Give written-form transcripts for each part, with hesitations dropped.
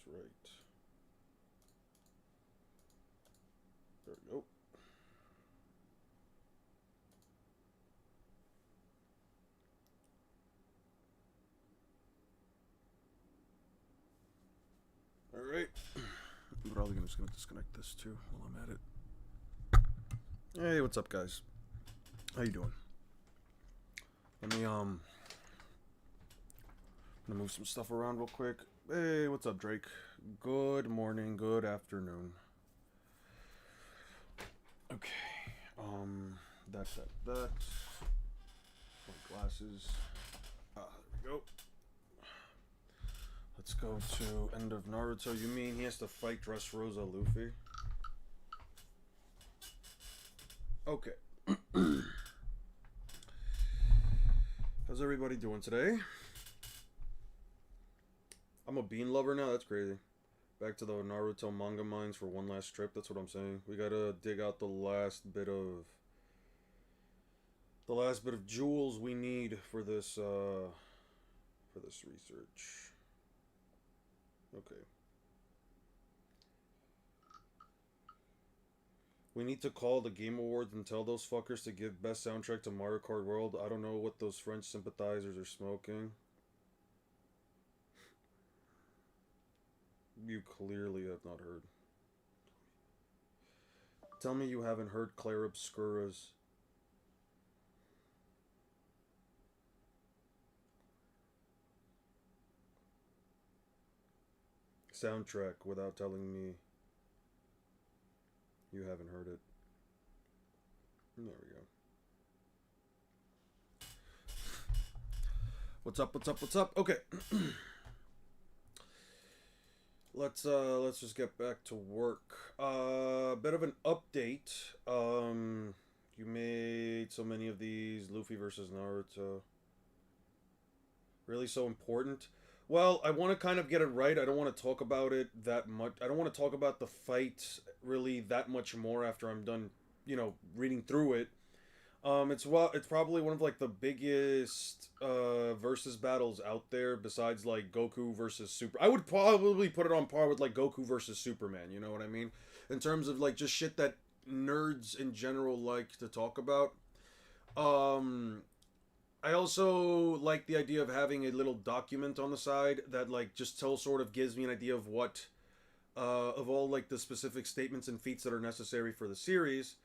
right. There we go. Alright. I'm probably just gonna disconnect this too while I'm at it. Hey, what's up, guys? How you doing? Let me gonna move some stuff around real quick. Hey, what's up, Drake? Good morning, good afternoon. Okay. That's that. My glasses. There we go. Let's go to end of Naruto. You mean he has to fight Dressrosa Luffy? Okay. How's everybody doing today? I'm a bean lover now? That's crazy. Back to the Naruto manga mines for one last trip. That's what I'm saying. We gotta dig out the last bit of jewels we need for this research. Okay. We need to call the Game Awards and tell those fuckers to give best soundtrack to Mario Kart World. I don't know what those French sympathizers are smoking. You clearly have not heard. Tell me you haven't heard Claire Obscura's. Soundtrack without telling me you haven't heard it. There we go. What's up, what's up, what's up? Okay. Let's just get back to work. Bit of an update. You made so many of these Luffy versus Naruto. Really so important? Well, I want to kind of get it right. I don't want to talk about it that much. I don't want to talk about the fight really that much more after I'm done, reading through it. It's probably one of like the biggest versus battles out there besides like Goku versus Super. I would probably put it on par with like Goku versus Superman, you know what I mean? In terms of like just shit that nerds in general like to talk about. I also like the idea of having a little document on the side that like just sort of gives me an idea of what of all like the specific statements and feats that are necessary for the series.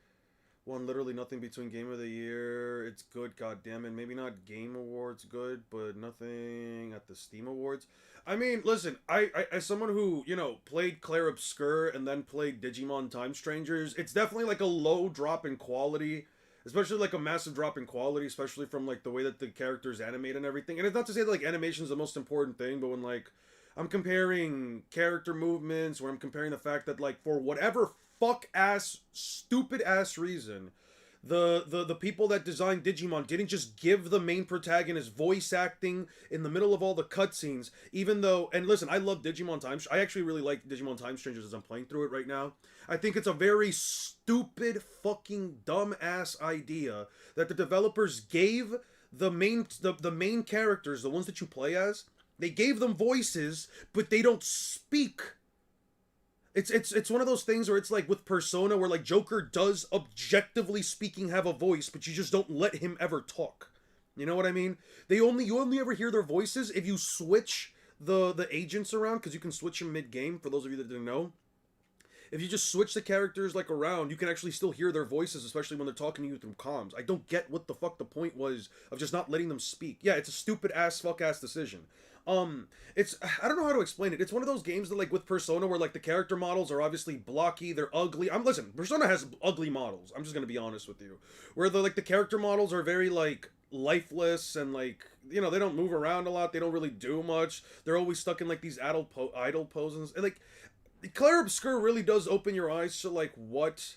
Won literally nothing between Game of the Year. It's good, goddammit. Maybe not Game Awards good, but nothing at the Steam Awards. I mean, listen, I as someone who, played Claire Obscure and then played Digimon Time Strangers, it's definitely like a low drop in quality. Especially like a massive drop in quality, especially from like the way that the characters animate and everything. And it's not to say that like animation is the most important thing, but when like I'm comparing character movements, where I'm comparing the fact that like for whatever fuck ass stupid ass reason, the people that designed Digimon didn't just give the main protagonist voice acting in the middle of all the cutscenes, even though, and listen, I love Digimon Time, I actually really like Digimon Time Strangers as I'm playing through it right now. I think it's a very stupid fucking dumb ass idea that the developers gave the main characters, the ones that you play as, they gave them voices, but they don't speak. It's one of those things where it's like with Persona where like Joker does objectively speaking have a voice, but you just don't let him ever talk. You know what I mean? You only ever hear their voices if you switch the agents around, because you can switch them mid game. For those of you that didn't know, if you just switch the characters like around, you can actually still hear their voices, especially when they're talking to you through comms. I don't get what the fuck the point was of just not letting them speak. Yeah, it's a stupid ass fuck ass decision. It's, I don't know how to explain it. It's one of those games that like with Persona where like the character models are obviously blocky, they're ugly. Listen, Persona has ugly models. I'm just gonna be honest with you. Where the character models are very like lifeless and like, they don't move around a lot. They don't really do much. They're always stuck in like these idle poses. And like Claire Obscure really does open your eyes to like what.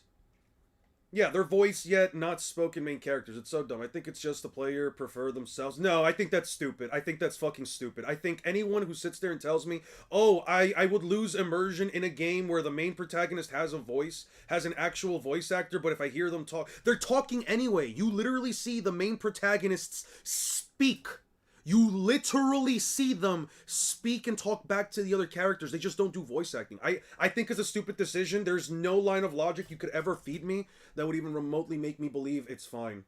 Yeah, their voice yet not spoken main characters. It's so dumb. I think it's just the player prefer themselves. No, I think that's stupid. I think that's fucking stupid. I think anyone who sits there and tells me, oh, I would lose immersion in a game where the main protagonist has a voice, has an actual voice actor, but if I hear them talk, they're talking anyway. You literally see the main protagonists speak. You literally see them speak and talk back to the other characters. They just don't do voice acting. I think it's a stupid decision. There's no line of logic you could ever feed me that would even remotely make me believe it's fine.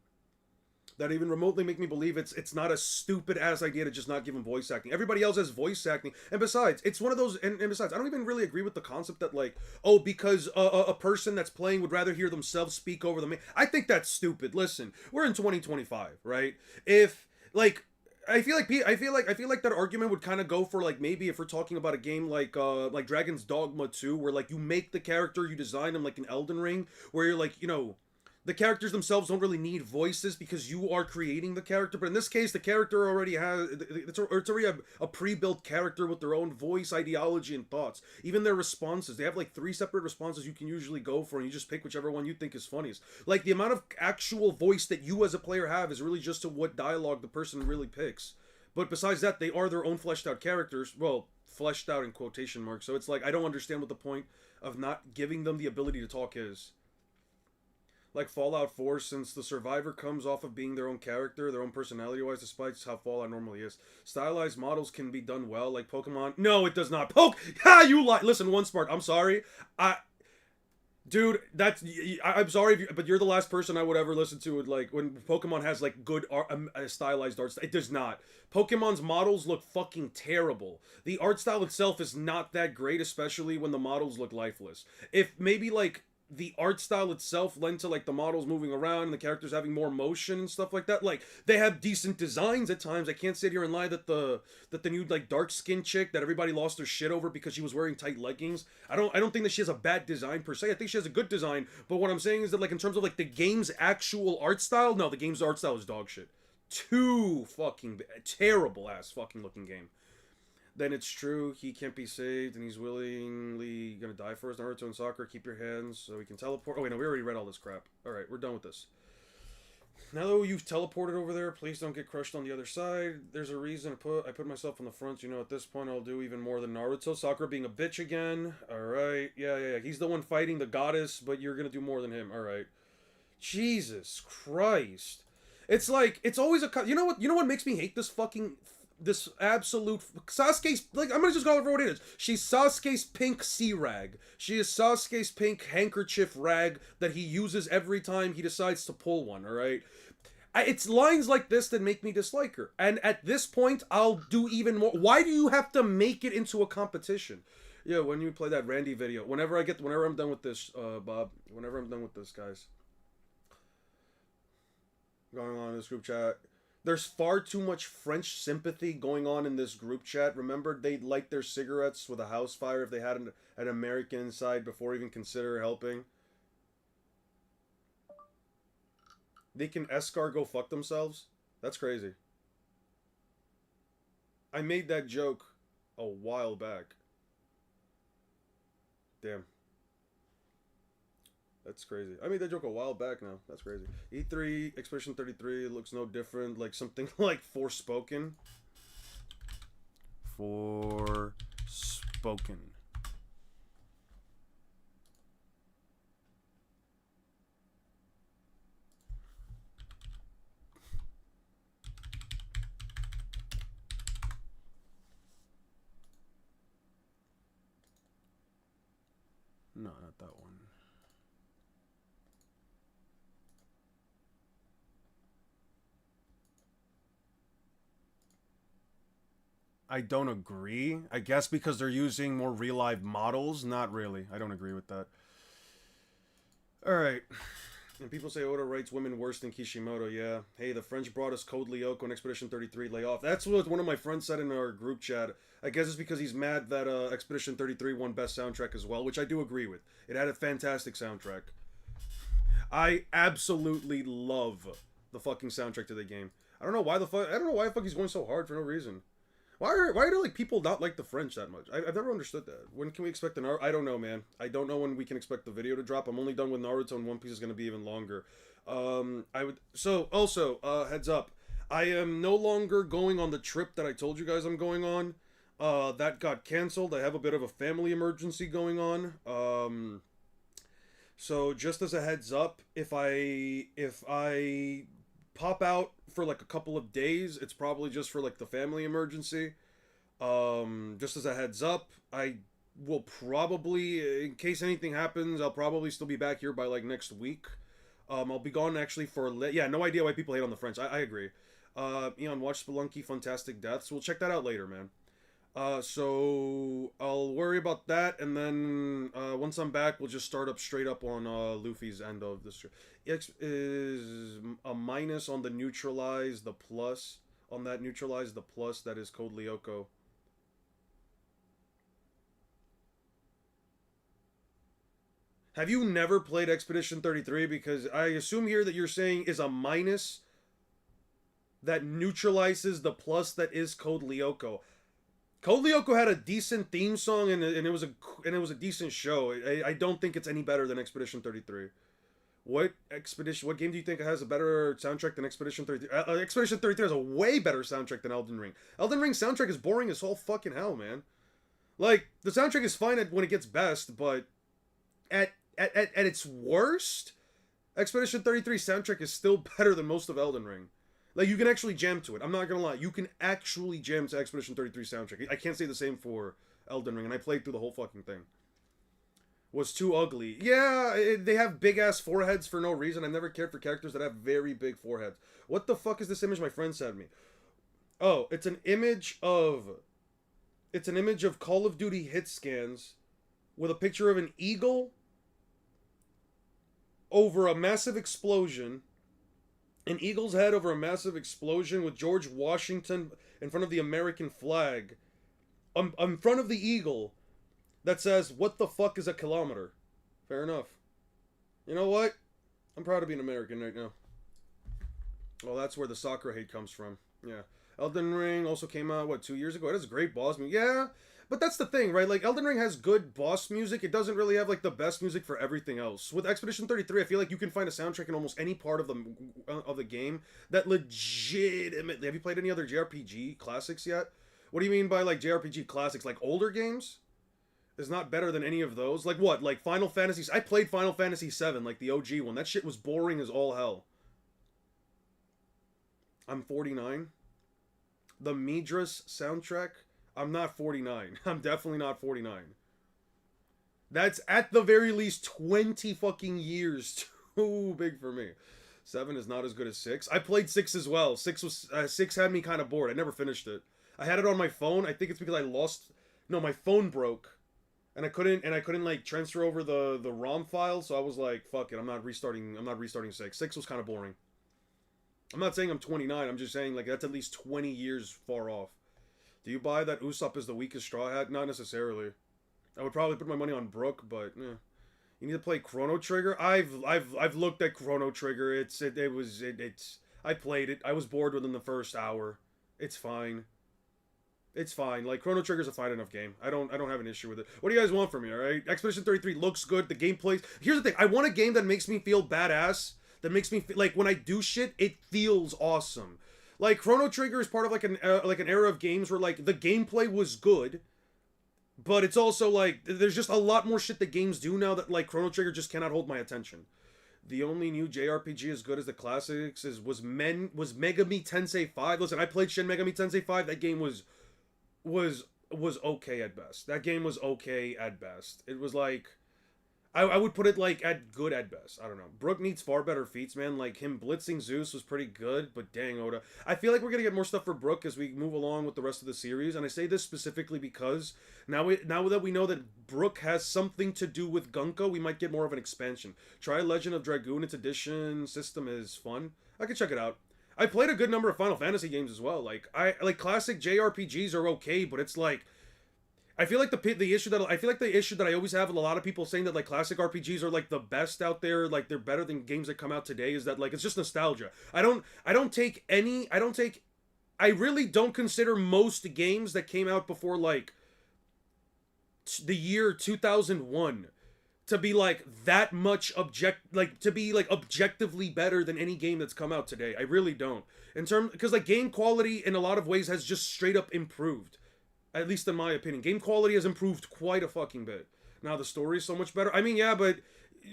That even remotely make me believe it's not a stupid ass idea to just not give them voice acting. Everybody else has voice acting, and besides, it's one of those. And besides, I don't even really agree with the concept that like, oh, because a person that's playing would rather hear themselves speak over them. I think that's stupid. Listen, we're in 2025, right? If like. I feel like that argument would kind of go for like maybe if we're talking about a game like Dragon's Dogma 2, where like you make the character, you design them like an Elden Ring, where you're like, the characters themselves don't really need voices because you are creating the character. But in this case, the character already has, it's already a pre-built character with their own voice, ideology, and thoughts. Even their responses, they have like 3 separate responses you can usually go for, and you just pick whichever one you think is funniest. Like the amount of actual voice that you as a player have is really just to what dialogue the person really picks. But besides that, they are their own fleshed out characters. Well, fleshed out in quotation marks. So it's like, I don't understand what the point of not giving them the ability to talk is. Like Fallout 4, since the survivor comes off of being their own character, their own personality-wise, despite how Fallout normally is. Stylized models can be done well, like Pokemon. No, it does not. Ha! You lie. Listen, One Smart, I'm sorry. Dude, I'm sorry, but you're the last person I would ever listen to. Like when Pokemon has like good stylized art, it does not. Pokemon's models look fucking terrible. The art style itself is not that great, especially when the models look lifeless. If maybe like the art style itself lent to like the models moving around and the characters having more motion and stuff like that, like they have decent designs at times. I can't sit here and lie that the new like dark skinned chick that everybody lost their shit over because she was wearing tight leggings, I don't think that she has a bad design per se. I think she has a good design, but what I'm saying is that like in terms of like the game's actual art style, no, the game's art style is dog shit. Too fucking terrible ass fucking looking game. Then it's true, he can't be saved, and he's willingly gonna die for us. Naruto and Sakura, keep your hands so we can teleport. Oh wait, no, we already read all this crap. Alright, we're done with this. Now that you've teleported over there, please don't get crushed on the other side. There's a reason I put myself on the front, so at this point I'll do even more than Naruto. Sakura being a bitch again. Alright, yeah. He's the one fighting the goddess, but you're gonna do more than him. Alright. Jesus Christ. It's like, it's always a... You know what makes me hate this absolute Sasuke's, like, I'm gonna just call it for what it is. She's Sasuke's pink sea rag. She is Sasuke's pink handkerchief rag that he uses every time he decides to pull one, alright? It's lines like this that make me dislike her. And at this point, I'll do even more. Why do you have to make it into a competition? Yeah, when you play that Randy video, whenever I'm done with this, Bob, whenever I'm done with this, guys. Going on in this group chat. There's far too much French sympathy going on in this group chat. Remember, they'd light their cigarettes with a house fire if they had an American inside before even consider helping. They can escar go fuck themselves? That's crazy. I made that joke a while back. Damn. That's crazy. I made that joke a while back now. That's crazy. E3, Expedition 33 looks no different. Like something like Forspoken. Forspoken. No, not that one. I don't agree. I guess because they're using more real life models. Not really. I don't agree with that. Alright. And people say Oda writes women worse than Kishimoto. Yeah. Hey, the French brought us Code Lyoko on Expedition 33. Lay off. That's what one of my friends said in our group chat. I guess it's because he's mad that Expedition 33 won Best Soundtrack as well, which I do agree with. It had a fantastic soundtrack. I absolutely love the fucking soundtrack to the game. I don't know why the fuck he's going so hard for no reason. Why do like people not like the French that much? I've never understood that. When can we expect the Naruto? I don't know, man. I don't know when we can expect the video to drop. I'm only done with Naruto, and One Piece is going to be even longer. Heads up. I am no longer going on the trip that I told you guys I'm going on. That got canceled. I have a bit of a family emergency going on. So just as a heads up, if I pop out for like a couple of days. It's probably just for like the family emergency. Just as a heads up, I will probably, in case anything happens, I'll probably still be back here by like next week. I'll be gone actually for yeah, no idea why people hate on the French. I agree. Eon, watch Spelunky Fantastic Deaths. We'll check that out later, man. So I'll worry about that, and then once I'm back, we'll just start up straight up on Luffy's end of this. X is a minus on the neutralize, the plus on that neutralize, the plus that is code Lyoko. Have you never played Expedition 33? Because I assume here that you're saying is a minus that neutralizes the plus that is code Lyoko. Code Lyoko had a decent theme song and it was a decent show. I don't think it's any better than Expedition 33. What game do you think has a better soundtrack than Expedition 33? Expedition 33 has a way better soundtrack than Elden Ring. Elden Ring's soundtrack is boring as all fucking hell, man. Like, the soundtrack is fine when it gets best, but at its worst, Expedition 33 soundtrack is still better than most of Elden Ring. Like, you can actually jam to it. I'm not gonna lie. You can actually jam to Expedition 33 soundtrack. I can't say the same for Elden Ring, and I played through the whole fucking thing. Was too ugly. Yeah, they have big-ass foreheads for no reason. I've never cared for characters that have very big foreheads. What the fuck is this image my friend sent me? Oh, it's an image of... It's an image of Call of Duty hit scans with a picture of an eagle over a massive explosion. An eagle's head over a massive explosion with George Washington in front of the American flag. In front of the eagle that says, "What the fuck is a kilometer?" Fair enough. You know what? I'm proud to be an American right now. Well, that's where the soccer hate comes from. Yeah. Elden Ring also came out, what, 2 years ago? It has great boss music. Yeah, but that's the thing, right? Like, Elden Ring has good boss music. It doesn't really have, like, the best music for everything else. With Expedition 33, I feel like you can find a soundtrack in almost any part of the game that legitimately... Have you played any other JRPG classics yet? What do you mean by, like, JRPG classics? Like, older games? Is not better than any of those? Like, what? Like, Final Fantasy... I played Final Fantasy 7, like, the OG one. That shit was boring as all hell. I'm 49. The Midras soundtrack... I'm not 49. I'm definitely not 49. That's at the very least 20 fucking years too big for me. 7 is not as good as 6. I played 6 as well. 6 had me kind of bored. I never finished it. I had it on my phone. I think it's because I lost... No, my phone broke. And I couldn't like transfer over the ROM file, so I was like, fuck it, I'm not restarting 6. 6 was kind of boring. I'm not saying I'm 29, I'm just saying like that's at least 20 years far off. Do you buy that Usopp is the weakest Straw Hat? Not necessarily. I would probably put my money on Brook, but you need to play Chrono Trigger. I've looked at Chrono Trigger. It's I played it. I was bored within the first hour. It's fine. It's fine. Like, Chrono Trigger's a fine enough game. I don't have an issue with it. What do you guys want from me, alright? Expedition 33 looks good. The gameplay... Here's the thing. I want a game that makes me feel badass. That makes me feel... Like, when I do shit, it feels awesome. Like, Chrono Trigger is part of, like an era of games where, like, the gameplay was good. But it's also, like... There's just a lot more shit that games do now that, like, Chrono Trigger just cannot hold my attention. The only new JRPG as good as the classics was Megami Tensei 5. Listen, I played Shin Megami Tensei 5. That game was okay at best. That game was okay at best. It was like... I would put it like at good at best. I don't know. Brook needs far better feats, man. Like him blitzing Zeus was pretty good, but dang Oda. I feel like we're gonna get more stuff for Brook as we move along with the rest of the series, and I say this specifically because now that we know that Brook has something to do with Gunko, we might get more of an expansion. Try Legend of Dragoon. Its edition system is fun. I could check it out. I played a good number of Final Fantasy games as well. Like classic JRPGs are okay, but it's like I feel like the issue that I always have with a lot of people saying that like classic RPGs are like the best out there, like they're better than games that come out today, is that like it's just nostalgia. I really don't consider most games that came out before like the year 2001 to be like that much objectively better than any game that's come out today. I really don't. Because like game quality in a lot of ways has just straight up improved. At least in my opinion. Game quality has improved quite a fucking bit. Now the story is so much better. I mean, yeah, but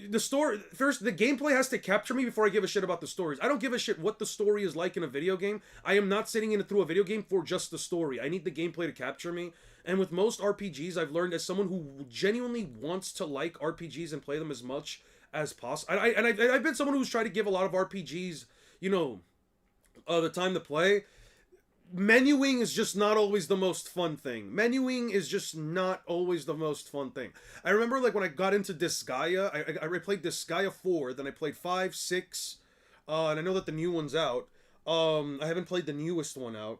the story first, the gameplay has to capture me before I give a shit about the stories. I don't give a shit what the story is like in a video game. I am not sitting in it through a video game for just the story. I need the gameplay to capture me. And with most RPGs, I've learned as someone who genuinely wants to like RPGs and play them as much as possible. I've been someone who's tried to give a lot of RPGs, the time to play. Menuing is just not always the most fun thing. Menuing is just not always the most fun thing. I remember like when I got into Disgaea, I replayed Disgaea 4, then I played 5, 6, and I know that the new one's out. I haven't played the newest one out.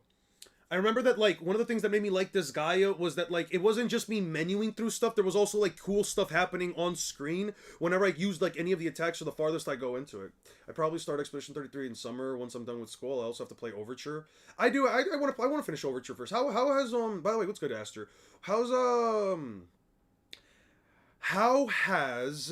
I remember that, like, one of the things that made me like this Gaia was that, like, it wasn't just me menuing through stuff. There was also, like, cool stuff happening on screen whenever I used, like, any of the attacks or the farthest I go into it. I probably start Expedition 33 in summer once I'm done with school. I also have to play Overture. I want to finish Overture first. How has, by the way, what's good, Aster? How has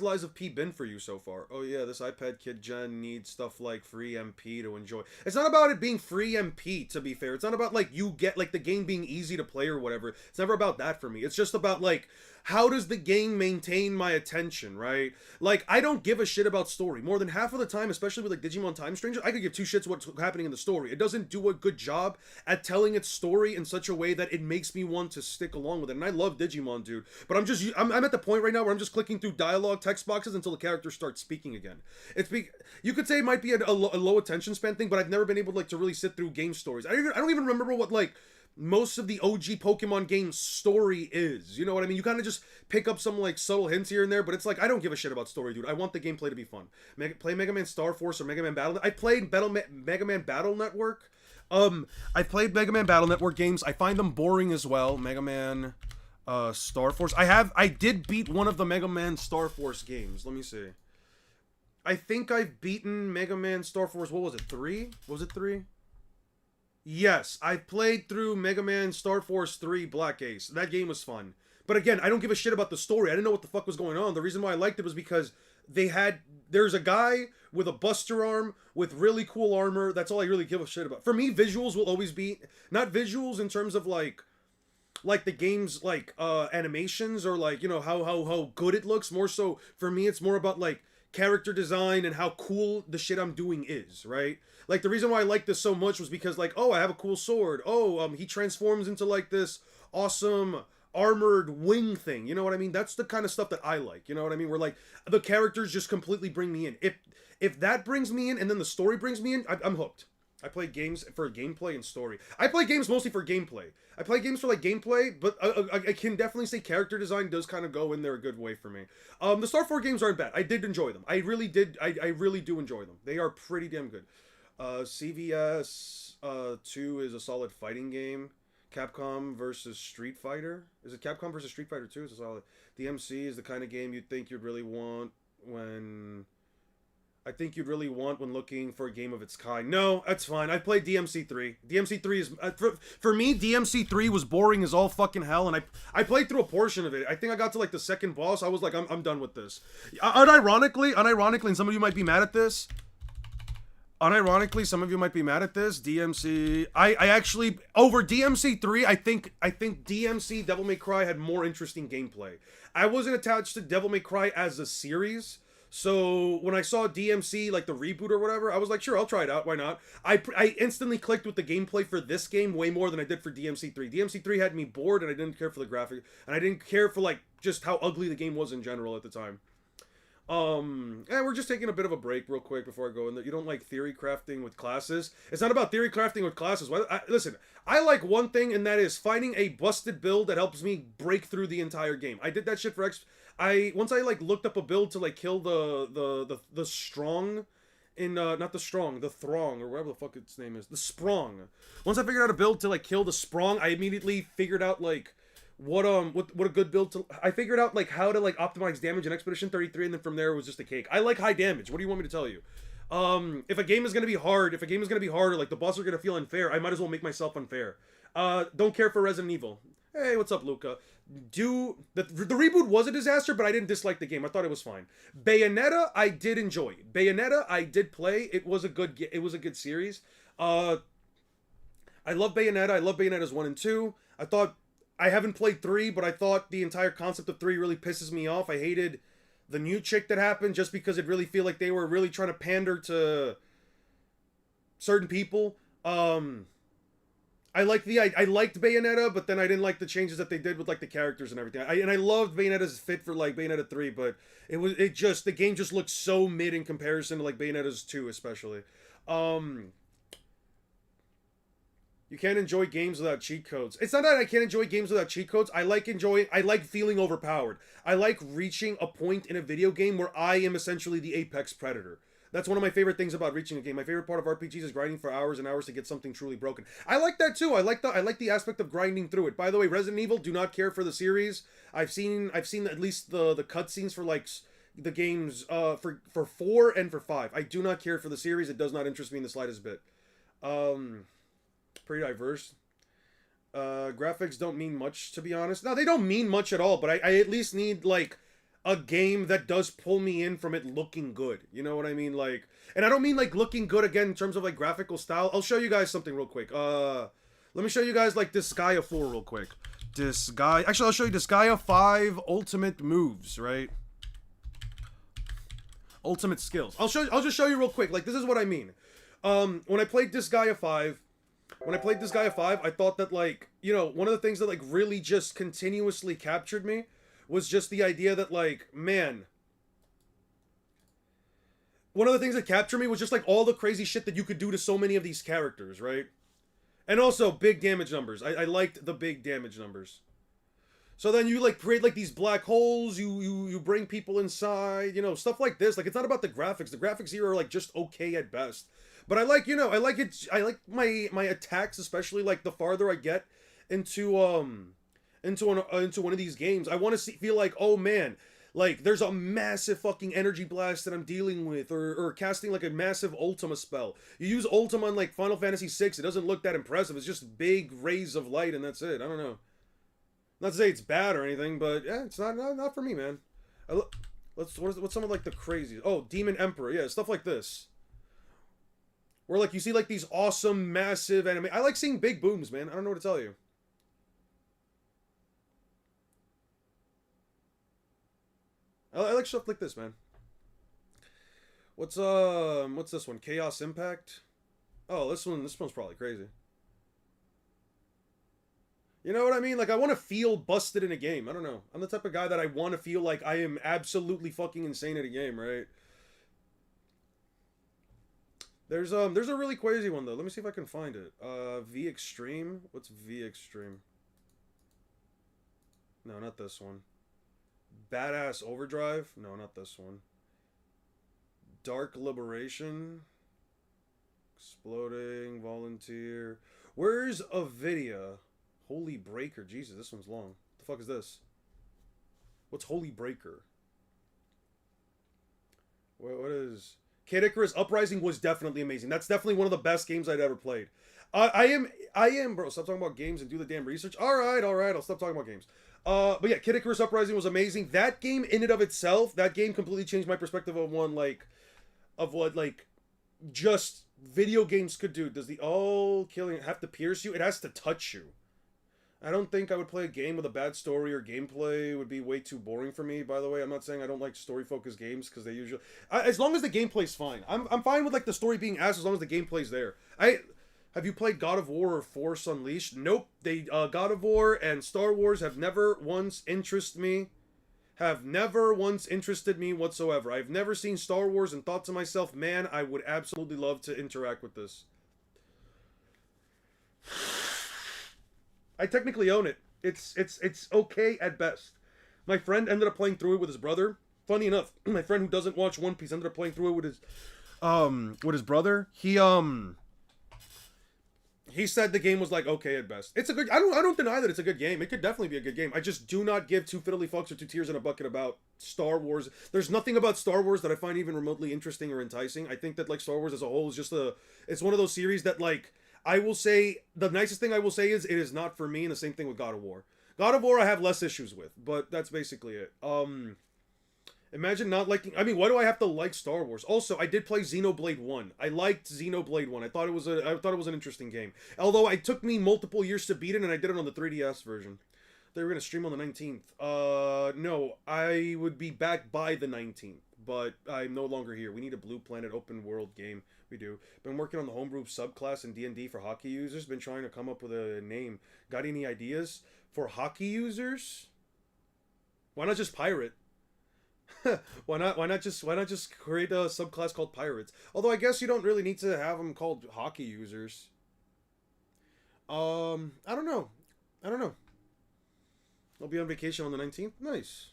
Lies of P been for you so far? Oh yeah, this iPad kid gen needs stuff like free MP to enjoy. It's not about it being free MP, to be fair. It's not about like you get like the game being easy to play or whatever. It's never about that for me. It's just about like, how does the game maintain my attention, right? Like, I don't give a shit about story. More than half of the time, especially with like Digimon Time Stranger, I could give two shits what's happening in the story. It doesn't do a good job at telling its story in such a way that it makes me want to stick along with it. And I love Digimon, dude. But I'm at the point right now where I'm just clicking through dialogue text boxes until the character starts speaking again. You could say it might be a low attention span thing, but I've never been able like to really sit through game stories. I don't even remember what like most of the OG Pokemon game's story is. You know what I mean? You kind of just pick up some like subtle hints here and there, but it's like, I don't give a shit about story, dude. I want the gameplay to be fun. Play Mega Man Star Force or Mega Man Battle. I played Mega Man Battle Network. I played Mega Man Battle Network games. I find them boring as well. Mega Man Star Force. I did beat one of the Mega Man Star Force games. Let me see. I think I've beaten Mega Man Star Force. What was it? 3? Was it 3? Yes, I played through Mega Man Star Force 3 Black Ace. That game was fun. But again, I don't give a shit about the story. I didn't know what the fuck was going on. The reason why I liked it was because there's a guy with a buster arm with really cool armor. That's all I really give a shit about. For me, visuals will always be, not visuals in terms of like the game's like animations or like, how good it looks. More so for me, it's more about like character design and how cool the shit I'm doing is, right? Like, the reason why I like this so much was because, like, oh, I have a cool sword. Oh, he transforms into, like, this awesome armored wing thing. You know what I mean? That's the kind of stuff that I like. You know what I mean? Where, like, the characters just completely bring me in. If that brings me in and then the story brings me in, I'm hooked. I play games for gameplay and story. I play games mostly for gameplay. I play games for, like, gameplay, but I can definitely say character design does kind of go in there a good way for me. The Star 4 games aren't bad. I did enjoy them. I really did. I really do enjoy them. They are pretty damn good. CVS 2 is a solid fighting game. Capcom versus Street Fighter. Is it Capcom versus Street Fighter 2? Is a solid. DMC is the kind of game you'd think you'd really want when... when looking for a game of its kind. No, that's fine. I played DMC 3. DMC 3 is... For me, DMC 3 was boring as all fucking hell, and I played through a portion of it. I think I got to, like, the second boss. I was like, I'm done with this. Unironically, and some of you might be mad at this... DMC... I actually... Over DMC 3, I think DMC Devil May Cry had more interesting gameplay. I wasn't attached to Devil May Cry as a series, so when I saw DMC, like the reboot or whatever, I was like, sure, I'll try it out, why not? I instantly clicked with the gameplay for this game way more than I did for DMC 3. DMC 3 had me bored, and I didn't care for the graphic, and I didn't care for, like, just how ugly the game was in general at the time. And we're just taking a bit of a break real quick before I go in there. You don't like theory crafting with classes? It's not about theory crafting with classes. Listen, I like one thing, and that is finding a busted build that helps me break through the entire game. I did that shit for once I like looked up a build to like kill the strong in not the strong, the throng, or whatever the fuck its name is, the sprong. Once I figured out a build to like kill the sprong, I immediately figured out like what a good build to... I figured out, like, how to, like, optimize damage in Expedition 33, and then from there it was just a cake. I like high damage. What do you want me to tell you? If a game is gonna be hard, or, like, the boss are gonna feel unfair, I might as well make myself unfair. Don't care for Resident Evil. Hey, what's up, Luca? The reboot was a disaster, but I didn't dislike the game. I thought it was fine. Bayonetta, I did enjoy. Bayonetta, I did play. It was a good series. I love Bayonetta. I love Bayonetta's 1 and 2. I haven't played 3, but I thought the entire concept of 3 really pisses me off. I hated the new chick that happened just because it really feel like they were really trying to pander to certain people. I liked Bayonetta, but then I didn't like the changes that they did with like the characters and everything. I loved Bayonetta's fit for like Bayonetta 3, but the game just looked so mid in comparison to like Bayonetta's 2 especially. You can't enjoy games without cheat codes. It's not that I can't enjoy games without cheat codes. I like feeling overpowered. I like reaching a point in a video game where I am essentially the apex predator. That's one of my favorite things about reaching a game. My favorite part of RPGs is grinding for hours and hours to get something truly broken. I like that too. I like the aspect of grinding through it. By the way, Resident Evil, do not care for the series. I've seen at least the cutscenes for like the games for 4 and for 5. I do not care for the series. It does not interest me in the slightest bit. Pretty diverse. Graphics don't mean much, to be honest. No, they don't mean much at all, but I at least need like a game that does pull me in from it looking good. You know what I mean? Like, and I don't mean like looking good again in terms of like graphical style. I'll show you guys something real quick. Let me show you guys like Disgaea 4 real quick. Actually, I'll show you Disgaea 5 ultimate moves, right? Ultimate skills. I'll just show you real quick. Like, this is what I mean. When I played Disgaea 5, I thought that, like, you know, one of the things that, like, really just continuously captured me was just the idea that, like, man, one of the things that captured me was just, like, all the crazy shit that you could do to so many of these characters, right? And also, big damage numbers. I liked the big damage numbers. So then you, like, create, like, these black holes, you bring people inside, you know, stuff like this. Like, it's not about the graphics. The graphics here are, like, just okay at best. But I like, you know, I like my attacks, especially, like, the farther I get into one of these games. I want to feel like, oh, man, like, there's a massive fucking energy blast that I'm dealing with, or casting, like, a massive Ultima spell. You use Ultima on, like, Final Fantasy VI, it doesn't look that impressive. It's just big rays of light, and that's it. I don't know. Not to say it's bad or anything, but yeah, it's not for me, man. What's some of like the crazy? Oh, Demon Emperor, yeah, stuff like this. Where like you see like these awesome, massive anime. I like seeing big booms, man. I don't know what to tell you. I like stuff like this, man. What's this one? Chaos Impact. Oh, this one's probably crazy. You know what I mean? Like, I want to feel busted in a game. I don't know. I'm the type of guy that I want to feel like I am absolutely fucking insane at a game, right? There's a really crazy one, though. Let me see if I can find it. V Extreme? What's V Extreme? No, not this one. Badass Overdrive? No, not this one. Dark Liberation? Exploding, Volunteer. Where's Avidia? Holy Breaker. Jesus, this one's long. What the fuck is this? What's Holy Breaker? What is... Kid Icarus Uprising was definitely amazing. That's definitely one of the best games I'd ever played. I am, bro. Stop talking about games and do the damn research. Alright. I'll stop talking about games. But yeah, Kid Icarus Uprising was amazing. That game in and of itself, that game completely changed my perspective of what, like, just video games could do. Does the all killing have to pierce you? It has to touch you. I don't think I would play a game with a bad story or gameplay. It would be way too boring for me, by the way. I'm not saying I don't like story-focused games, because they usually... as long as the gameplay's fine. I'm fine with, like, the story being ass as long as the gameplay's there. Have you played God of War or Force Unleashed? Nope. God of War and Star Wars have never once interested me. Have never once interested me whatsoever. I've never seen Star Wars and thought to myself, man, I would absolutely love to interact with this. I technically own it. It's okay at best. My friend ended up playing through it with his brother. Funny enough, my friend who doesn't watch One Piece ended up playing through it with his brother. He said the game was like okay at best. It's a good. I don't deny that it's a good game. It could definitely be a good game. I just do not give two fiddly fucks or two tears in a bucket about Star Wars. There's nothing about Star Wars that I find even remotely interesting or enticing. I think that like Star Wars as a whole is just it's one of those series that like I will say the nicest thing I will say is it is not for me, and the same thing with God of War. God of War I have less issues with, but that's basically it. Imagine not liking... I mean, why do I have to like Star Wars? Also, I did play Xenoblade 1. I liked Xenoblade 1. I thought it was an interesting game. Although it took me multiple years to beat it, and I did it on the 3DS version. They were gonna stream on the 19th. No, I would be back by the 19th, but I'm no longer here. We need a Blue Planet open world game. We do. Been working on the homebrew subclass in D&D for hockey users. Been trying to come up with a name. Got any ideas for hockey users? Why not just pirate? Why not just create a subclass called pirates? Although I guess you don't really need to have them called hockey users. I don't know. I don't know. I'll be on vacation on the 19th. Nice.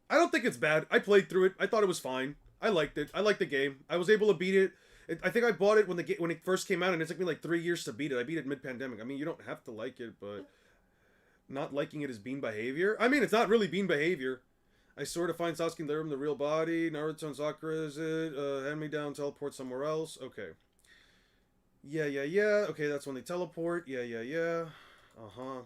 I don't think it's bad. I played through it. I thought it was fine. I liked it. I liked the game. I was able to beat it. I think I bought it when it first came out, and it took me like 3 years to beat it. I beat it mid-pandemic. I mean, you don't have to like it, but not liking it is bean behavior. I mean, it's not really bean behavior. I sort of find Sasuke and Larum the real body. Naruto and Sakura is it? Hand me down, teleport somewhere else. Okay. Yeah, yeah, yeah. Okay, that's when they teleport. Yeah, yeah, yeah. Uh-huh.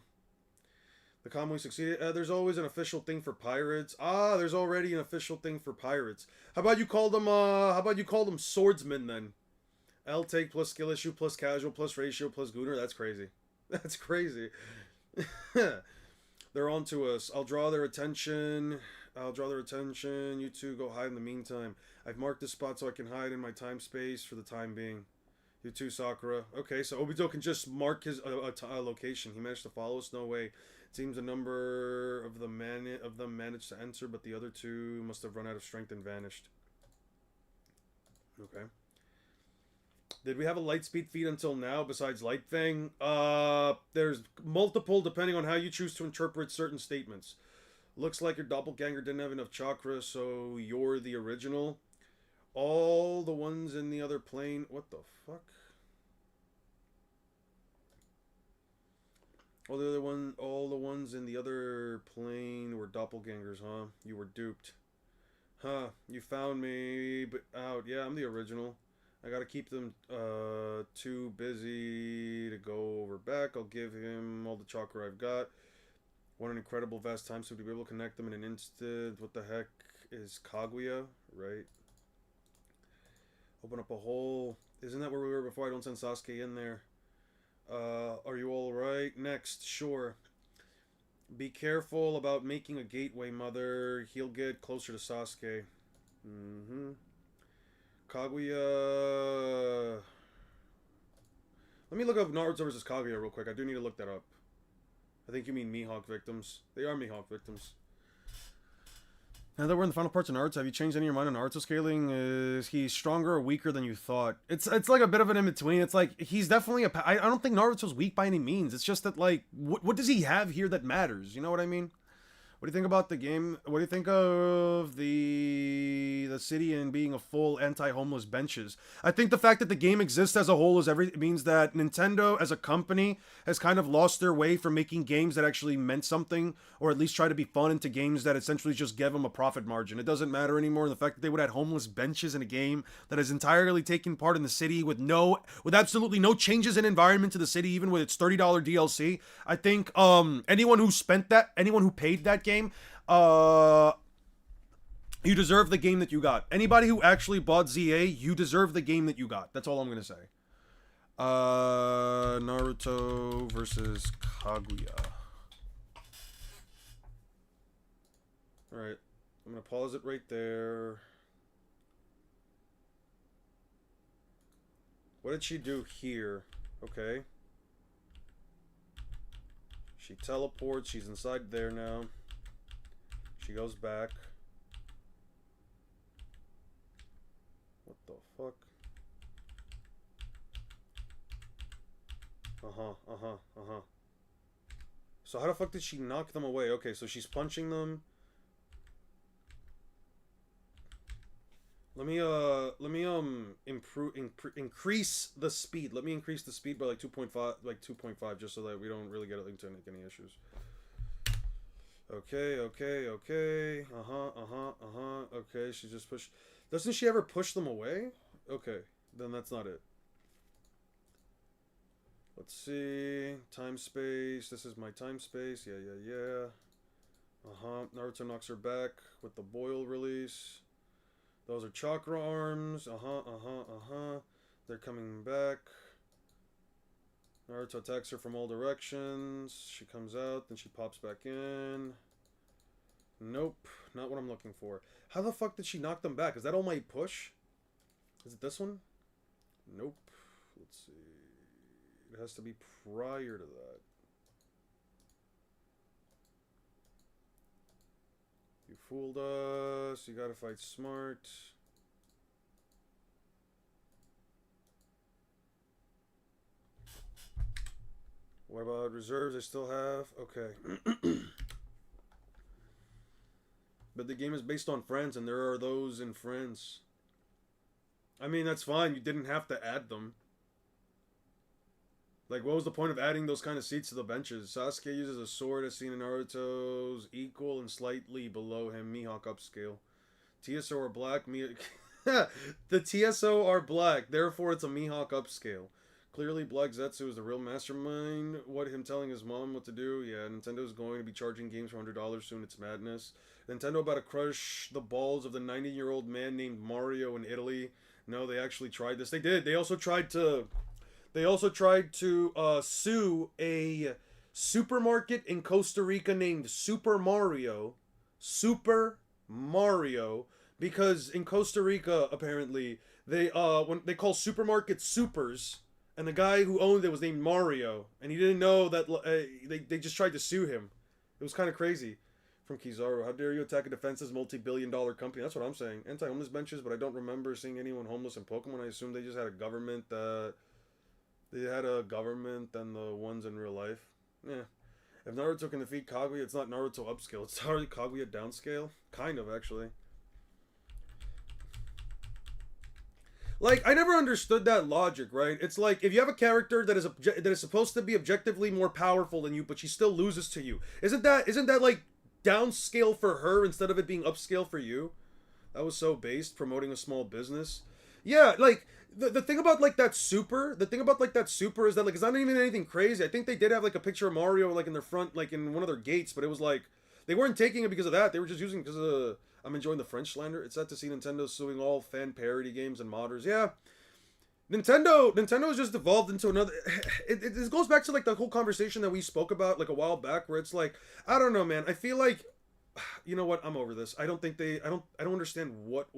The Kamui succeeded. There's always an official thing for pirates. Ah, there's already an official thing for pirates. How about you call them swordsmen then? L take plus skill issue plus casual plus ratio plus gooner. That's crazy. That's crazy. They're on to us. I'll draw their attention. You two go hide in the meantime. I've marked this spot so I can hide in my time space for the time being. You too, Sakura. Okay, so Obito can just mark his location. He managed to follow us. No way. It seems a number of them managed to enter, but the other two must have run out of strength and vanished. Okay. Did we have a light speed feat until now besides Light Fang? There's multiple depending on how you choose to interpret certain statements. Looks like your doppelganger didn't have enough chakra, so you're the original. All the ones in the other plane. What the fuck? All the ones in the other plane were doppelgangers, huh? You were duped. Huh, you found me out. Yeah, I'm the original. I gotta keep them too busy to go over back. I'll give him all the chakra I've got. What an incredible vast time so to be able to connect them in an instant. What the heck is Kaguya, right? Open up a hole. Isn't that where we were before? I don't send Sasuke in there. Are you alright? Next, sure. Be careful about making a gateway, mother. He'll get closer to Sasuke. Mm-hmm. Kaguya... Let me look up Naruto versus Kaguya real quick. I do need to look that up. I think you mean Mihawk victims. They are Mihawk victims. Now that we're in the final parts of Naruto, have you changed any of your mind on Naruto scaling? Is he stronger or weaker than you thought? It's like a bit of an in-between. It's like, he's definitely I don't think Naruto's weak by any means. It's just that, like, what does he have here that matters? You know what I mean? What do you think about the game? What do you think of the city and being a full anti-homeless benches? I think the fact that the game exists as a whole means that Nintendo as a company has kind of lost their way from making games that actually meant something, or at least try to be fun, into games that essentially just give them a profit margin. It doesn't matter anymore. The fact that they would add homeless benches in a game that has entirely taken part in the city with absolutely no changes in environment to the city, even with its $30 DLC. I think anyone who paid that game, you deserve the game that you got. Anybody who actually bought ZA, you deserve the game that you got. That's all I'm gonna say. Naruto versus Kaguya. Alright, I'm gonna pause it right there. What did she do here? Okay. She teleports, she's inside there now. She goes back. What the fuck? So how the fuck did she knock them away? Okay, so she's punching them. Let me increase the speed. Let me increase the speed by like 2.5, just so that we don't really get into any issues. Okay. Okay, she just pushed. Doesn't she ever push them away? Okay, then that's not it. Let's see. Time space. This is my time space. Yeah. Naruto knocks her back with the boil release. Those are chakra arms. They're coming back. Naruto attacks her from all directions. She comes out, then she pops back in. Nope, not what I'm looking for. How the fuck did she knock them back? Is that All Might push? Is it this one? Nope. Let's see. It has to be prior to that. You fooled us. You gotta fight smart. What about reserves? I still have. Okay. But the game is based on friends, and there are those in friends. I mean, that's fine. You didn't have to add them. Like, what was the point of adding those kind of seats to the benches? Sasuke uses a sword as seen in Naruto's equal and slightly below him Mihawk upscale. TSO are black. The TSO are black, therefore it's a Mihawk upscale. Clearly, Black Zetsu is the real mastermind. What, him telling his mom what to do? Yeah, Nintendo's going to be charging games for $100 soon. It's madness. Nintendo about to crush the balls of the 90-year-old man named Mario in Italy. No, they actually tried this. They did. They also tried to sue a supermarket in Costa Rica named Super Mario. Super Mario. Because in Costa Rica, apparently, when they call supermarkets supers, and the guy who owned it was named Mario, and he didn't know that they just tried to sue him. It was kind of crazy. From Kizaru, how dare you attack a defenseless multi-billion-dollar company? That's what I'm saying. Anti-homeless benches, but I don't remember seeing anyone homeless in Pokemon. I assume they just had a government. They had a government than the ones in real life. Yeah. If Naruto can defeat Kaguya, it's not Naruto upscale. It's Kaguya downscale. Kind of, actually. Like, I never understood that logic, right? It's like, if you have a character that is supposed to be objectively more powerful than you, but she still loses to you, isn't that like downscale for her instead of it being upscale for you? That was so based, promoting a small business. Yeah, like the thing about like that super, the thing about like that super is that like it's not even anything crazy. I think they did have like a picture of Mario like in their front, like in one of their gates, but it was like they weren't taking it because of that. They were just using it because of I'm enjoying the French slander. It's sad to see Nintendo suing all fan parody games and modders. Yeah, Nintendo has just evolved into another. It goes back to like the whole conversation that we spoke about like a while back, where it's like I don't know, man. I feel like you know what? I'm over this. I don't think I don't understand what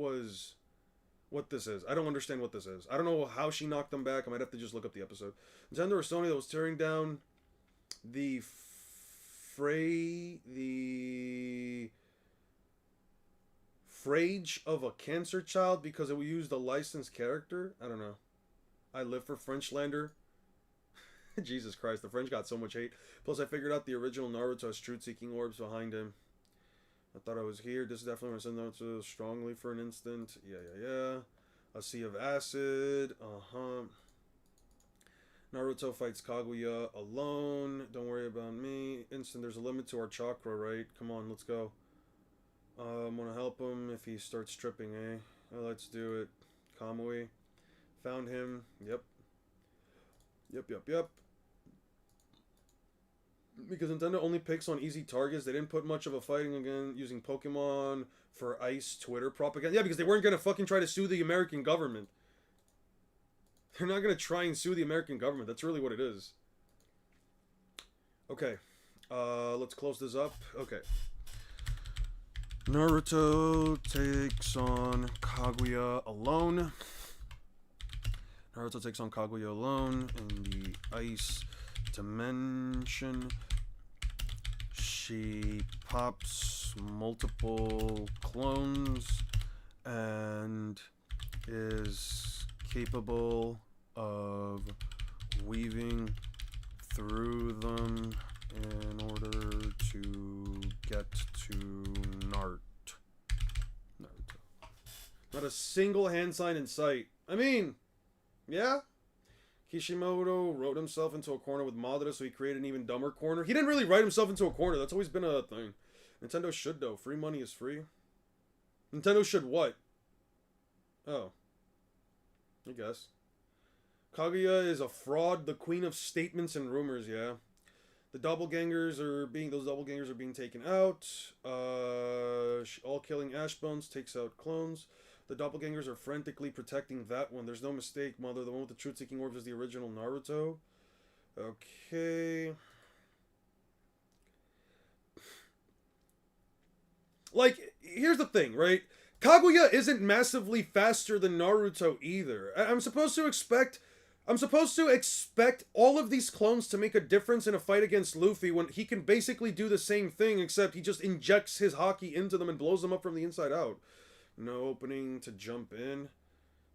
this is. I don't understand what this is. I don't know how she knocked them back. I might have to just look up the episode. Nintendo or Sony that was tearing down the Frage of a cancer child because it used a licensed character. I don't know. I live for Frenchlander. Jesus Christ, the French got so much hate. Plus, I figured out the original Naruto has truth-seeking orbs behind him. I thought I was here. This is definitely when I said Naruto strongly for an instant. Yeah. A sea of acid. Naruto fights Kaguya alone. Don't worry about me. Instant, there's a limit to our chakra, right? Come on, let's go. I'm gonna help him if he starts tripping, eh? Well, let's do it. Kamui. Found him. Yep. Because Nintendo only picks on easy targets. They didn't put much of a fighting again using Pokemon for ICE Twitter propaganda. Yeah, because they weren't gonna fucking try to sue the American government. They're not gonna try and sue the American government. That's really what it is. Okay. Let's close this up. Okay. Naruto takes on Kaguya alone. Naruto takes on Kaguya alone in the ice dimension. She pops multiple clones and is capable of weaving through them in order to get to Naruto. Not a single hand sign in sight. I mean, yeah. Kishimoto wrote himself into a corner with Madara, so he created an even dumber corner. He didn't really write himself into a corner. That's always been a thing. Nintendo should, though. Free money is free. Nintendo should what? Oh. I guess. Kaguya is a fraud, the queen of statements and rumors, yeah. Those doppelgangers are being taken out. All killing Ashbones takes out clones. The doppelgangers are frantically protecting that one. There's no mistake, mother. The one with the truth-seeking orbs is the original Naruto. Okay. Like, here's the thing, right? Kaguya isn't massively faster than Naruto either. I'm supposed to expect all of these clones to make a difference in a fight against Luffy when he can basically do the same thing, except he just injects his haki into them and blows them up from the inside out. No opening to jump in.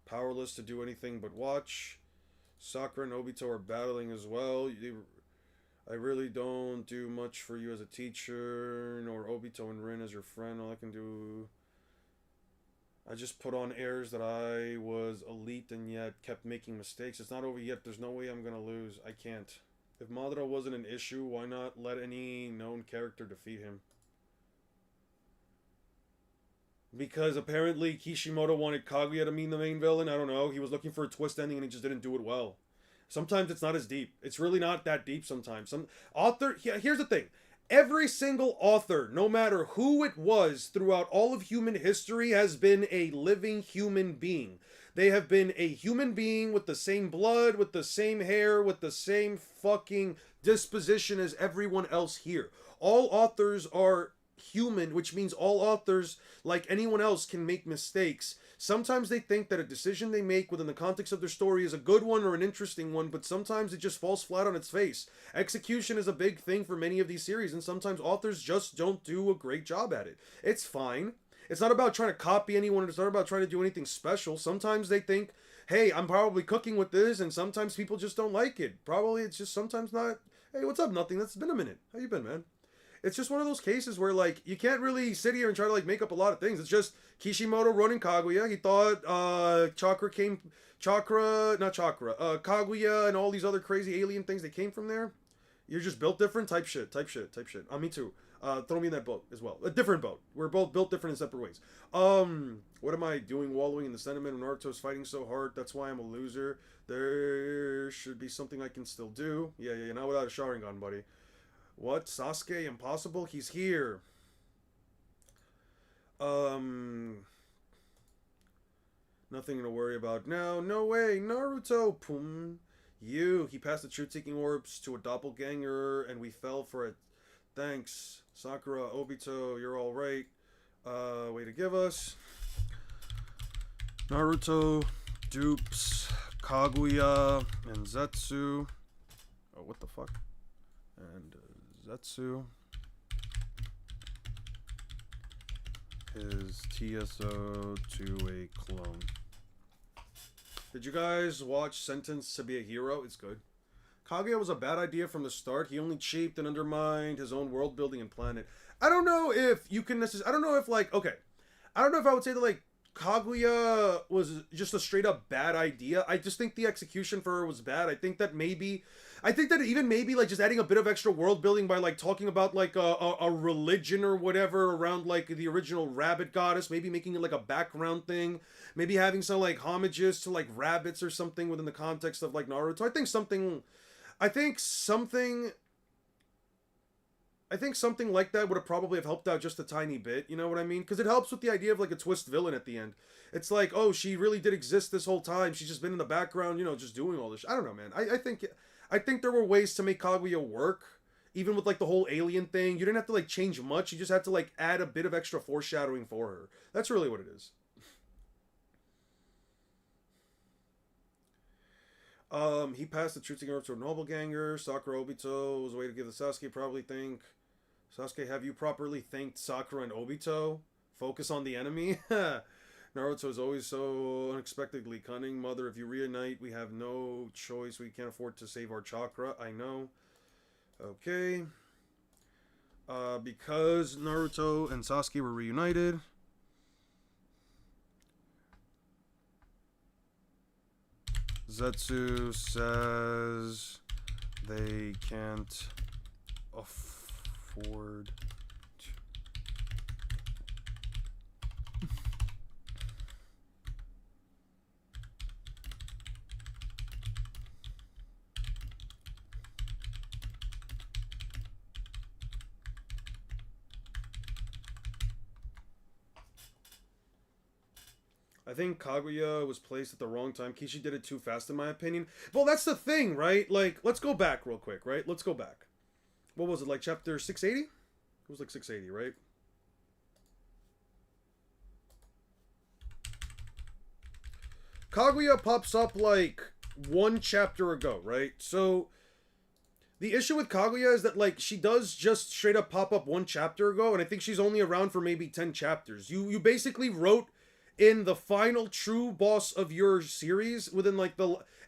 Powerless to do anything but watch. Sakura and Obito are battling as well. I really don't do much for you as a teacher, nor Obito and Rin as your friend. All I can do... I just put on airs that I was elite and yet kept making mistakes. It's not over yet. There's no way I'm gonna lose. I can't. If Madara wasn't an issue, why not let any known character defeat him? Because apparently Kishimoto wanted Kaguya to be the main villain. I don't know. He was looking for a twist ending and he just didn't do it well. Sometimes it's not as deep. It's really not that deep sometimes. Some author... Here's the thing. Every single author, no matter who it was throughout all of human history, has been a living human being. They have been a human being with the same blood, with the same hair, with the same fucking disposition as everyone else here. All authors are human, which means all authors, like anyone else, can make mistakes. Sometimes they think that a decision they make within the context of their story is a good one or an interesting one, but sometimes it just falls flat on its face. Execution is a big thing for many of these series, and sometimes authors just don't do a great job at it. It's fine. It's not about trying to copy anyone, it's not about trying to do anything special. Sometimes they think, hey, I'm probably cooking with this, and sometimes people just don't like it. Probably it's just sometimes not. Hey, what's up, nothing? It's been a minute. How you been, man? It's just one of those cases where, like, you can't really sit here and try to, like, make up a lot of things. It's just Kishimoto running Kaguya. He thought Kaguya and all these other crazy alien things that came from there. You're just built different? Type shit. Me too. Throw me in that boat as well. A different boat. We're both built different in separate ways. What am I doing wallowing in the sentiment when Naruto's fighting so hard? That's why I'm a loser. There should be something I can still do. Yeah, not without a Sharingan, buddy. What? Sasuke? Impossible? He's here. Nothing to worry about now. No way. Naruto. Pum. He passed the truth-seeking orbs to a doppelganger, and we fell for it. Thanks. Sakura, Obito, you're alright. Way to give us. Naruto, dupes, Kaguya, and Zetsu. Oh, what the fuck? And Zetsu. His TSO to a clone. Did you guys watch Sentenced to be a Hero? It's good. Kaguya was a bad idea from the start. He only cheaped and undermined his own world building and planet. I don't know if you can necessarily... I don't know if, like... Okay. I don't know if I would say that, like, Kaguya was just a straight up bad idea. I just think the execution for her was bad. I think that even maybe like just adding a bit of extra world building by like talking about like a religion or whatever around like the original rabbit goddess, maybe making it like a background thing, maybe having some like homages to like rabbits or something within the context of like Naruto. I think something like that would have probably have helped out just a tiny bit, you know what I mean? Because it helps with the idea of like a twist villain at the end. It's like, oh, she really did exist this whole time. She's just been in the background, you know, just doing all this. I don't know, man. I think there were ways to make Kaguya work, even with like the whole alien thing. You didn't have to like change much. You just had to like add a bit of extra foreshadowing for her. That's really what it is. He passed the truth-seeking orb to a noble ganger. Sakura Obito was a way to give the Sasuke probably think. Sasuke, have you properly thanked Sakura and Obito? Focus on the enemy? Naruto is always so unexpectedly cunning. Mother, if you reunite, we have no choice. We can't afford to save our chakra. I know. Okay. Because Naruto and Sasuke were reunited. Zetsu says they can't afford to. I think Kaguya was placed at the wrong time. Kishi did it too fast, in my opinion. Well, that's the thing, right? Like, let's go back real quick, right? Let's go back. What was it, like chapter 680? It was like 680, right? Kaguya pops up like one chapter ago, right? So the issue with Kaguya is that like she does just straight up pop up one chapter ago, and I think she's only around for maybe 10 chapters. You basically wrote in the final true boss of your series within like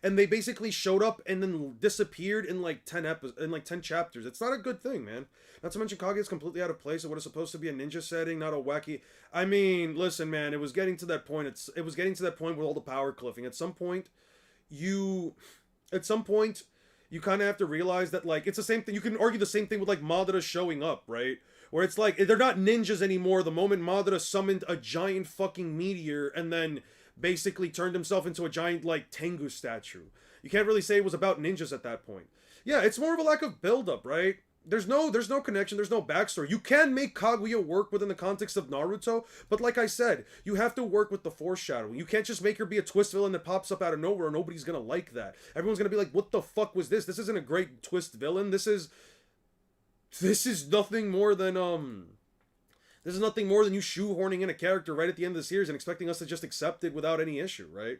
and they basically showed up and then disappeared in like 10 chapters. It's not a good thing, man. Not to mention Kaguya is completely out of place in what is supposed to be a ninja setting, not a wacky. I mean, listen, man, it was getting to that point. It was getting to that point with all the power cliffing. At some point, you kind of have to realize that like it's the same thing. You can argue the same thing with like Madara showing up, right? Where it's like they're not ninjas anymore the moment Madara summoned a giant fucking meteor and then basically turned himself into a giant like Tengu statue. You can't really say it was about ninjas at that point. Yeah, it's more of a lack of build-up, right? There's no connection, there's no backstory. You can make Kaguya work within the context of Naruto, but like I said, you have to work with the foreshadowing. You can't just make her be a twist villain that pops up out of nowhere. Nobody's gonna like that. Everyone's gonna be like, what the fuck was this? This isn't a great twist villain. This is nothing more than this is nothing more than you shoehorning in a character right at the end of the series and expecting us to just accept it without any issue, right?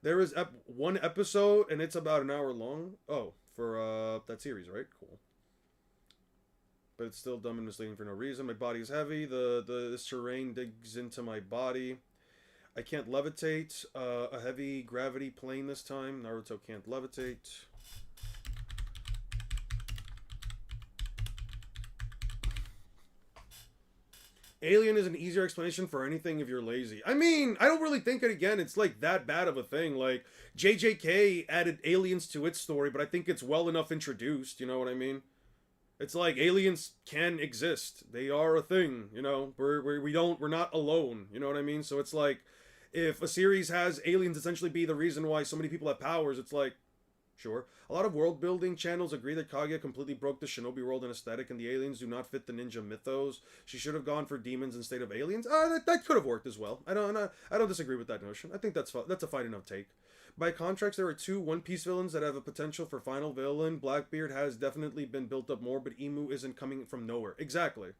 There is one episode and it's about an hour long. Oh, for that series, right? Cool. But it's still dumb and misleading for no reason. My body is heavy. This terrain digs into my body. I can't levitate. A heavy gravity plane this time. Naruto can't levitate. Alien is an easier explanation for anything if you're lazy. I mean, I don't really think it's like that bad of a thing. Like, JJK added aliens to its story, but I think it's well enough introduced, you know what I mean? It's like aliens can exist. They are a thing, you know? We're not alone, you know what I mean? So it's like, if a series has aliens essentially be the reason why so many people have powers, it's like, sure. A lot of world-building channels agree that Kaguya completely broke the shinobi world and aesthetic, and the aliens do not fit the ninja mythos. She should have gone for demons instead of aliens. That could have worked as well. I don't disagree with that notion. I think that's a fine enough take. By contrast, there are two One Piece villains that have a potential for final villain. Blackbeard has definitely been built up more, but Emu isn't coming from nowhere. Exactly.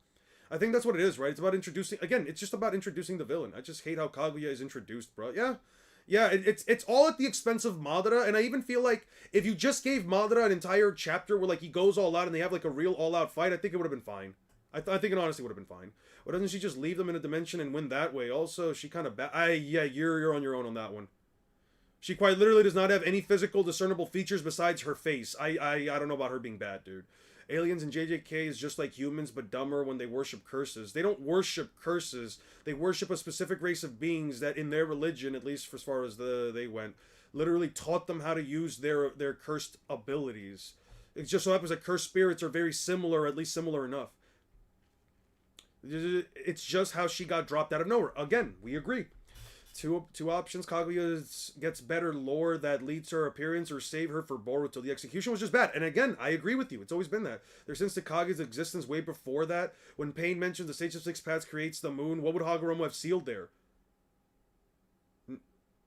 I think that's what it is, right? It's about introducing... Again, it's just about introducing the villain. I just hate how Kaguya is introduced, bro. Yeah, it's all at the expense of Madara, and I even feel like if you just gave Madara an entire chapter where, like, he goes all out and they have, like, a real all-out fight, I think it would have been fine. I think it honestly would have been fine. Why doesn't she just leave them in a dimension and win that way? Also, she kind of... yeah, you're on your own on that one. She quite literally does not have any physical discernible features besides her face. I don't know about her being bad, dude. Aliens and JJK is just like humans, but dumber when they worship curses. They don't worship curses. They worship a specific race of beings that, in their religion, at least as far as they went, literally taught them how to use their cursed abilities. It just so happens that cursed spirits are very similar, at least similar enough. It's just how she got dropped out of nowhere. Again, we agree. Two options. Kaguya gets better lore that leads to her appearance, or save her for Boruto. The execution was just bad. And again, I agree with you. It's always been that. There's since the Kage's existence way before that. When Pain mentioned the Sage of Six Paths creates the moon, what would Hagoromo have sealed there?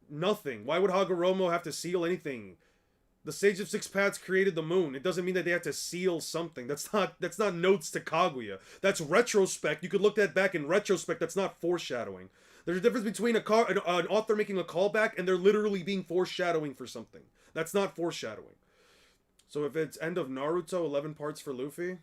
Nothing. Why would Hagoromo have to seal anything? The Sage of Six Paths created the moon. It doesn't mean that they have to seal something. That's not notes to Kaguya. That's retrospect. You could look that back in retrospect. That's not foreshadowing. There's a difference between an author making a callback and they're literally being foreshadowing for something. That's not foreshadowing. So if it's end of Naruto, 11 parts for Luffy?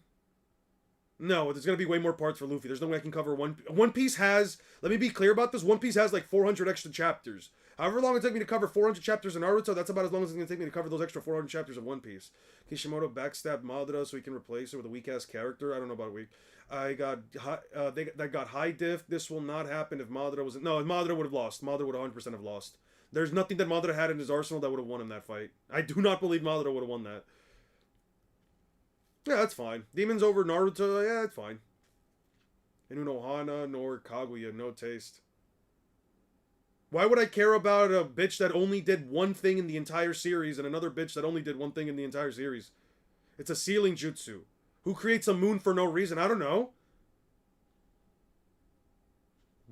No, there's going to be way more parts for Luffy. There's no way I can cover One Piece has... Let me be clear about this. One Piece has like 400 extra chapters. However long it took me to cover 400 chapters in Naruto, that's about as long as it's going to take me to cover those extra 400 chapters of One Piece. Kishimoto backstabbed Madara so he can replace her with a weak-ass character. I don't know about weak. That got high diff. This will not happen if Madara wasn't... No, Madara would have lost. Madara would 100% have lost. There's nothing that Madara had in his arsenal that would have won him that fight. I do not believe Madara would have won that. Yeah, that's fine. Demons over Naruto, yeah, it's fine. Inu no Hana nor Kaguya, no taste. Why would I care about a bitch that only did one thing in the entire series and another bitch that only did one thing in the entire series? It's a sealing jutsu. Who creates a moon for no reason? I don't know.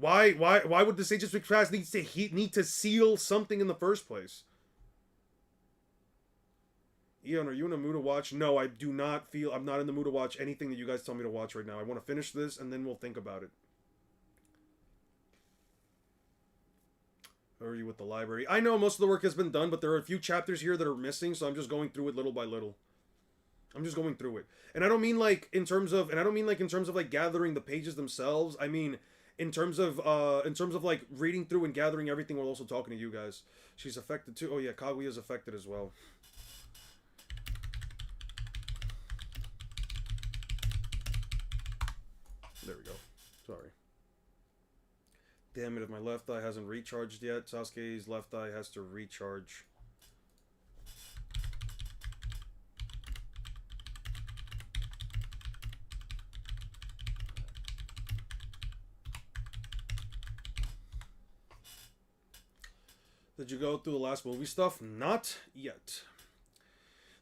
Why would the Sage of Six Paths need to seal something in the first place? Ian, are you in a mood to watch? No, I do not feel... I'm not in the mood to watch anything that you guys tell me to watch right now. I want to finish this, and then we'll think about it. Are you with the library? I know most of the work has been done, but there are a few chapters here that are missing, so I'm just going through it little by little. I'm just going through it. And I don't mean like in terms of... And I don't mean like in terms of like gathering the pages themselves. I mean in terms of like reading through and gathering everything while also talking to you guys. She's affected too. Oh yeah, Kaguya's affected as well. There we go. Sorry. Damn it, if my left eye hasn't recharged yet, Sasuke's left eye has to recharge. Did you go through the last movie stuff? Not yet.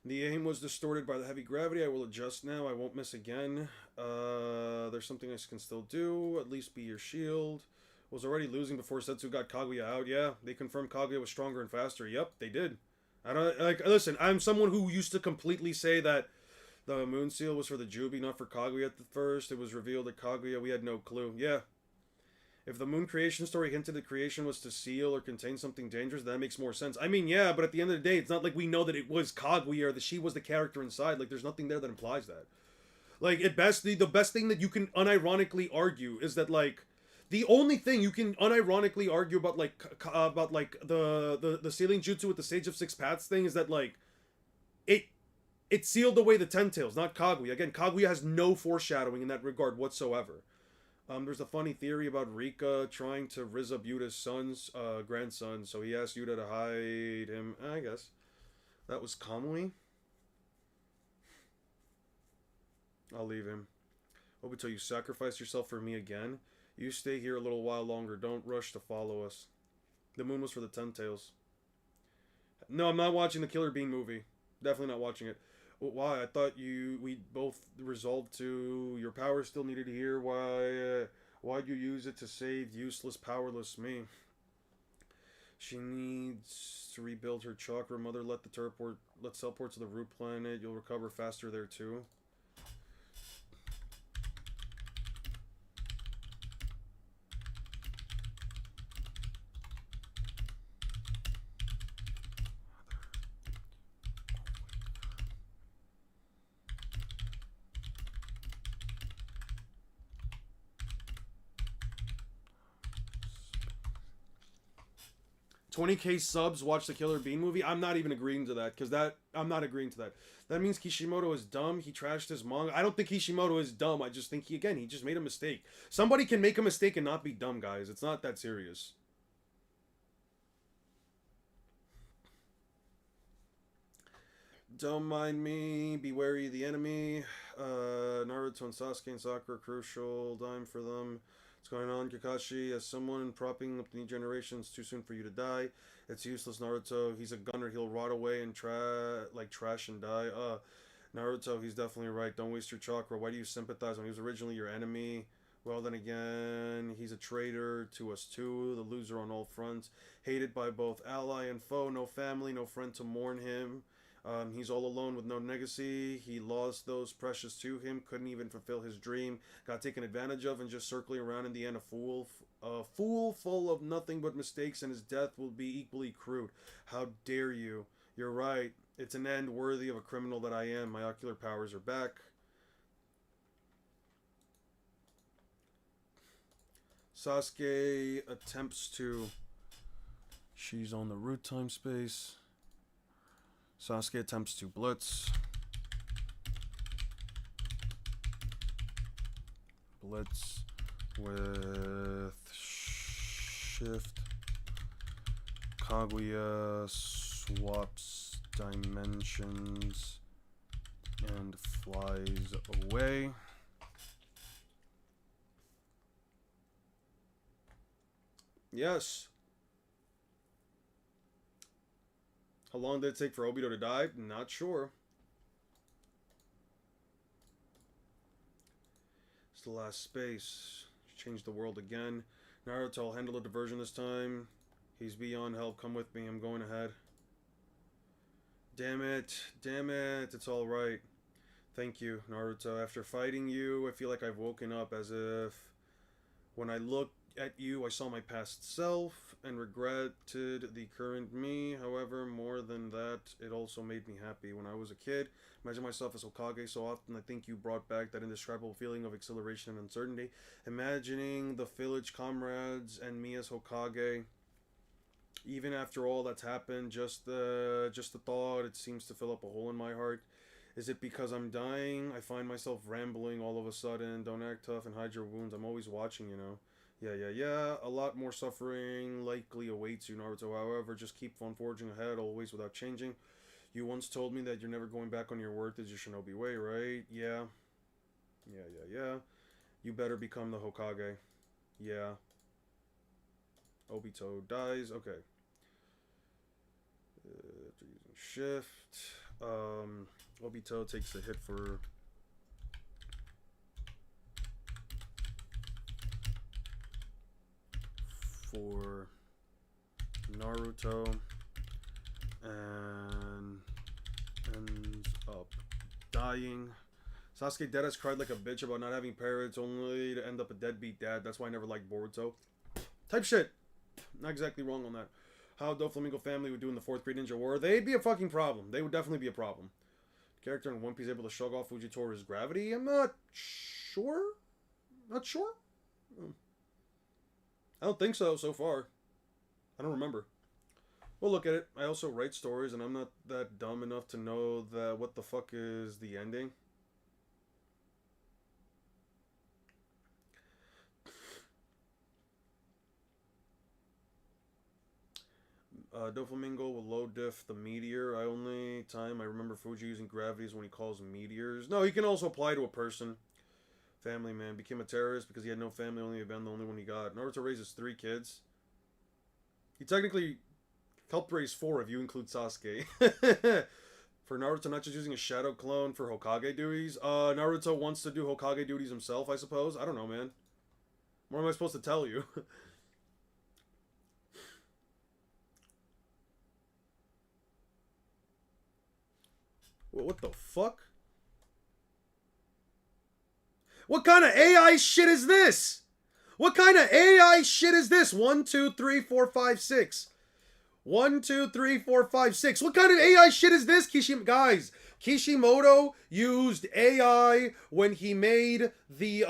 The aim was distorted by the heavy gravity. I will adjust now. I won't miss again. There's something I can still do. At least be your shield. Was already losing before Setsu got Kaguya out. Yeah, they confirmed Kaguya was stronger and faster. Yep, they did. I don't like. Listen, I'm someone who used to completely say that the Moon Seal was for the Jubi, not for Kaguya at the first. It was revealed that Kaguya, we had no clue. Yeah. If the Moon creation story hinted that creation was to seal or contain something dangerous, that makes more sense. I mean, yeah, but at the end of the day, it's not like we know that it was Kaguya or that she was the character inside. Like, there's nothing there that implies that. Like, at best, the best thing that you can unironically argue is that, like, the only thing you can unironically argue about, like, the sealing jutsu with the Sage of Six Paths thing is that, like, it sealed away the Ten Tails, not Kaguya. Again, Kaguya has no foreshadowing in that regard whatsoever. There's a funny theory about Rika trying to rizz up Yuta's son's grandson, so he asked Yuta to hide him. I guess that was Kamui. I'll leave him. Obito, you sacrifice yourself for me again. You stay here a little while longer. Don't rush to follow us. The moon was for the Ten Tails. No, I'm not watching the Killer Bean movie. Definitely not watching it. Why? I thought we both resolved to... Your power still needed here. Why'd you use it to save useless, powerless me? She needs to rebuild her chakra. Mother, let's teleport to the root planet. You'll recover faster there too. $20K subs, watch the Killer Bean movie. I'm not even agreeing to that, because I'm not agreeing to that. That means Kishimoto is dumb. He trashed his manga. I don't think Kishimoto is dumb. I just think he just made a mistake. Somebody can make a mistake and not be dumb, guys. It's not that serious. Don't mind me. Be wary of the enemy. Naruto and Sasuke and Sakura, crucial time for them. What's going on, Kakashi? As someone propping up the new generation, it's too soon for you to die. It's useless, Naruto. He's a gunner. He'll rot away and like trash and die. Naruto, he's definitely right. Don't waste your chakra. Why do you sympathize when he was originally your enemy? Well, then again, he's a traitor to us too. The loser on all fronts. Hated by both ally and foe. No family, no friend to mourn him. He's all alone with no legacy. He lost those precious to him. Couldn't even fulfill his dream. Got taken advantage of and just circling around in the end. A fool full of nothing but mistakes, and his death will be equally crude. How dare you? You're right. It's an end worthy of a criminal that I am. My ocular powers are back. Sasuke attempts to... She's on the root time space. Sasuke attempts to blitz. Blitz with shift. Kaguya swaps dimensions and flies away. Yes. How long did it take for Obito to die? Not sure. It's the last space. Change the world again. Naruto, I'll handle the diversion this time. He's beyond help. Come with me. I'm going ahead. Damn it. Damn it. It's alright. Thank you, Naruto. After fighting you, I feel like I've woken up as if when I looked at you, I saw my past self and regretted the current me. However, more than that, it also made me happy. When I was a kid, imagine myself as Hokage so often. I think you brought back that indescribable feeling of exhilaration and uncertainty. Imagining the village comrades and me as Hokage. Even after all that's happened, just the thought, it seems to fill up a hole in my heart. Is it because I'm dying? I find myself rambling all of a sudden. Don't act tough and hide your wounds. I'm always watching, you know. Yeah. A lot more suffering likely awaits you, Naruto. However, just keep on forging ahead, always without changing. You once told me that you're never going back on your word. Did your shinobi way, right? Yeah. Yeah. You better become the Hokage. Yeah. Obito dies. Okay. After using shift. Obito takes a hit for Naruto and ends up dying. Sasuke deadass cried like a bitch about not having parents, only to end up a deadbeat dad. That's why I never liked Boruto. Type shit. Not exactly wrong on that. How Doflamingo family would do in the 4th Great Ninja War. They'd be a fucking problem. They would definitely be a problem. Character in One Piece able to shrug off Fujitori's gravity? I'm not sure. Not sure? I don't think so far. I don't remember. We'll look at it. I also write stories, and I'm not that dumb enough to know that what the fuck is the ending. Doflamingo will low diff the meteor. Only time I remember Fuji using gravity is when he calls meteors. No, he can also apply to a person. Family man became a terrorist because he had no family, only been the only one he got. Naruto raises 3 kids. He technically helped raise 4 if you include Sasuke. For Naruto not just using a shadow clone for Hokage duties. Naruto wants to do Hokage duties himself, I suppose. I don't know, man. What am I supposed to tell you? What the fuck? What kind of AI shit is this? What kind of AI shit is this? 1, 2, 3, 4, 5, 6. 1, 2, 3, 4, 5, 6. What kind of AI shit is this? Guys, Kishimoto used AI when he made the,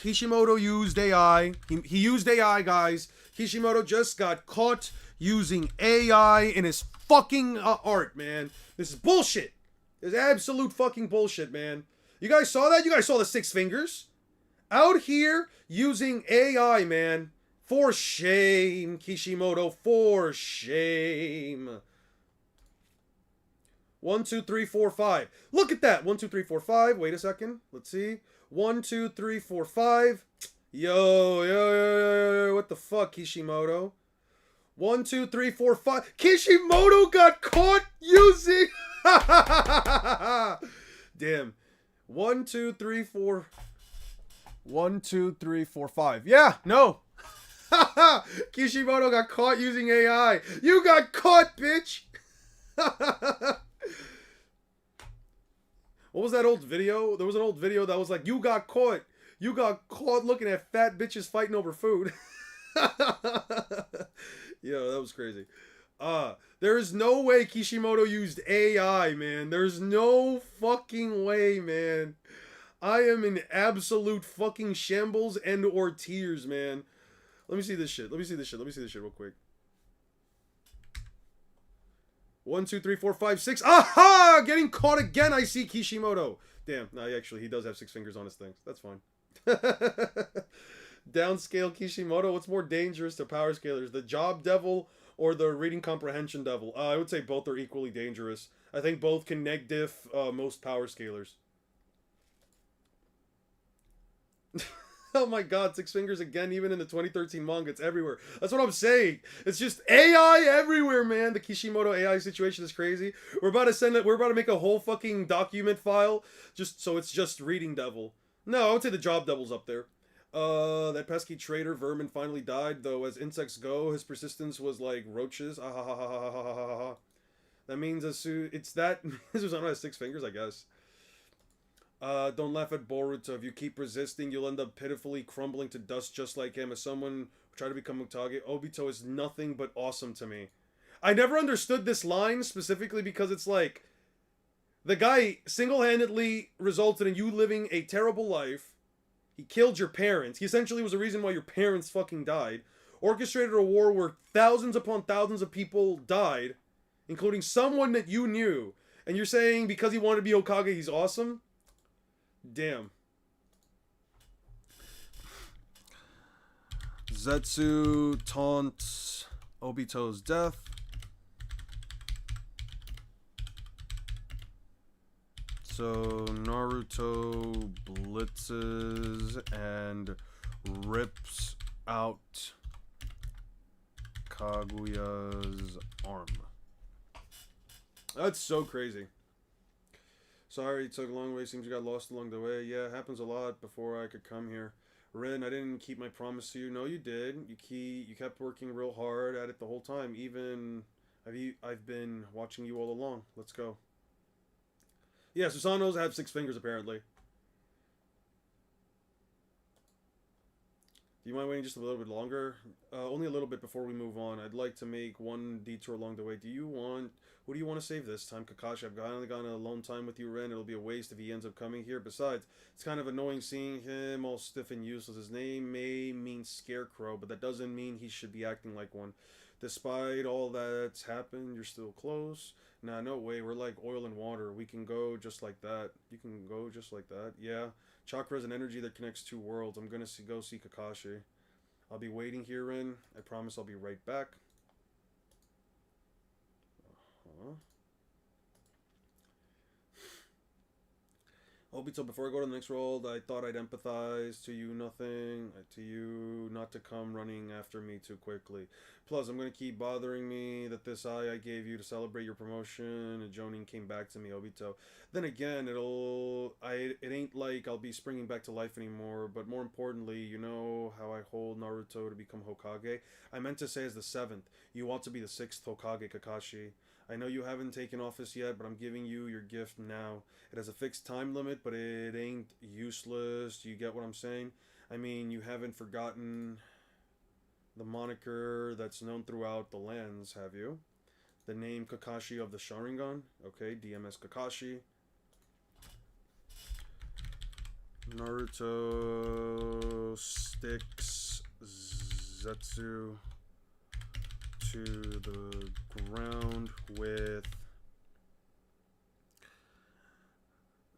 Kishimoto used AI. He used AI, guys. Kishimoto just got caught using AI in his fucking art, man. This is bullshit. This is absolute fucking bullshit, man. You guys saw that? You guys saw the 6 fingers? Out here using AI, man. For shame, Kishimoto. For shame. 1, 2, 3, 4, 5. Look at that. 1, 2, 3, 4, 5. Wait a second. Let's see. 1, 2, 3, 4, 5. Yo. What the fuck, Kishimoto? 1, 2, 3, 4, 5. Kishimoto got caught using... Damn. 1, 2, 3, 4. 1, 2, 3, 4, 5. Yeah, no. Kishimoto got caught using AI. You got caught, bitch. What was that old video? There was an old video that was like, you got caught. You got caught looking at fat bitches fighting over food. Yo, that was crazy. There is no way Kishimoto used AI, man. There's no fucking way, man. I am in absolute fucking shambles and or tears, man. Let me see this shit. Let me see this shit real quick. 1, 2, 3, 4, 5, 6. Aha! Getting caught again. I see Kishimoto. Damn. No, actually, he does have 6 fingers on his things. That's fine. Downscale Kishimoto. What's more dangerous to power scalers? The job devil or the reading comprehension devil? I would say both are equally dangerous. I think both can neg diff most power scalers. Oh my god, 6 fingers again, even in the 2013 manga, it's everywhere. That's what I'm saying. It's just AI everywhere, man. The Kishimoto AI situation is crazy. We're about to send it, we're about to make a whole fucking document file, just so it's just reading devil. No, I would say the job devil's up there. That pesky traitor vermin finally died, though as insects go, his persistence was like roaches. Ah ha ha ha ha ha ha ha. That means it's that Susanoo has 6 fingers, I guess. Don't laugh at Boruto. If you keep resisting, you'll end up pitifully crumbling to dust just like him. As someone who tried to become Hokage, Obito is nothing but awesome to me. I never understood this line specifically because it's like the guy single-handedly resulted in you living a terrible life. He killed your parents. He essentially was the reason why your parents fucking died. Orchestrated a war where thousands upon thousands of people died, including someone that you knew. And you're saying because he wanted to be Hokage, he's awesome? Damn. Zetsu taunts Obito's death. So Naruto blitzes and rips out Kaguya's arm. That's so crazy. Sorry it took a long way. Seems you got lost along the way. Yeah, it happens a lot before I could come here. Rin, I didn't keep my promise to you. No, you did. You kept working real hard at it the whole time. Even I've been watching you all along. Let's go. Yeah, Susanoo's have 6 fingers apparently. Do you mind waiting just a little bit longer? Only a little bit before we move on. I'd like to make one detour along the way. What do you want to save this time, Kakashi? I've only gone a alone time with you, Ren. It'll be a waste if he ends up coming here. Besides, it's kind of annoying seeing him all stiff and useless. His name may mean Scarecrow, but that doesn't mean he should be acting like one. Despite all that's happened, you're still close. Nah, no way. We're like oil and water. We can go just like that. You can go just like that. Yeah. Chakra is an energy that connects 2 worlds. I'm gonna go see Kakashi. I'll be waiting here, Rin. I promise I'll be right back. Obito, before I go to the next world, I thought I'd empathize to you to you not to come running after me too quickly. Plus, I'm gonna keep bothering me that this eye I gave you to celebrate your promotion and Jonin came back to me, Obito. Then again, it ain't like I'll be springing back to life anymore, but more importantly, you know how I hold Naruto to become Hokage? I meant to say as the 7th. You want to be the 6th Hokage, Kakashi. I know you haven't taken office yet, but I'm giving you your gift now. It has a fixed time limit, but it ain't useless. Do you get what I'm saying? I mean, you haven't forgotten the moniker that's known throughout the lands, have you? The name Kakashi of the Sharingan? Okay, DMS Kakashi. Naruto sticks Zetsu to the ground with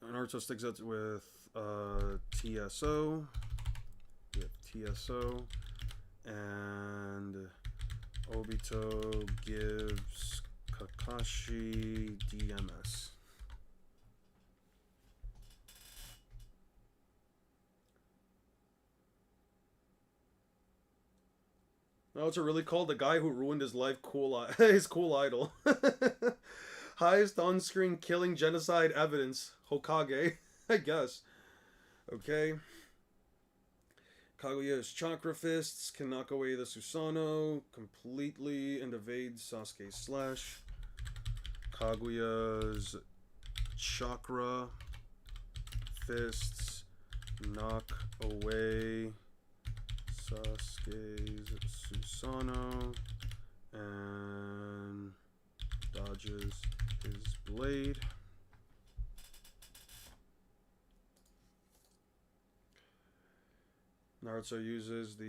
Naruto sticks it with TSO and Obito gives Kakashi DMS. No, it's really called the guy who ruined his life. His cool idol. Highest on-screen killing genocide evidence. Hokage, I guess. Okay. Kaguya's chakra fists can knock away the Susanoo completely and evade Sasuke's slash. Kaguya's chakra fists knock away Sasuke's Susanoo and dodges his blade. Naruto uses the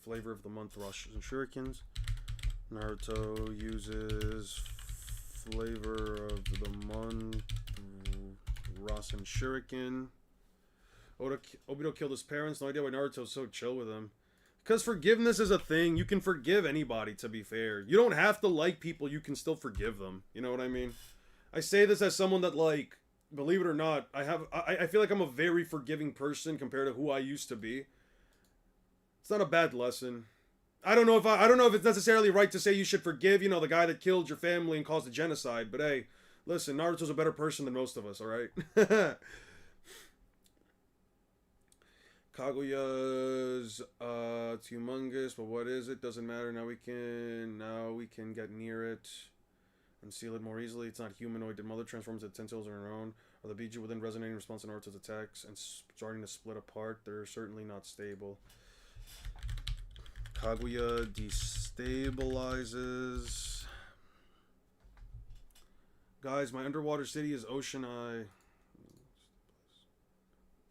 flavor of the month Rasen Shurikens. Naruto uses flavor of the month Rasen Shuriken. Obito killed his parents. No idea why Naruto's so chill with him. Because forgiveness is a thing. You can forgive anybody, to be fair. You don't have to like people. You can still forgive them. You know what I mean? I say this as someone that, like, believe it or not, I feel like I'm a very forgiving person compared to who I used to be. It's not a bad lesson. I don't know if it's necessarily right to say you should forgive, you know, the guy that killed your family and caused a genocide. But hey, listen, Naruto's a better person than most of us, alright? Kaguya's it's humongous, but what is it? Doesn't matter. Now we can get near it and seal it more easily. It's not humanoid. The mother transforms into tentacles on her own. Are the Biju within resonating response to Naruto's attacks and starting to split apart? They're certainly not stable. Kaguya destabilizes. Guys, my underwater city is Ocean Eye.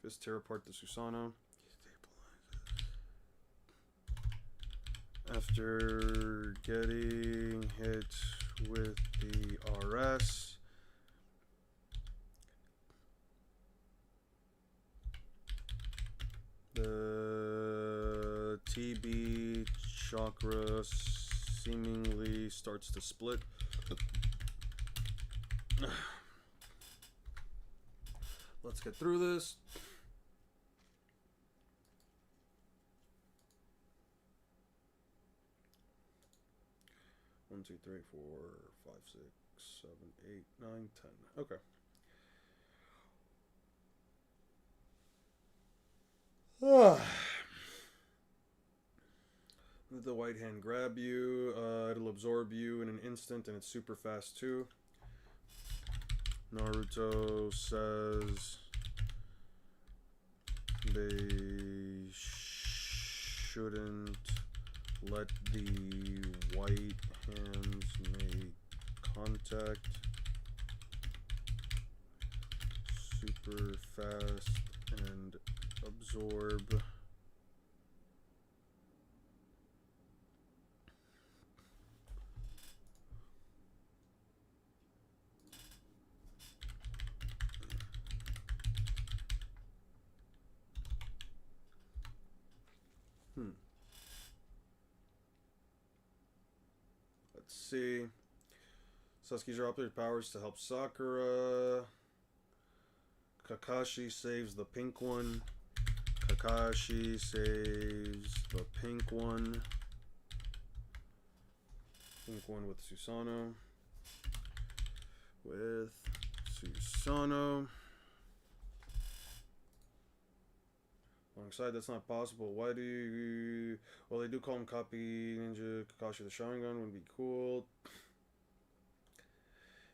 Just tear apart the Susanoo. After getting hit with the RS, the TB chakra seemingly starts to split. Let's get through this. One, two, three, 4, 5, 6, 7, 8, 9, 10. Okay. Let the white hand grab you. It'll absorb you in an instant, and it's super fast too. Naruto says they shouldn't let the white hands make contact. Super fast and absorb. Let's see. Sasuke dropped their powers to help Sakura. Kakashi saves the pink one. Kakashi saves the pink one. Pink one with Susanoo. With Susanoo. Alongside, that's not possible. Why do you... Well, they do call him Copy Ninja Kakashi the Sharingan. Would be cool.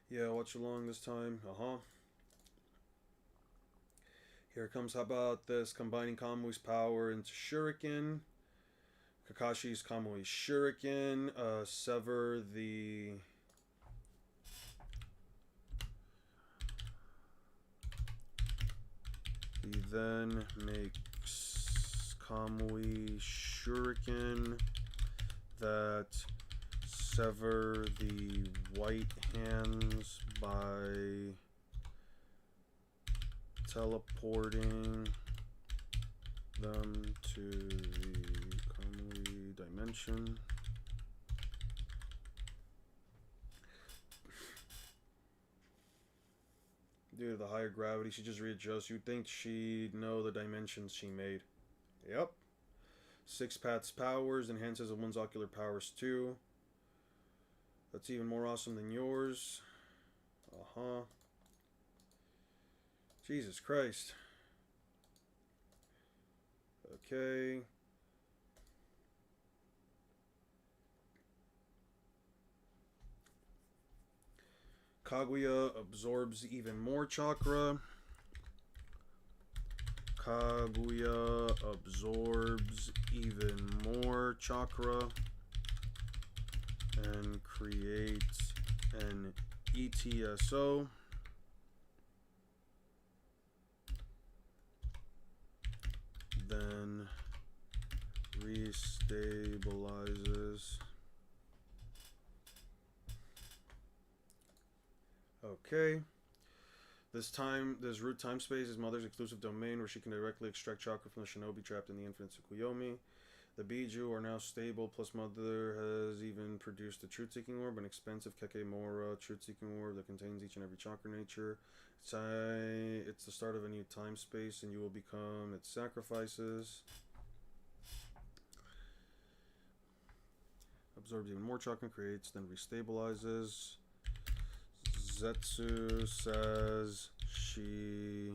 Yeah, watch along this time. Here comes, how about this? Combining Kamui's power into Shuriken. Kakashi's Kamui Shuriken. Sever the... He then makes Kamui Shuriken that sever the white hands by teleporting them to the Kamui dimension. Due to the higher gravity, she just readjusts. You'd think she'd know the dimensions she made. Yep. Six Path's powers enhances one's ocular powers too. That's even more awesome than yours. Jesus Christ. Okay. Kaguya absorbs even more chakra. Kaguya absorbs even more chakra and creates an ETSO. Then restabilizes. Okay. This root time space is Mother's exclusive domain where she can directly extract chakra from the shinobi trapped in the infinite Tsukuyomi. The Biju are now stable, plus Mother has even produced a truth-seeking orb, an expensive Kekemora truth-seeking orb that contains each and every chakra nature. It's the start of a new time space, and you will become its sacrifices. Absorbs even more chakra, creates, then restabilizes. Zetsu says she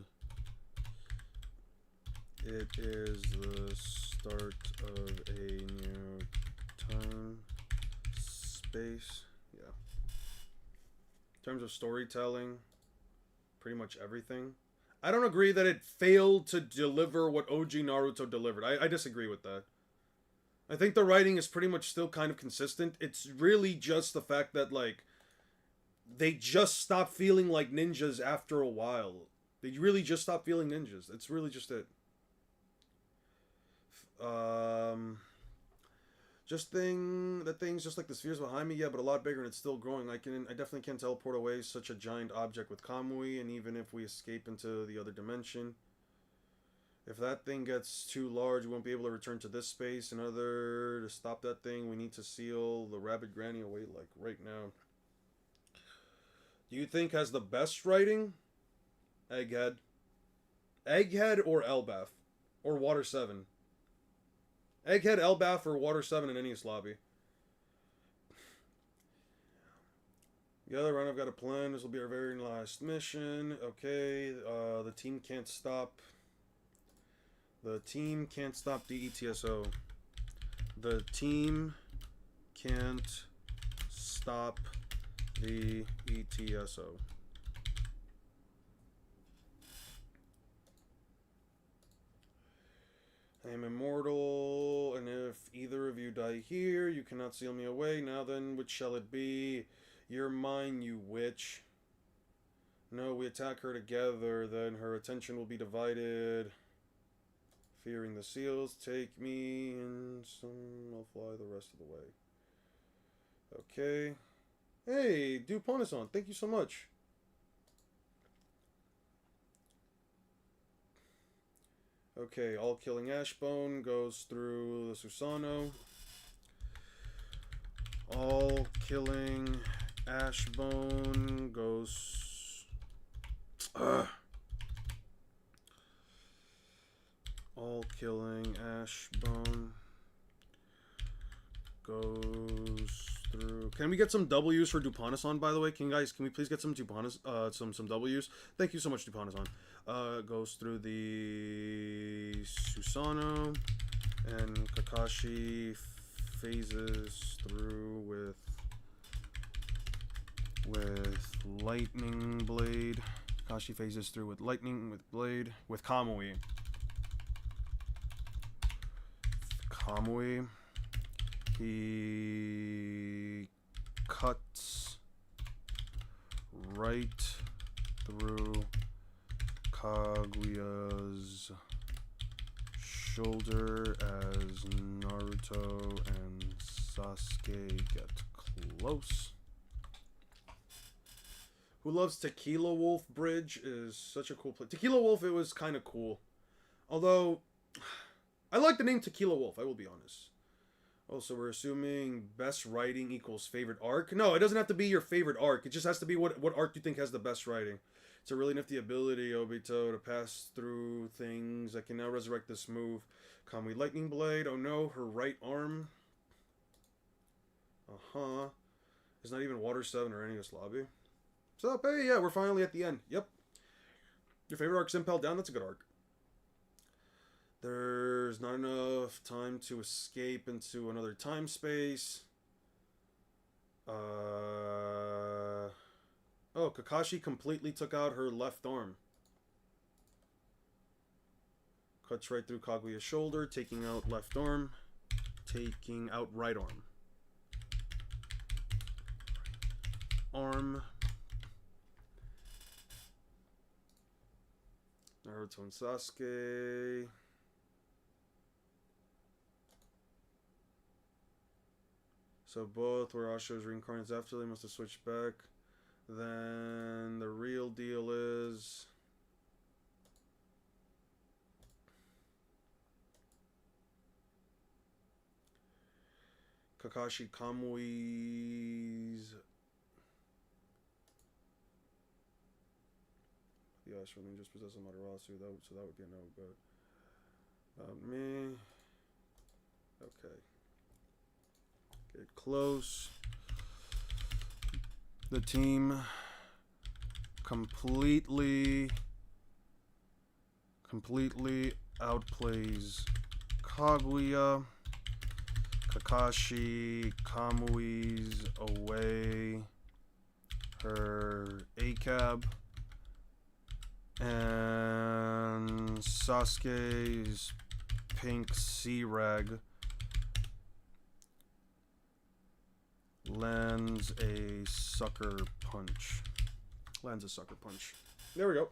It is the start of a new time space. Yeah. In terms of storytelling, pretty much everything. I don't agree that it failed to deliver what OG Naruto delivered. I disagree with that. I think the writing is pretty much still kind of consistent. It's really just the fact that, like, they just stopped feeling like ninjas after a while. They really just stopped feeling ninjas. That's really just it. That thing's just like the spheres behind me, yeah, but a lot bigger and it's still growing. I definitely can't teleport away such a giant object with Kamui, and even if we escape into the other dimension, if that thing gets too large, we won't be able to return to this space. In order to stop that thing, we need to seal the Rabbit Granny away, like, right now. Do you think has the best writing? Egghead. Egghead or Elbaf? Or Water 7? Egghead, Elbaf, or Water 7 in any lobby. The other run, I've got a plan. This will be our very last mission. Okay, the team can't stop. The team can't stop the ETSO. The team can't stop the ETSO. I am immortal, and if either of you die here, you cannot seal me away. Now then, which shall it be? You're mine, you witch. No, we attack her together, then her attention will be divided. Fearing the seals, take me, and I'll fly the rest of the way. Okay. Hey, Duponason, thank you so much. Okay, all killing Ashbone goes through the Susano. All killing Ashbone goes. All killing Ashbone goes through. Can we get some W's for Duponason, by the way? Can we please get some some W's? Thank you so much, Duponason. Goes through the Susano, and Kakashi phases through with Lightning Blade. Kakashi phases through with Lightning Blade with Kamui. Kamui. He cuts right through Kaguya's shoulder as Naruto and Sasuke get close. Who Loves Tequila Wolf Bridge is such a cool place. Tequila Wolf, it was kind of cool. Although, I like the name Tequila Wolf, I will be honest. Also, we're assuming best writing equals favorite arc. No, it doesn't have to be your favorite arc. It just has to be what arc you think has the best writing. It's a really nifty ability, Obito, to pass through things. I can now resurrect this move. Kamui Lightning Blade. Oh no, her right arm. It's not even Water 7 or any of this lobby. So, hey, yeah, we're finally at the end. Yep. Your favorite arc's Impel Down? That's a good arc. There's not enough time to escape into another time space. Oh, Kakashi completely took out her left arm. Cuts right through Kaguya's shoulder, taking out left arm, taking out right arm. Naruto and Sasuke. So both were Asho's reincarnates after they must have switched back. Then the real deal is Kakashi Kamui's the Asho ninjas possess a Matarasu, so that would be a no, but me. Okay. Get close. The team completely outplays Kaguya. Kakashi Kamui's away her ACAB. And Sasuke's pink C-Rag lands a sucker punch. Lands a sucker punch. There we go.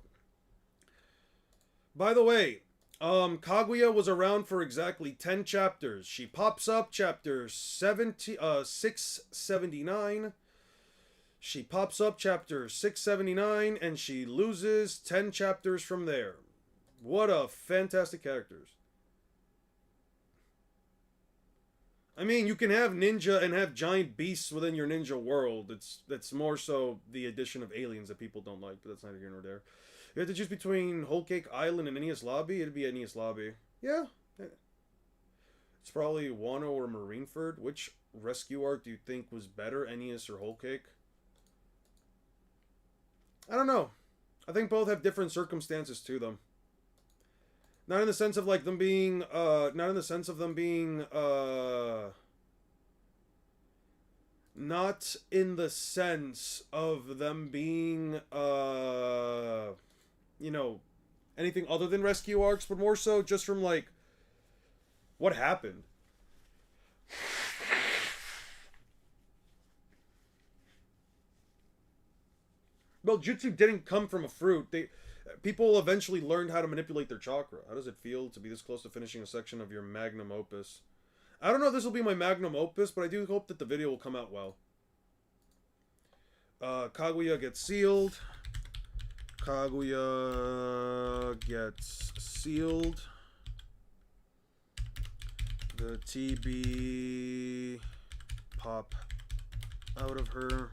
By the way, Kaguya was around for exactly 10 chapters. She pops up chapter 679. She pops up chapter 679 and she loses 10 chapters from there. What a fantastic characters. I mean, you can have ninja and have giant beasts within your ninja world. That's more so the addition of aliens that people don't like, but that's neither here nor there. You have to choose between Whole Cake Island and Enies Lobby. It'd be Enies Lobby. Yeah. It's probably Wano or Marineford. Which rescue arc do you think was better, Enies or Whole Cake? I don't know. I think both have different circumstances to them. Not in the sense of like them being, not in the sense of them being, not in the sense of them being, you know, anything other than rescue arcs, but more so just from like, what happened. Well, jutsu didn't come from a fruit. People eventually learned how to manipulate their chakra. How does it feel to be this close to finishing a section of your magnum opus? I don't know if this will be my magnum opus, but I do hope that the video will come out well. Kaguya gets sealed. Kaguya gets sealed. The TB pop out of her.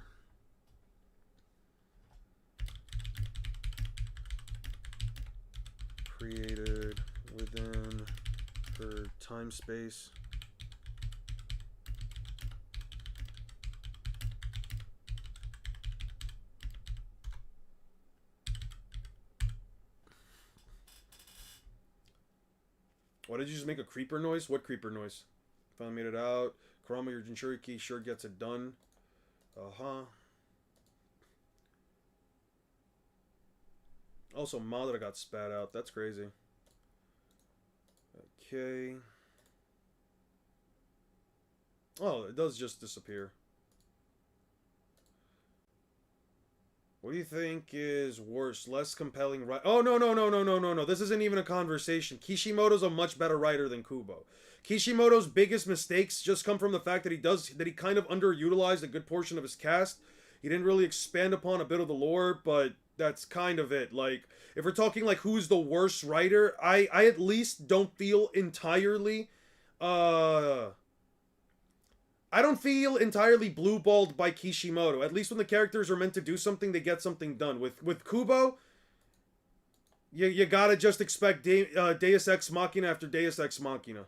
Created within her time space. Why did you just make a creeper noise? What creeper noise? Finally made it out. Kurama, your Jinchuriki sure gets it done. Uh-huh. Also, Madara got spat out. That's crazy. Okay. Oh, it does just disappear. What do you think is worse? Less compelling right? Oh, no. This isn't even a conversation. Kishimoto's a much better writer than Kubo. Kishimoto's biggest mistakes just come from the fact that he kind of underutilized a good portion of his cast. He didn't really expand upon a bit of the lore, but that's kind of it. Like, if we're talking like who's the worst writer, I at least don't feel entirely I don't feel entirely blue-balled by Kishimoto. At least when the characters are meant to do something, they get something done. With Kubo, you gotta just expect Deus Ex Machina after Deus Ex Machina.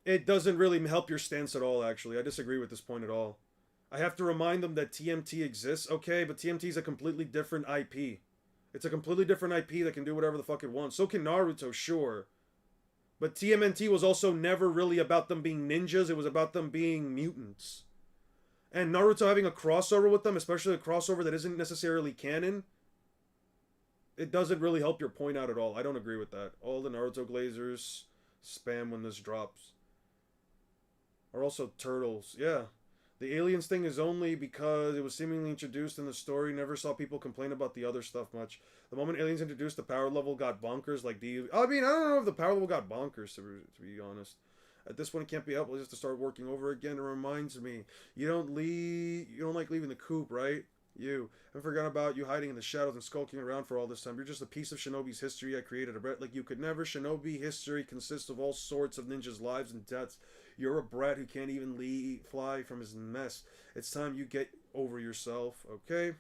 It doesn't really help your stance at all, actually. I disagree with this point at all. I have to remind them that TMT exists, okay, but TMT is a completely different IP. It's a completely different IP that can do whatever the fuck it wants. So can Naruto, sure. But TMNT was also never really about them being ninjas, it was about them being mutants. And Naruto having a crossover with them, especially a crossover that isn't necessarily canon, it doesn't really help your point out at all. I don't agree with that. All the Naruto glazers spam when this drops. Are also turtles, yeah. The aliens thing is only because it was seemingly introduced in the story. Never saw people complain about the other stuff much. The moment aliens introduced, the power level got bonkers. Like I mean, I don't know if the power level got bonkers, to be honest. At this point, it can't be helped. We'll just have to start working over again. It reminds me, you don't like leaving the coop, right? You. I forgot about you hiding in the shadows and skulking around for all this time. You're just a piece of Shinobi's history I created. A brat like you could never. Shinobi history consists of all sorts of ninjas' lives and deaths. You're a brat who can't even fly from his mess. It's time you get over yourself, okay?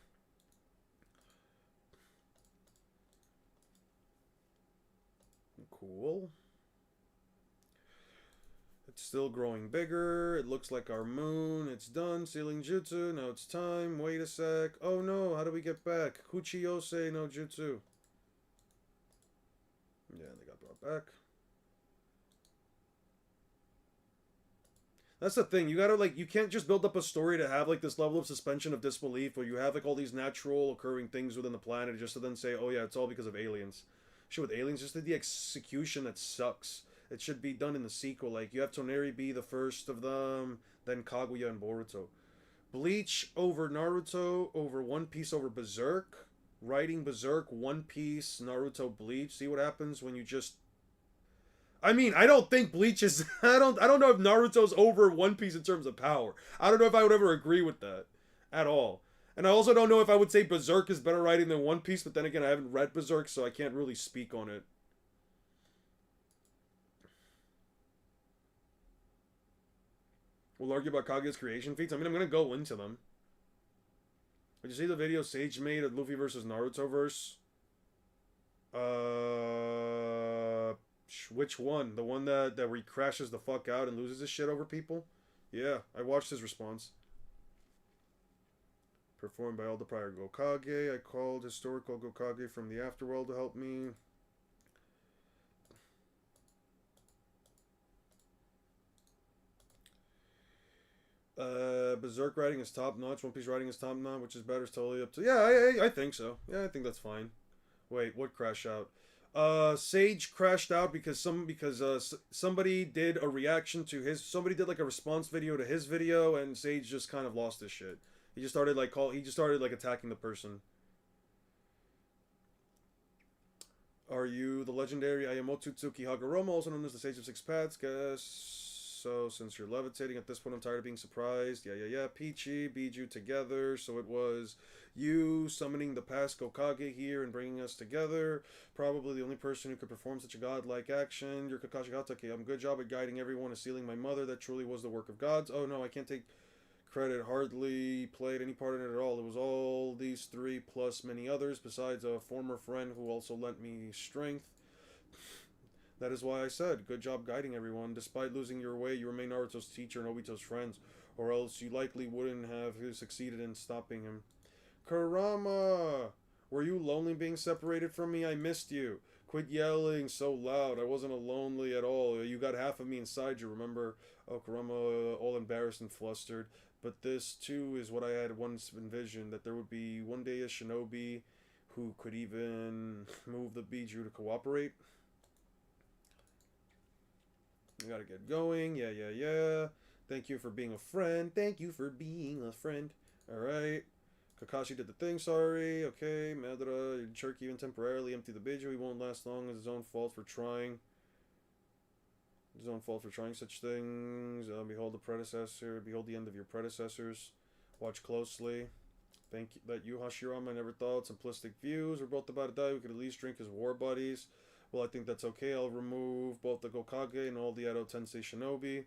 Cool. It's still growing bigger. It looks like our moon. It's done. Sealing jutsu. Now it's time. Wait a sec. Oh no, how do we get back? Kuchiyose no jutsu. Yeah, they got brought back. That's the thing. You gotta, like, you can't just build up a story to have, like, this level of suspension of disbelief where you have, like, all these natural occurring things within the planet just to then say, oh yeah, it's all because of aliens. Shit with aliens, just the execution that sucks. It should be done in the sequel. Like, you have Toneri be the first of them, then Kaguya and Boruto. Bleach over Naruto, over One Piece over Berserk. Writing Berserk, One Piece, Naruto, Bleach. See what happens when you just... I mean, I don't think Bleach is... I don't know if Naruto's over One Piece in terms of power. I don't know if I would ever agree with that. At all. And I also don't know if I would say Berserk is better writing than One Piece, but then again, I haven't read Berserk, so I can't really speak on it. We'll argue about Kaguya's creation feats. I mean, I'm going to go into them. Did you see the video Sage made of Luffy versus Naruto verse? Which one? The one that where he crashes the fuck out and loses his shit over people? Yeah, I watched his response. Performed by all the prior Gokage. I called historical Gokage from the afterworld to help me. Berserk writing is top notch. One Piece writing is top notch. Which is better? Is totally up to... Yeah, I think so. Yeah, I think that's fine. Wait, what crash out? Sage crashed out because somebody did a reaction to his... Somebody did like a response video to his video, and Sage just kind of lost his shit. He just started like attacking the person. Are you the legendary Ayamoto Tsuki Hagoromo, also known as the Sage of Six Paths? Guess so, since you're levitating at this point, I'm tired of being surprised. Yeah. Peachy, Biju together. So it was you summoning the past Kokage here and bringing us together. Probably the only person who could perform such a godlike action. You're Kakashi Hatake. Good job at guiding everyone and sealing my mother. That truly was the work of gods. Oh no, I can't take credit. Hardly played any part in it at all. It was all these three plus many others, besides a former friend who also lent me strength. That is why I said, good job guiding everyone. Despite losing your way, you remain Naruto's teacher and Obito's friends, or else you likely wouldn't have succeeded in stopping him. Kurama! Were you lonely being separated from me? I missed you. Quit yelling so loud. I wasn't lonely at all. You got half of me inside you, remember? Oh, Kurama, all embarrassed and flustered. But this, too, is what I had once envisioned, that there would be one day a shinobi who could even move the Biju to cooperate. I gotta get going. Yeah. Thank you for being a friend. Thank you for being a friend. Alright. Kakashi did the thing, sorry. Okay, Madara, your jerk even temporarily empty the Biju. He won't last long. It's his own fault for trying. Such things. Behold the end of your predecessors. Watch closely. Thank you. That you, Hashirama, never thought. Simplistic views. We're both about to die. We could at least drink as war buddies. Well, I think that's okay. I'll remove both the Gokage and all the Edo Tensei Shinobi.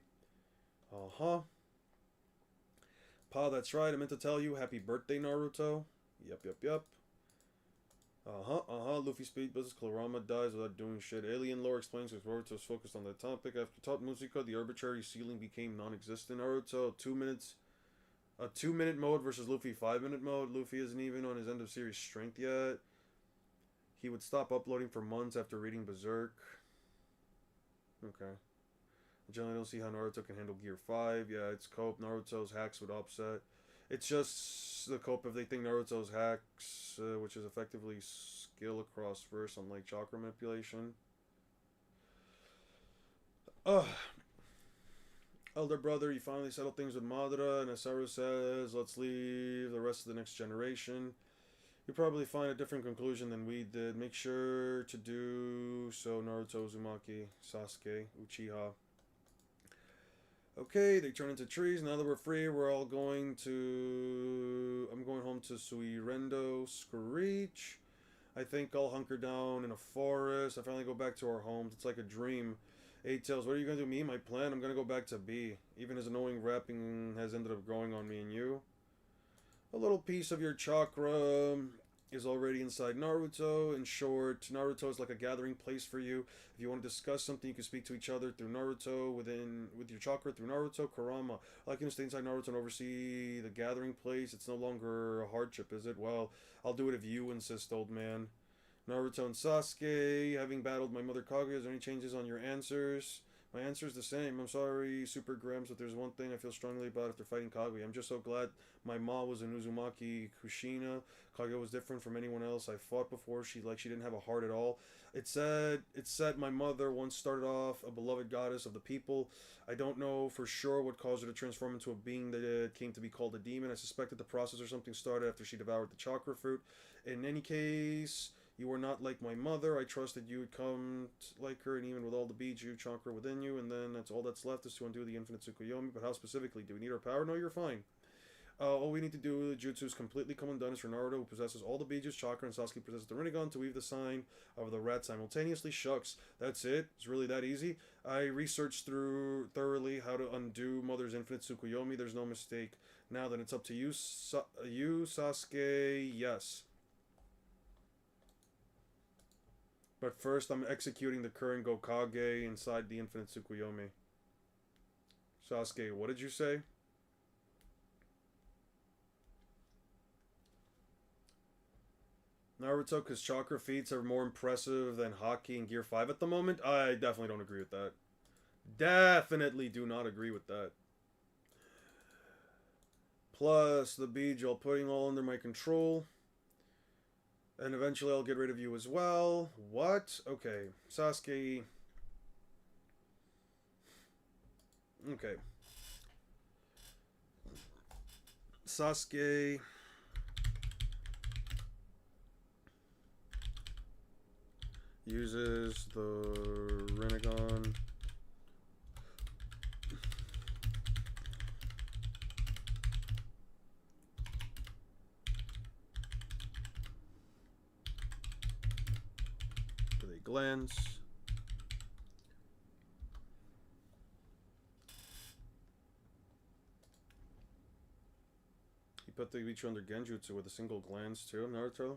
Pa, that's right. I meant to tell you. Happy birthday, Naruto. Yep. Luffy speed business. Kurama dies without doing shit. Alien lore explains because Naruto is focused on that topic. After taught Musika, the arbitrary ceiling became non-existent. Naruto, 2 minutes. A 2-minute mode versus Luffy 5-minute mode. Luffy isn't even on his end of series strength yet. He would stop uploading for months after reading Berserk. Okay. I generally don't see how Naruto can handle Gear 5. Yeah, it's cope. Naruto's hacks would upset. It's just the cope if they think Naruto's hacks, which is effectively skill across verse, unlike chakra manipulation. Elder brother, you finally settled things with Madara, and Asaru says, let's leave the rest of the next generation. You'll probably find a different conclusion than we did. Make sure to do so, Naruto, Uzumaki, Sasuke, Uchiha. Okay, they turn into trees. Now that we're free, we're all going to... I'm going home to Suirendo, Screech. I think I'll hunker down in a forest. I finally go back to our homes. It's like a dream. Eight Tails, what are you going to do? Me, my plan? I'm going to go back to B. Even his annoying rapping has ended up growing on me and you. A little piece of your chakra is already inside Naruto. In short, Naruto is like a gathering place for you. If you want to discuss something, you can speak to each other through Naruto, with your chakra through Naruto. Kurama, I like you to stay inside Naruto and oversee the gathering place. It's no longer a hardship, is it? Well, I'll do it if you insist, old man. Naruto and Sasuke, having battled my mother Kaguya, is there any changes on your answers? My answer is the same. I'm sorry, Super Grims, but there's one thing I feel strongly about after fighting Kaguya. I'm just so glad my ma was in Uzumaki Kushina. Kaguya was different from anyone else I fought before. She didn't have a heart at all. It said my mother once started off a beloved goddess of the people. I don't know for sure what caused her to transform into a being that came to be called a demon. I suspected the process or something started after she devoured the chakra fruit. In any case, you were not like my mother. I trusted you would come like her, and even with all the Biju chakra within you, and then that's all that's left is to undo the infinite Tsukuyomi. But how specifically? Do we need our power? No, you're fine. All we need to do, the jutsu is completely come undone, is for Naruto, who possesses all the Biju's chakra, and Sasuke possesses the Rinnegan, to weave the sign of the rat simultaneously. Shucks, that's it? It's really that easy? I researched through thoroughly how to undo Mother's infinite Tsukuyomi. There's no mistake. Now then, it's up to you, Sasuke. Yes. But first, I'm executing the current Gokage inside the infinite Tsukuyomi. Sasuke, what did you say? Naruto, because chakra feats are more impressive than Haki in Gear 5 at the moment? I definitely don't agree with that. Definitely do not agree with that. Plus, the Bijou, putting all under my control. And eventually I'll get rid of you as well. What? Okay. Sasuke. Okay. Sasuke uses the Rinnegan with a glance. He put the Ichigo under Genjutsu with a single glance too, Naruto.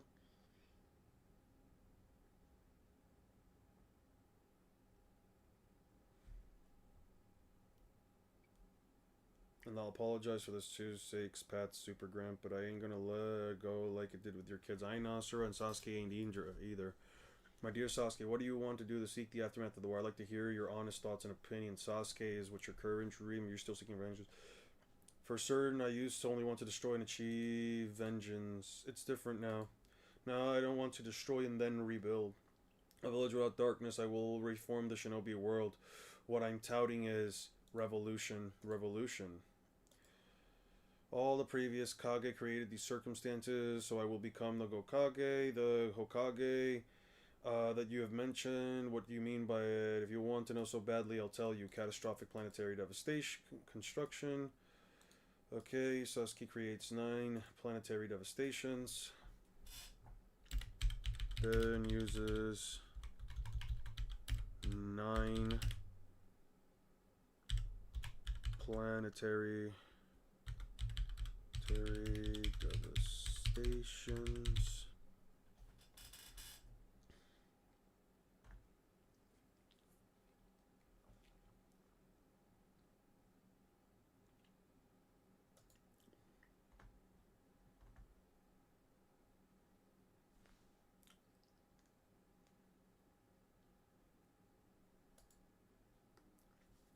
And I'll apologize for this too, sakes, Pat, Super Gramp, but I ain't gonna let go like it did with your kids. I ain't Nasura, and Sasuke ain't either. My dear Sasuke, what do you want to do to seek the aftermath of the war? I'd like to hear your honest thoughts and opinions. Sasuke, is what your current dream? You're still seeking vengeance. For certain, I used to only want to destroy and achieve vengeance. It's different now. Now I don't want to destroy and then rebuild. A village without darkness, I will reform the shinobi world. What I'm touting is revolution. Revolution. All the previous Kage created these circumstances, so I will become the Gokage, the Hokage that you have mentioned. What do you mean by it? If you want to know so badly, I'll tell you. Catastrophic planetary devastation, construction. Okay, Sasuke creates 9 planetary devastations. Then uses 9 planetary devastations.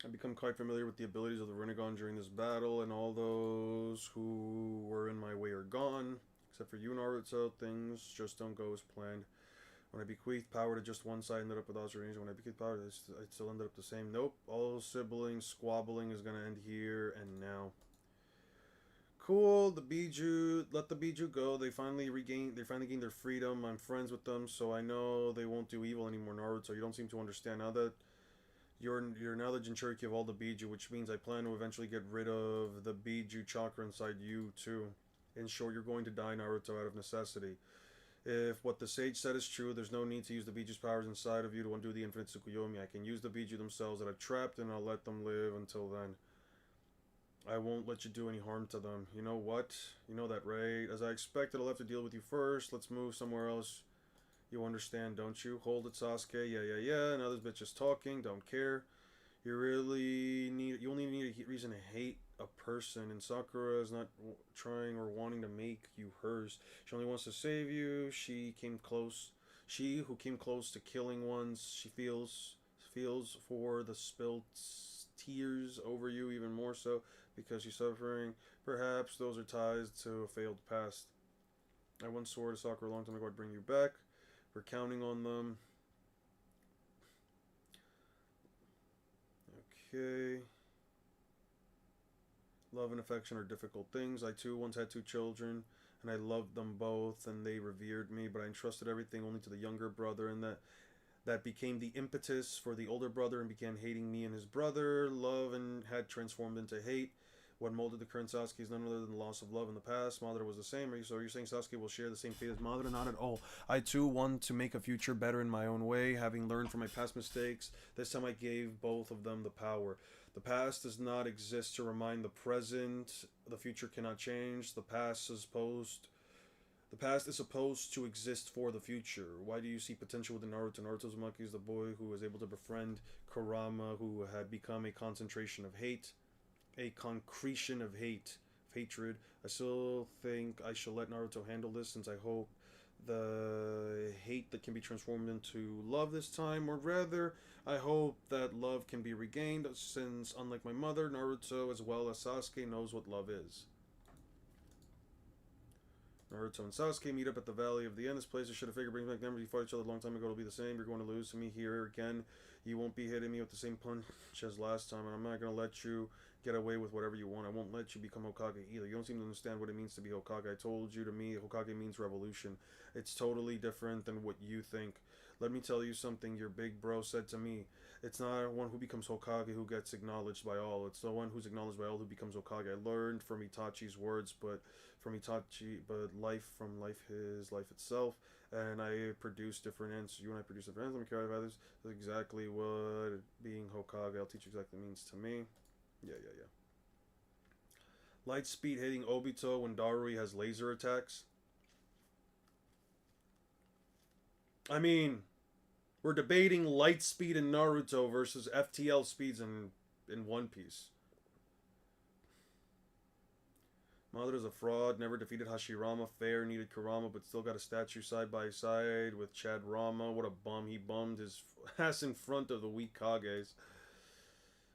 I've become quite familiar with the abilities of the Rinnegan during this battle, and all those who were in my way are gone. Except for you, Naruto, things just don't go as planned. When I bequeathed power to just one side, I ended up with Asurange. When I bequeathed power, I still ended up the same. Nope, all siblings squabbling is gonna end here and now. Cool, the Biju, let the Biju go. They finally gained their freedom. I'm friends with them, so I know they won't do evil anymore, Naruto. You don't seem to understand. Now that you're now the Jinchuriki of all the Biju, which means I plan to eventually get rid of the Biju chakra inside you too. In short, you're going to die, Naruto, out of necessity. If what the sage said is true, there's no need to use the Biju's powers inside of you to undo the infinite Tsukuyomi. I can use the Biju themselves that I've trapped, and I'll let them live until then. I won't let you do any harm to them. You know what? You know that, right? As I expected, I'll have to deal with you first. Let's move somewhere else. You understand, don't you? Hold it, Sasuke. Yeah, yeah, yeah. Now this bitch is talking. Don't care. You only need a reason to hate a person, and Sakura is not trying or wanting to make you hers. She only wants to save you. She who came close to killing once. She feels for the spilled tears over you even more so because she's suffering. Perhaps those are ties to a failed past. I once swore to Sakura a long time ago I'd bring you back. We're counting on them. Okay. Love and affection are difficult things. I too once had two children, and I loved them both, and they revered me, but I entrusted everything only to the younger brother, and that became the impetus for the older brother and began hating me and his brother. Love and had transformed into hate. What molded the current Sasuke is none other than the loss of love in the past. Madara was the same. So you're saying Sasuke will share the same fate as Madara? Not at all. I too want to make a future better in my own way, having learned from my past mistakes. This time I gave both of them the power. The past does not exist to remind the present. The future cannot change. The past is supposed to exist for the future. Why do you see potential within Naruto? Naruto Uzumaki is the boy who was able to befriend Kurama, who had become a concentration of hate, a concretion of hatred. I still think I shall let Naruto handle this, since I hope the hate that can be transformed into love this time, or rather, I hope that love can be regained, since unlike my mother, Naruto as well as Sasuke knows what love is. Naruto and Sasuke meet up at the Valley of the End. This place I should have figured brings back memories. You fought each other a long time ago. It'll be the same. You're going to lose to me here again. You won't be hitting me with the same punch as last time, and I'm not going to let you get away with whatever you want. I won't let you become Hokage either. You don't seem to understand what it means to be Hokage. I told you, to me, Hokage means revolution. It's totally different than what you think. Let me tell you something your big bro said to me. It's not one who becomes Hokage who gets acknowledged by all. It's the one who's acknowledged by all who becomes Hokage. I learned from Itachi's words, but life from life is life itself, and I produce different answers. You and I produce different answers. Let me carry of others. That's exactly what being Hokage. I'll teach you exactly what it means to me. Yeah, yeah, yeah. Light speed hitting Obito when Darui has laser attacks. I mean, we're debating light speed in Naruto versus FTL speeds in One Piece. Madara's a fraud, never defeated Hashirama, fair, needed Kurama, but still got a statue side by side with Chad Rama. What a bum. He bummed his ass in front of the weak Kages.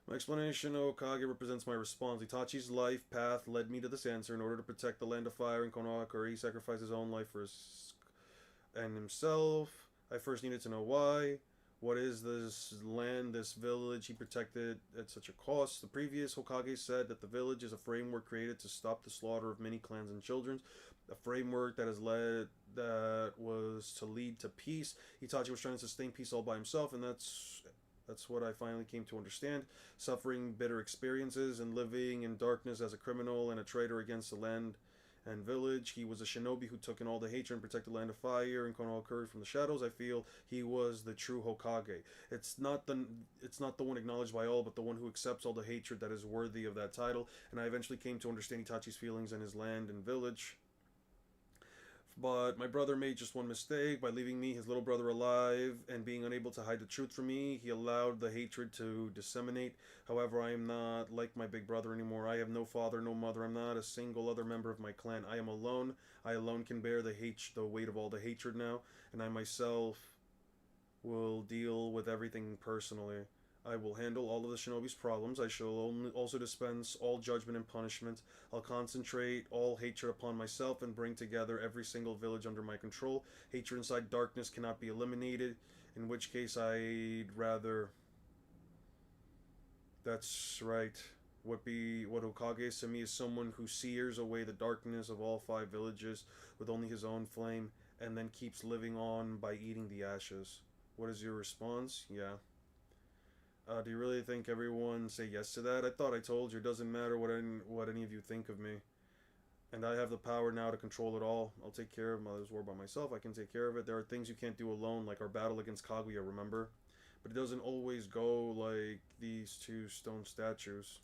My explanation of Okage represents my response. Itachi's life path led me to this answer. In order to protect the land of fire in Konohakure, he sacrificed his own life for his and himself. I first needed to know why. What is this land, this village he protected at such a cost? The previous Hokage said that the village is a framework created to stop the slaughter of many clans and children. A framework that was to lead to peace. Itachi was trying to sustain peace all by himself, and that's what I finally came to understand. Suffering bitter experiences and living in darkness as a criminal and a traitor against the land and village. He was a shinobi who took in all the hatred and protected the land of fire and Konoha from the shadows. I feel he was the true Hokage. It's not the one acknowledged by all, but the one who accepts all the hatred that is worthy of that title. And I eventually came to understand Itachi's feelings and his land and village. But my brother made just one mistake. By leaving me, his little brother, alive and being unable to hide the truth from me, he allowed the hatred to disseminate. However, I am not like my big brother anymore. I have no father, no mother. I'm not a single other member of my clan. I am alone. I alone can bear the weight of all the hatred now, and I myself will deal with everything personally. I will handle all of the shinobi's problems. I shall also dispense all judgment and punishment. I'll concentrate all hatred upon myself and bring together every single village under my control. Hatred inside darkness cannot be eliminated, in which case I'd rather... That's right. What Hokage is to me is someone who sears away the darkness of all five villages with only his own flame, and then keeps living on by eating the ashes. What is your response? Yeah. Do you really think everyone say yes to that? I thought I told you. It doesn't matter what any of you think of me. And I have the power now to control it all. I'll take care of Mother's War by myself. I can take care of it. There are things you can't do alone, like our battle against Kaguya, remember? But it doesn't always go like these two stone statues.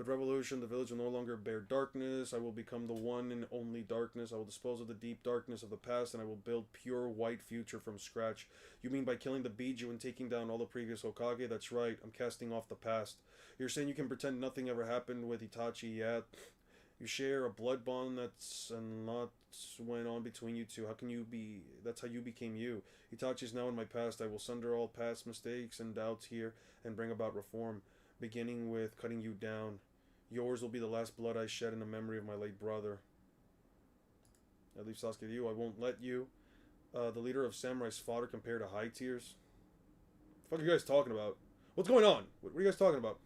With revolution, the village will no longer bear darkness. I will become the one and only darkness. I will dispose of the deep darkness of the past, and I will build pure white future from scratch. You mean by killing the Biju and taking down all the previous Hokage? That's right, I'm casting off the past. You're saying you can pretend nothing ever happened with Itachi, yeah? You share a blood bond that's and lots went on between you two. How can you be... That's how you became you. Itachi's now in my past. I will sunder all past mistakes and doubts here and bring about reform, beginning with cutting you down. Yours will be the last blood I shed in the memory of my late brother. I leave Sasuke to you. I won't let you. The leader of Samurai's fodder compared to high tiers. What the fuck are you guys talking about? What's going on? What are you guys talking about?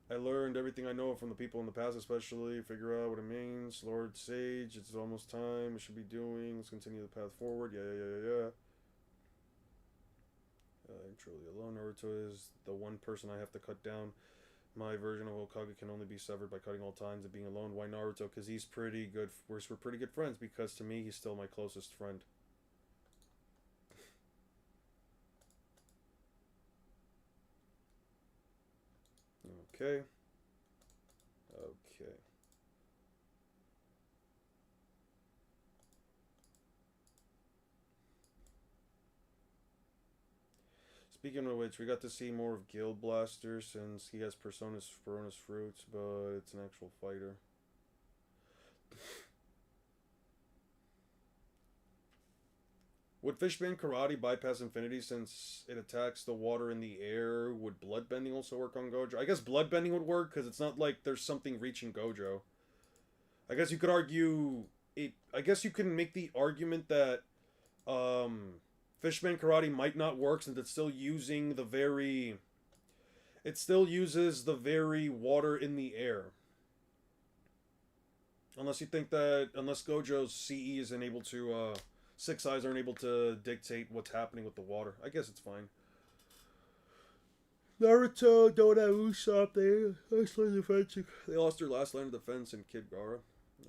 I learned everything I know from the people in the past, especially figure out what it means. Lord Sage, it's almost time. We should be doing. Let's continue the path forward. Yeah. I'm truly alone. Naruto is the one person I have to cut down. My version of Hokage can only be severed by cutting all ties and being alone. Why Naruto? Because he's pretty good. We're pretty good friends, because to me, he's still my closest friend. Okay. Speaking of which, we got to see more of Guild Blaster since he has Persona's Fruits, but it's an actual fighter. Would Fishman Karate bypass Infinity since it attacks the water in the air? Would Bloodbending also work on Gojo? I guess Bloodbending would work because it's not like there's something reaching Gojo. I guess you could argue it. I guess you can make the argument that Fishman Karate might not work since it's still using the very. It still uses the very water in the air. Unless you think that unless Gojo's CE isn't able to. Six Eyes aren't able to dictate what's happening with the water. I guess it's fine. Naruto don't have Usopp. They lost their last line of defense in Kid Gaara. Yeah.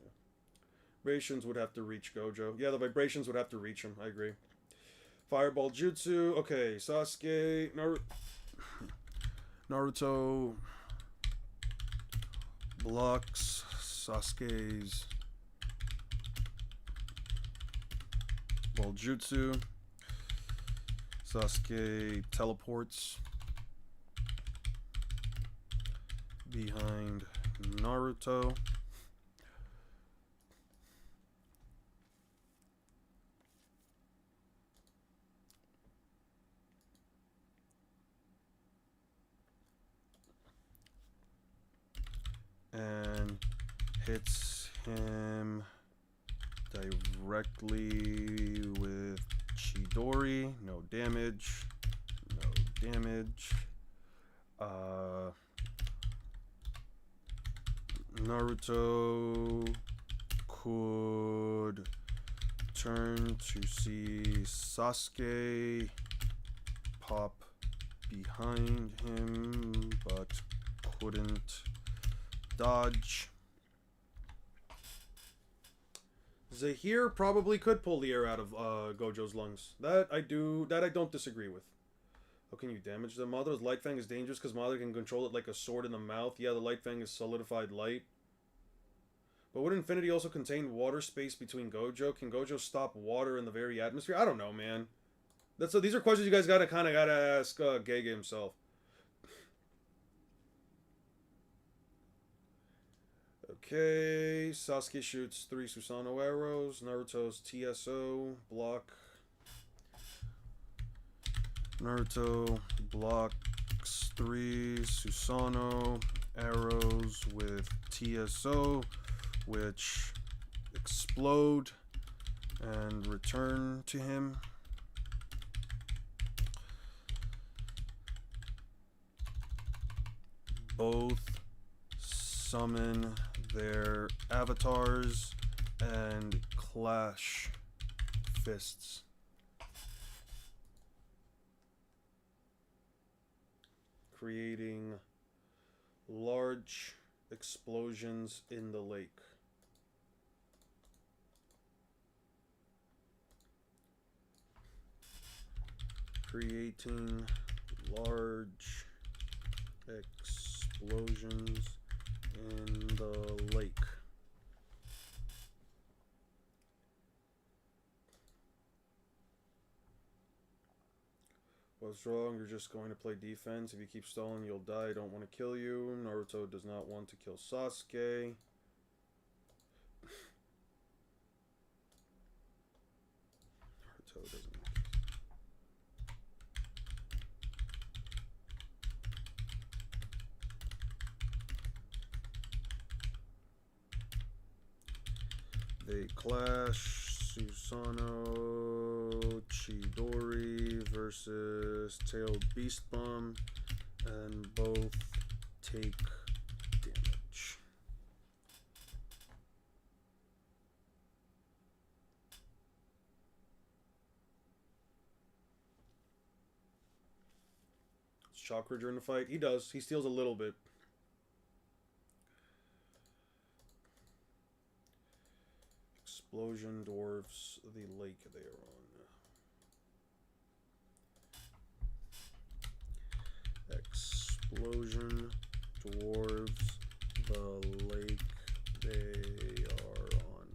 Vibrations would have to reach Gojo. Yeah, the vibrations would have to reach him. I agree. Fireball Jutsu. Okay, Sasuke. Naruto blocks Sasuke's Ball Jutsu. Sasuke teleports behind Naruto. And hits him directly with Chidori. No damage. No damage. Naruto could turn to see Sasuke pop behind him, but couldn't dodge. Zahir probably could pull the air out of Gojo's lungs. That I don't disagree with. How can you damage them? Madara's Light Fang is dangerous because Madara can control it like a sword in the mouth. Yeah, the Light Fang is solidified light. But would Infinity also contain water space between Gojo? Can Gojo stop water in the very atmosphere? I don't know, man. These are questions you guys gotta ask Gege himself. Okay, Sasuke shoots 3 Susanoo arrows. Naruto's TSO block. Naruto blocks 3 Susanoo arrows with TSO, which explode and return to him. Both summon their avatars and clash fists. Creating large explosions in the lake. Creating large Explosions in the lake. What's wrong? You're just going to play defense. If you keep stalling, you'll die. I don't want to kill you. Naruto does not want to kill Sasuke. Naruto doesn't. They clash. Susanoo Chidori versus Tailed Beast Bomb, and both take damage. Does Chakra during the fight? He does. He steals a little bit. Explosion dwarfs the lake they are on. Explosion dwarves the lake they are on.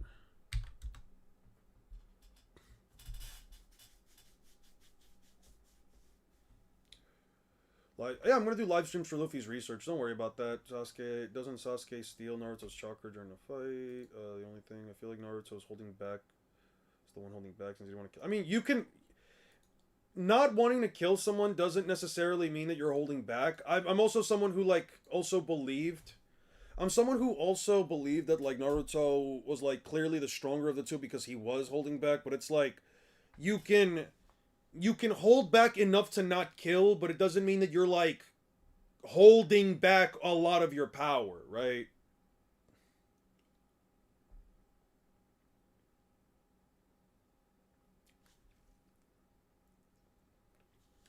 Yeah, I'm gonna do live streams for Luffy's research. Don't worry about that. Doesn't Sasuke steal Naruto's chakra during the fight? The only thing I feel like Naruto's holding back is the one holding back since you want to kill. I mean, you can not wanting to kill someone doesn't necessarily mean that you're holding back. I'm also someone who also believed. I'm someone who also believed that Naruto was clearly the stronger of the two because he was holding back. But it's you can hold back enough to not kill, but it doesn't mean that you're holding back a lot of your power, right?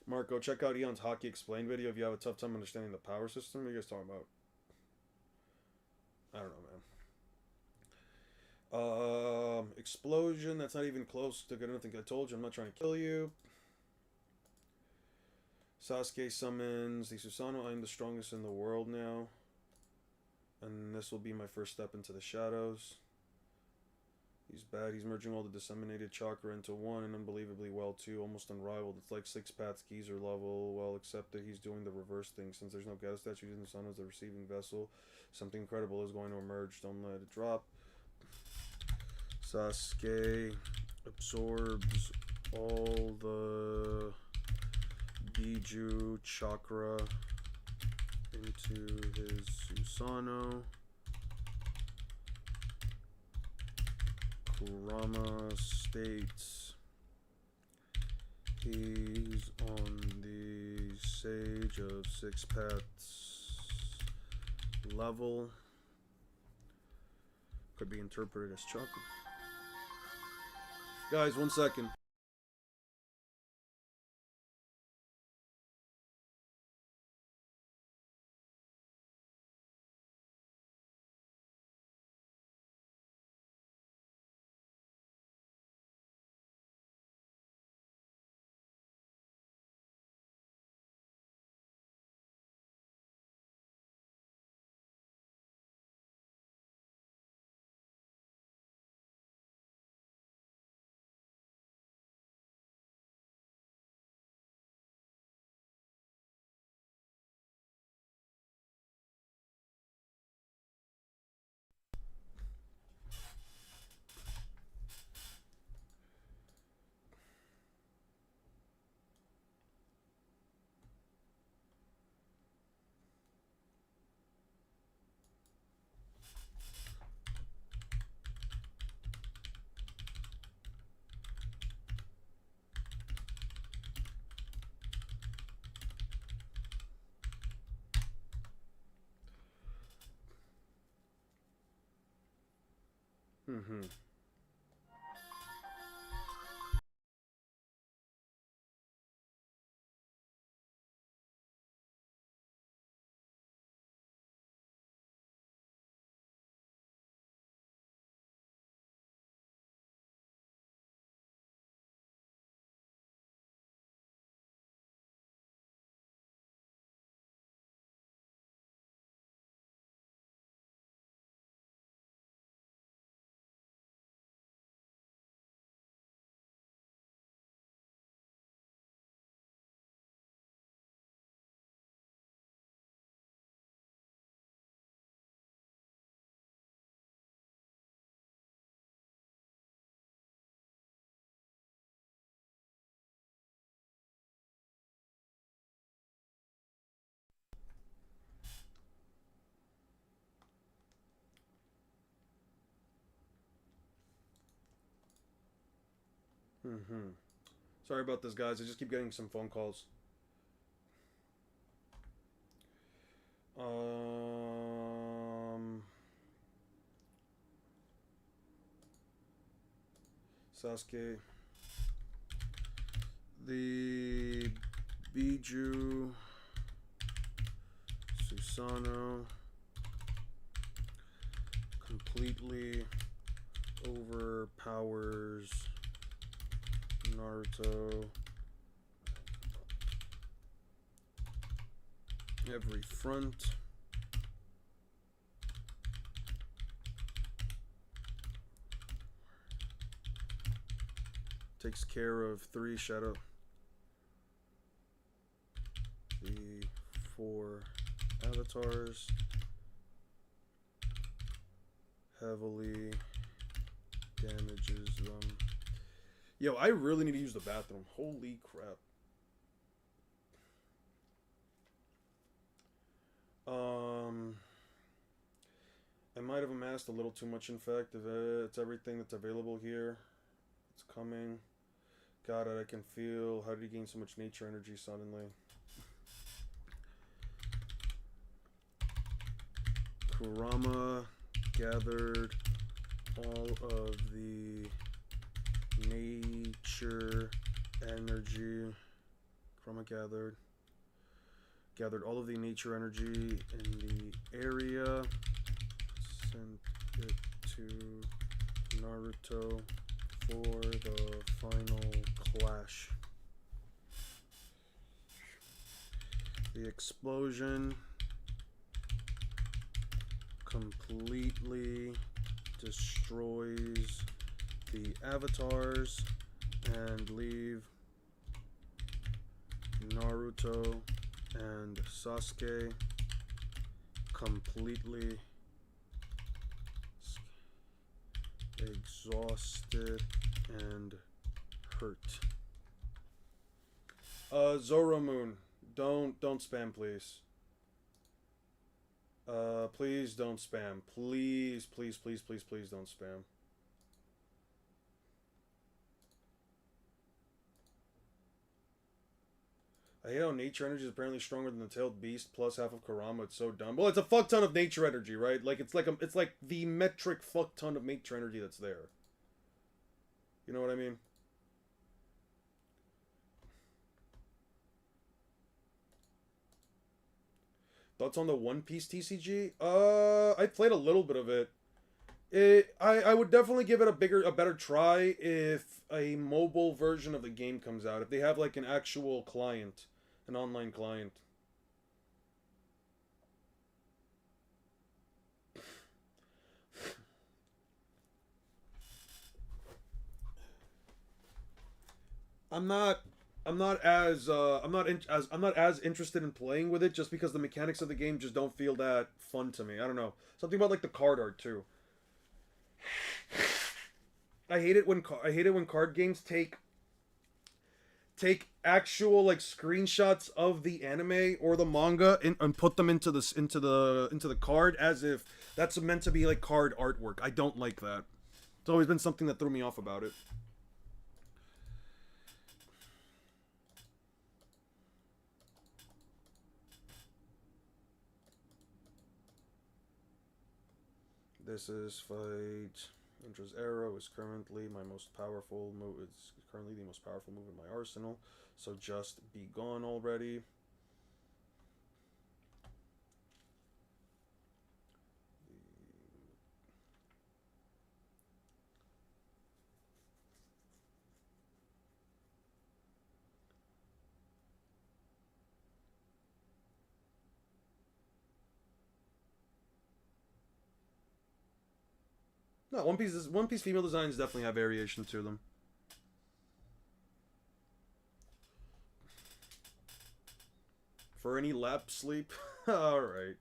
Marco, check out Eon's Hockey Explained video if you have a tough time understanding the power system. What are you guys talking about? I don't know, man. Explosion. That's not even close to good enough. I told you I'm not trying to kill you. Sasuke summons the Susanoo. I'm the strongest in the world now. And this will be my first step into the shadows. He's bad. He's merging all the disseminated chakra into one, and unbelievably well too. Almost unrivaled. It's like 6 paths geezer level. Well, except that he's doing the reverse thing. Since there's no Geta statue using the sun as the receiving vessel, something incredible is going to emerge. Don't let it drop. Sasuke absorbs all the Biju chakra into his Susanoo. Kurama states he's on the Sage of 6 Paths level. Could be interpreted as chakra. Guys, 1 second. Mm-hmm. Mm-hmm. Sorry about this, guys. I just keep getting some phone calls. Sasuke. The Biju. Susanoo. Completely overpowers Naruto. Every front. Takes care of 3 shadow. The 4 avatars. Heavily damages them. Yo, I really need to use the bathroom. Holy crap. I might have amassed a little too much, in fact. If it's everything that's available here. It's coming. Got it, I can feel. How did he gain so much nature energy suddenly? Kurama gathered all of the nature energy. Kurama gathered all of the nature energy in the area. Sent it to Naruto for the final clash. The explosion completely destroys the avatars and leave Naruto and Sasuke completely exhausted and hurt. Zoromoon, don't spam, please. Please don't spam. Please don't spam. I hate how nature energy is apparently stronger than the tailed beast plus half of Kurama. It's so dumb. Well, it's a fuck ton of nature energy, right? Like it's like the metric fuck ton of nature energy that's there. You know what I mean? Thoughts on the One Piece TCG? I played a little bit of it. I would definitely give it a better try if a mobile version of the game comes out. If they have like an actual client, an online client. I'm not I'm not as interested in playing with it just because the mechanics of the game just don't feel that fun to me. I don't know. Something about like the card art too. I hate it when card games take actual like screenshots of the anime or the manga and put them into the card as if that's meant to be like card artwork. I don't like that. It's always been something that threw me off about it. This is fight. Intra's arrow is currently my most powerful move. It's currently the most powerful move in my arsenal. So just be gone already. No, One Piece female designs definitely have variation to them. For any lap sleep? Alright.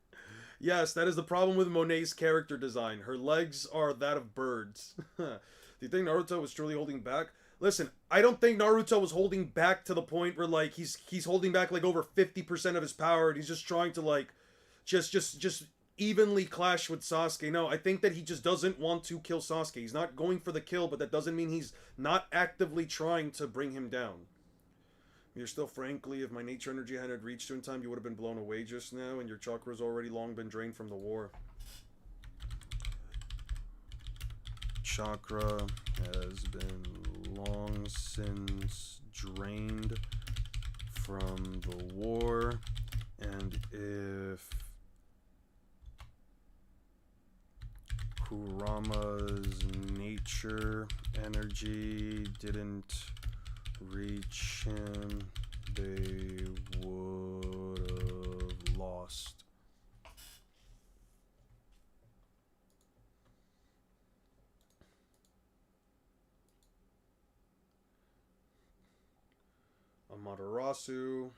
Yes, that is the problem with Monet's character design. Her legs are that of birds. Do you think Naruto was truly holding back? Listen, I don't think Naruto was holding back to the point where like he's holding back like over 50% of his power and he's just trying to like just evenly clash with Sasuke. No, I think that he just doesn't want to kill Sasuke. He's not going for the kill, but that doesn't mean he's not actively trying to bring him down. You're still, frankly, if my nature energy hadn't reached you in time, you would have been blown away just now, and your chakra's already long been drained from the war. Chakra has been long since drained from the war, and if Kurama's nature energy didn't reach him, they would have lost. Amaterasu.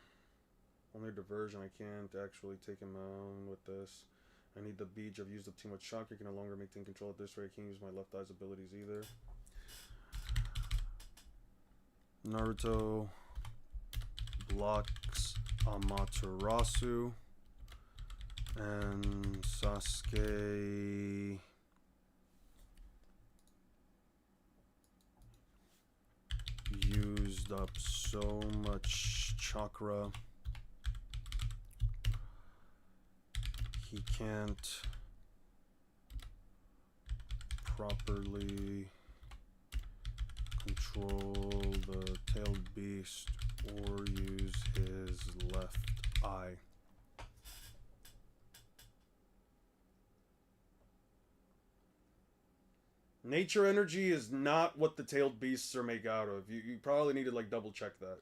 Only diversion. I can't actually take him out with this. I need the beach. I've used up too much chakra. I can no longer maintain control at this rate. I can't use my left eye's abilities either. Naruto blocks Amaterasu. And Sasuke used up so much chakra he can't properly control the tailed beast or use his left eye. Nature energy is not what the tailed beasts are made out of. You probably need to like double check that.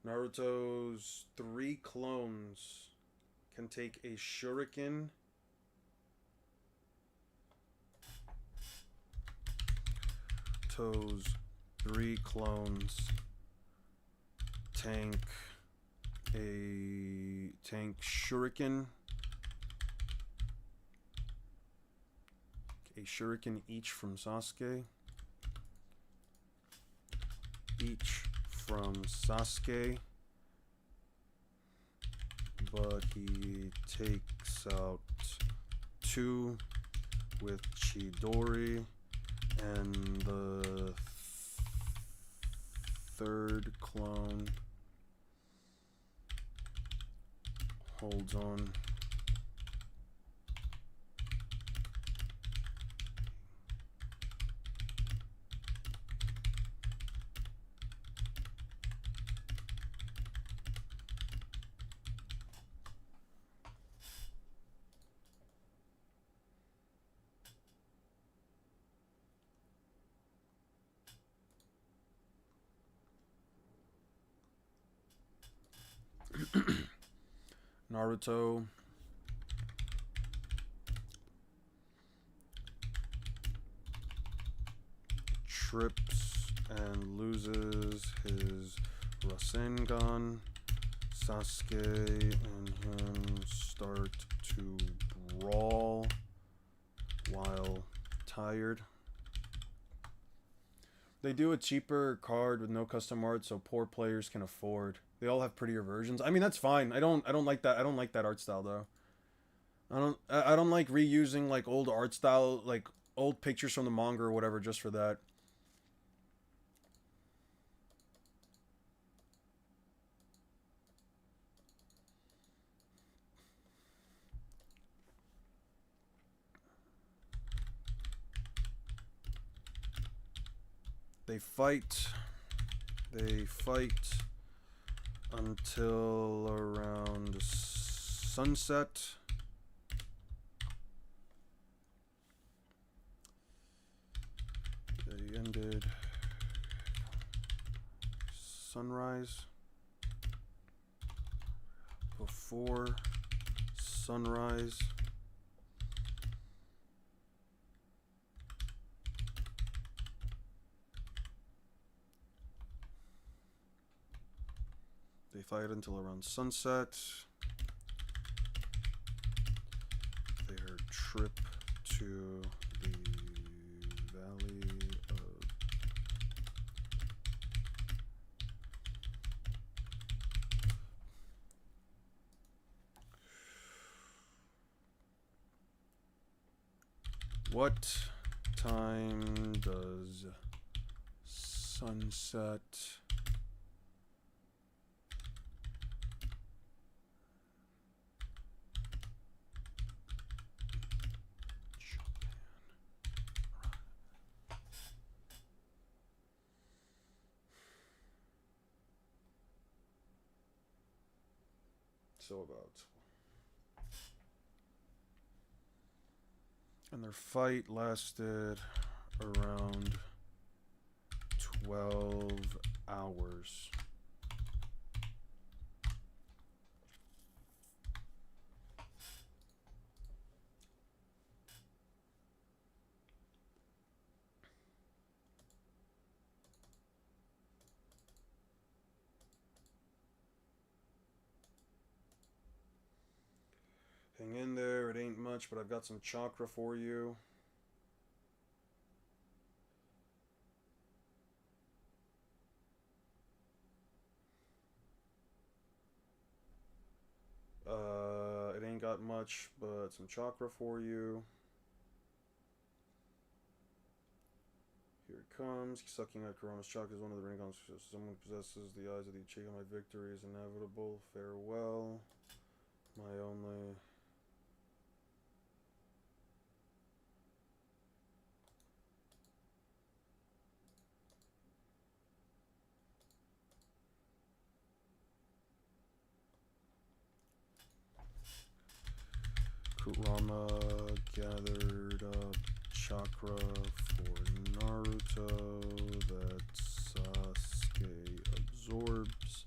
Naruto's 3 clones can take a shuriken. Naruto's 3 clones tank shuriken. A shuriken each from Sasuke. Each from Sasuke. But he takes out 2 with Chidori. And the 3rd clone holds on. Naruto trips and loses his Rasengan. Sasuke and him start to brawl while tired. They do a cheaper card with no custom art so poor players can afford. They all have prettier versions. I mean, that's fine. I don't like that. I don't like that art style though. I don't like reusing like old art style, like old pictures from the manga or whatever just for that. They fight until around sunset. They ended sunrise. Before sunrise. They fight until around sunset. Their trip to the Valley of What time does sunset so about? And their fight lasted around 12 hours. Hang in there, it ain't much, but I've got some chakra for you. It ain't got much, but some chakra for you. Here it comes. Sucking at Corona's chakra is one of the Rinnegan's. Someone possesses the eyes of the Ichigo. My victory is inevitable. Farewell. My only... Kurama gathered up chakra for Naruto that Sasuke absorbs.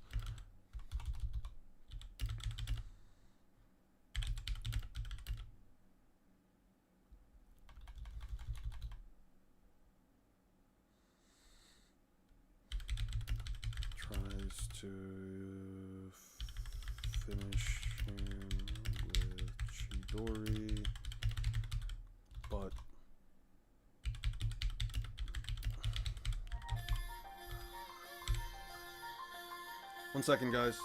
Tries to finish him with Chidori, but one second, guys.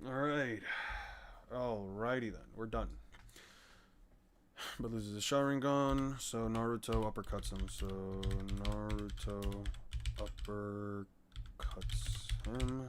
Alright. Alrighty then. We're done. But loses the Sharingan, so Naruto uppercuts him. So Naruto uppercuts him.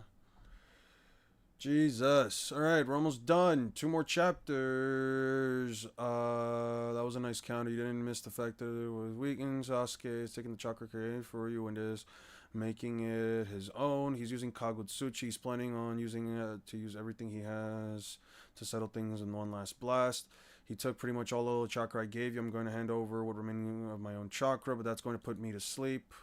Jesus. Alright, we're almost done. 2 more chapters. That was a nice counter. You didn't miss the fact that it was weakened. Sasuke is taking the chakra created for you and is making it his own. He's using Kagutsuchi. He's planning on using it to use everything he has to settle things in one last blast. He took pretty much all the chakra I gave you. I'm going to hand over what remaining of my own chakra, but that's going to put me to sleep.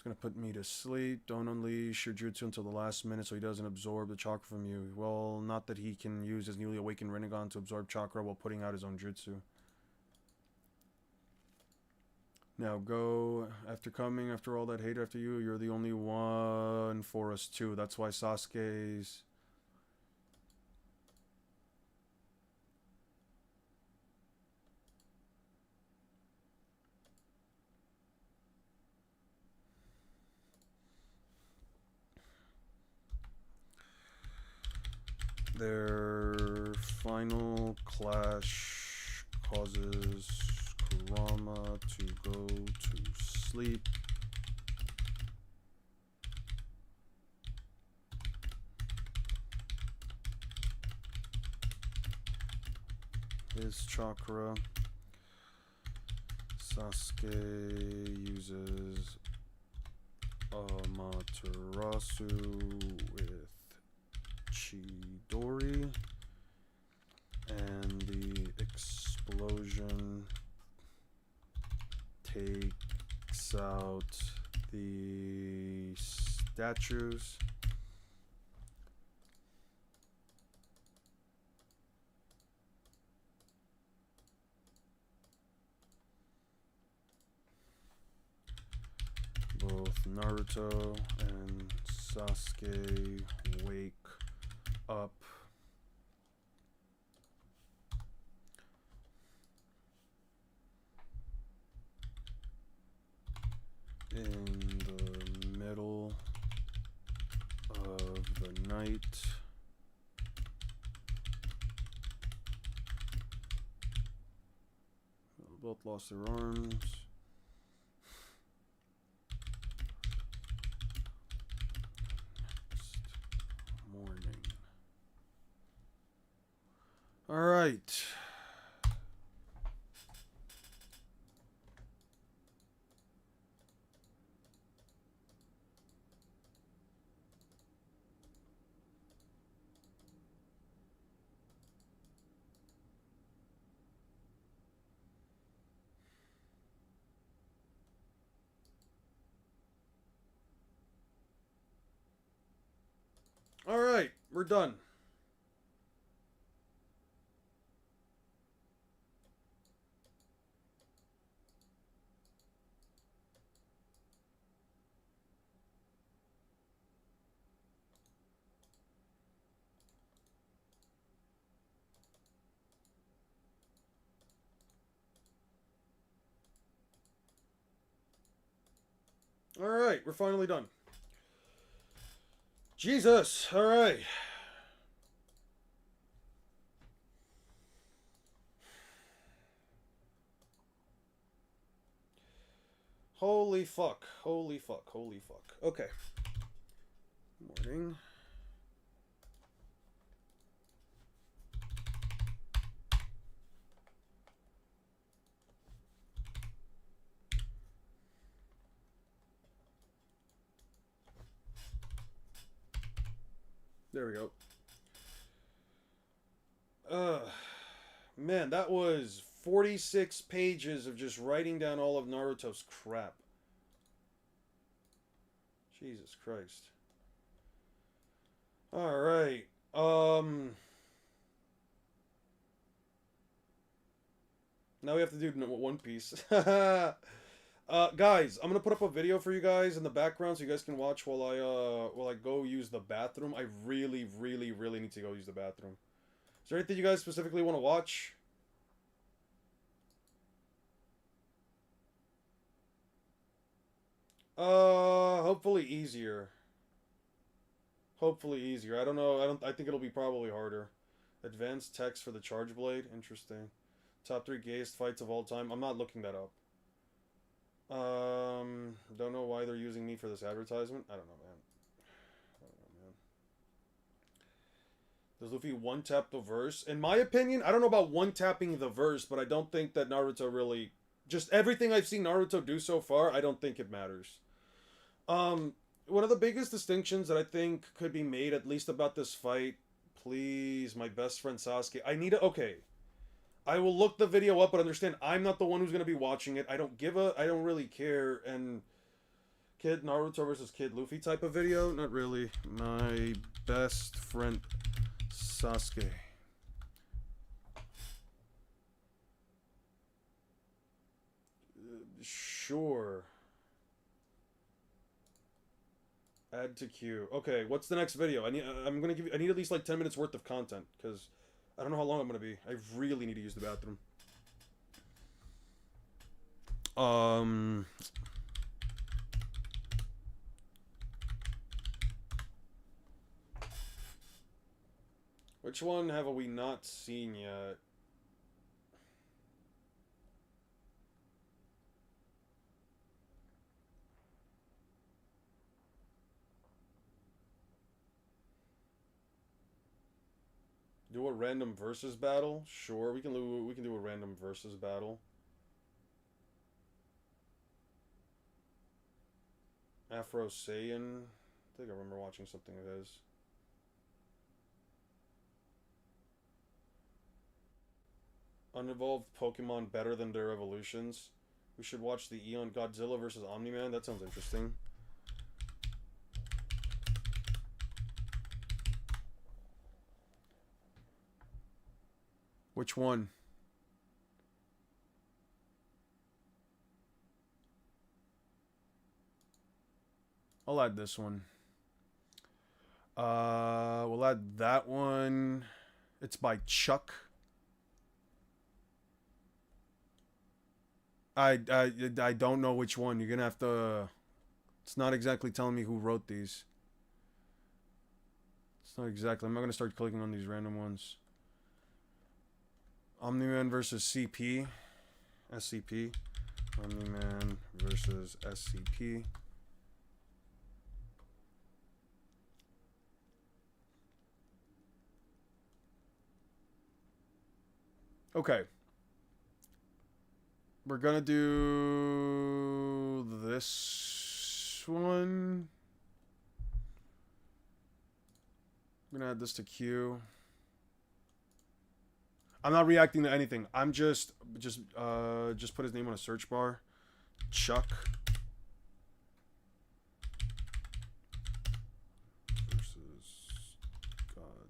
gonna put me to sleep. Don't unleash your jutsu until the last minute so he doesn't absorb the chakra from you. Well, not that he can use his newly awakened Rinnegan to absorb chakra while putting out his own jutsu. Now go. After all that hate after you, you're the only one for us too. That's why Sasuke's... Their final clash causes Kurama to go to sleep. His chakra. Sasuke uses Amaterasu with Chidori, and the explosion takes out the statues. Both Naruto and Sasuke wake up. In the middle of the night. Both lost their arms. Morning. All right. All right, we're done. All right, we're finally done. Jesus, all right. Holy fuck, holy fuck, holy fuck. Okay. Morning. There we go. Man, that was 46 pages of just writing down all of Naruto's crap. Jesus Christ. Alright. Now we have to do One Piece. Guys, I'm gonna put up a video for you guys in the background so you guys can watch while I go use the bathroom. I really, really, really need to go use the bathroom. Is there anything you guys specifically want to watch? Hopefully easier. Hopefully easier. I don't know. I think it'll be probably harder. Advanced text for the Charge Blade. Interesting. Top 3 gayest fights of all time. I'm not looking that up. Don't know why they're using me for this advertisement. I don't know, man. Does Luffy one-tap the verse? In my opinion, I don't know about one-tapping the verse, but I don't think that Naruto really... Just everything I've seen Naruto do so far, I don't think it matters. One of the biggest distinctions that I think could be made, at least about this fight... Please, my best friend Sasuke. I need to... Okay. I will look the video up, but understand I'm not the one who's going to be watching it. I don't really care, and... Kid Naruto versus Kid Luffy type of video. Not really. My best friend Sasuke. Sure. Add to queue. Okay, what's the next video? I need at least like 10 minutes worth of content, because I don't know how long I'm gonna be. I really need to use the bathroom. Which one have we not seen yet? Do a random versus battle? Sure, we can do a random versus battle. Afro Saiyan. I think I remember watching something of his. Unevolved Pokemon better than their evolutions. We should watch the Eon Godzilla versus Omni-Man. That sounds interesting. Which one? I'll add this one. We'll add that one. It's by Chuck. I don't know which one. You're gonna have to... It's not exactly telling me who wrote these. It's not exactly... I'm not gonna start clicking on these random ones. Omni-Man versus CP. SCP. Omni-Man versus SCP. Okay. We're gonna do this one. I'm gonna add this to queue. I'm not reacting to anything. I'm just put his name on a search bar. Chuck. Versus Godzilla.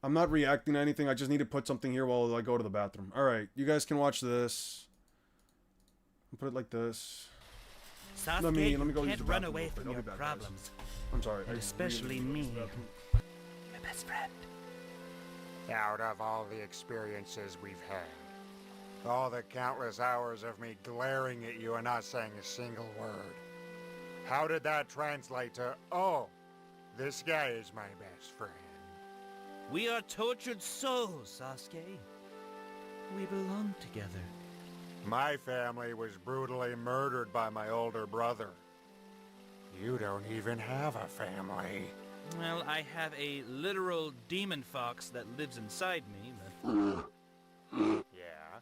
I'm not reacting to anything. I just need to put something here while I go to the bathroom. Alright, you guys can watch this. I'll put it like this. Sasuke, let me go you use the can't run bathroom away real quick. from I'll your be back, problems. guys. I'm sorry. And especially me, My best friend. Out of all the experiences we've had, all the countless hours of me glaring at you and not saying a single word, how did that translate to, oh, this guy is my best friend? we are tortured souls, Sasuke. We belong together. My family was brutally murdered by my older brother. You don't even have a family. Well, I have a literal demon fox that lives inside me, but... Yeah?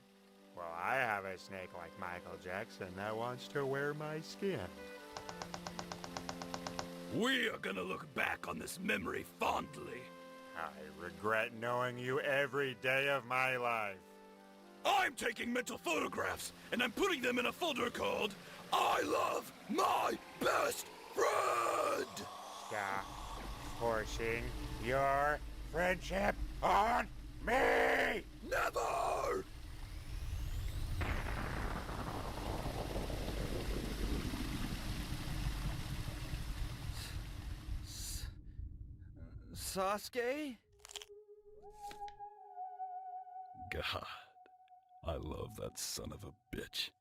Well, I have a snake like Michael Jackson that wants to wear my skin. We are gonna look back on this memory fondly. I regret knowing you every day of my life. I'm taking mental photographs, and I'm putting them in a folder called I Love My Best Friend! Stop forcing your friendship on me! Never! Sasuke? God, I love that son of a bitch.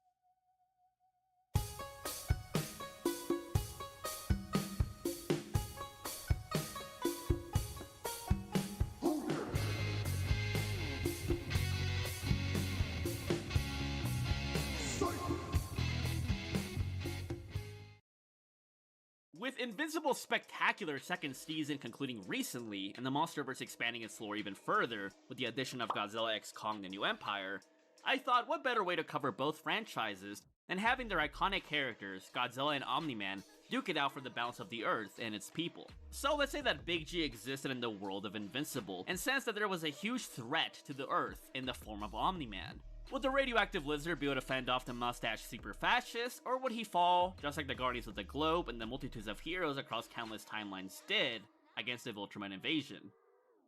With Invincible's spectacular second season concluding recently, and the MonsterVerse expanding its lore even further with the addition of Godzilla x Kong: The New Empire, I thought what better way to cover both franchises than having their iconic characters, Godzilla and Omni-Man, duke it out for the balance of the Earth and its people. So let's say that Big G existed in the world of Invincible, and sensed that there was a huge threat to the Earth in the form of Omni-Man. Would the radioactive lizard be able to fend off the mustached super fascist, or would he fall, just like the Guardians of the Globe and the multitudes of heroes across countless timelines did, against the Viltrumite invasion?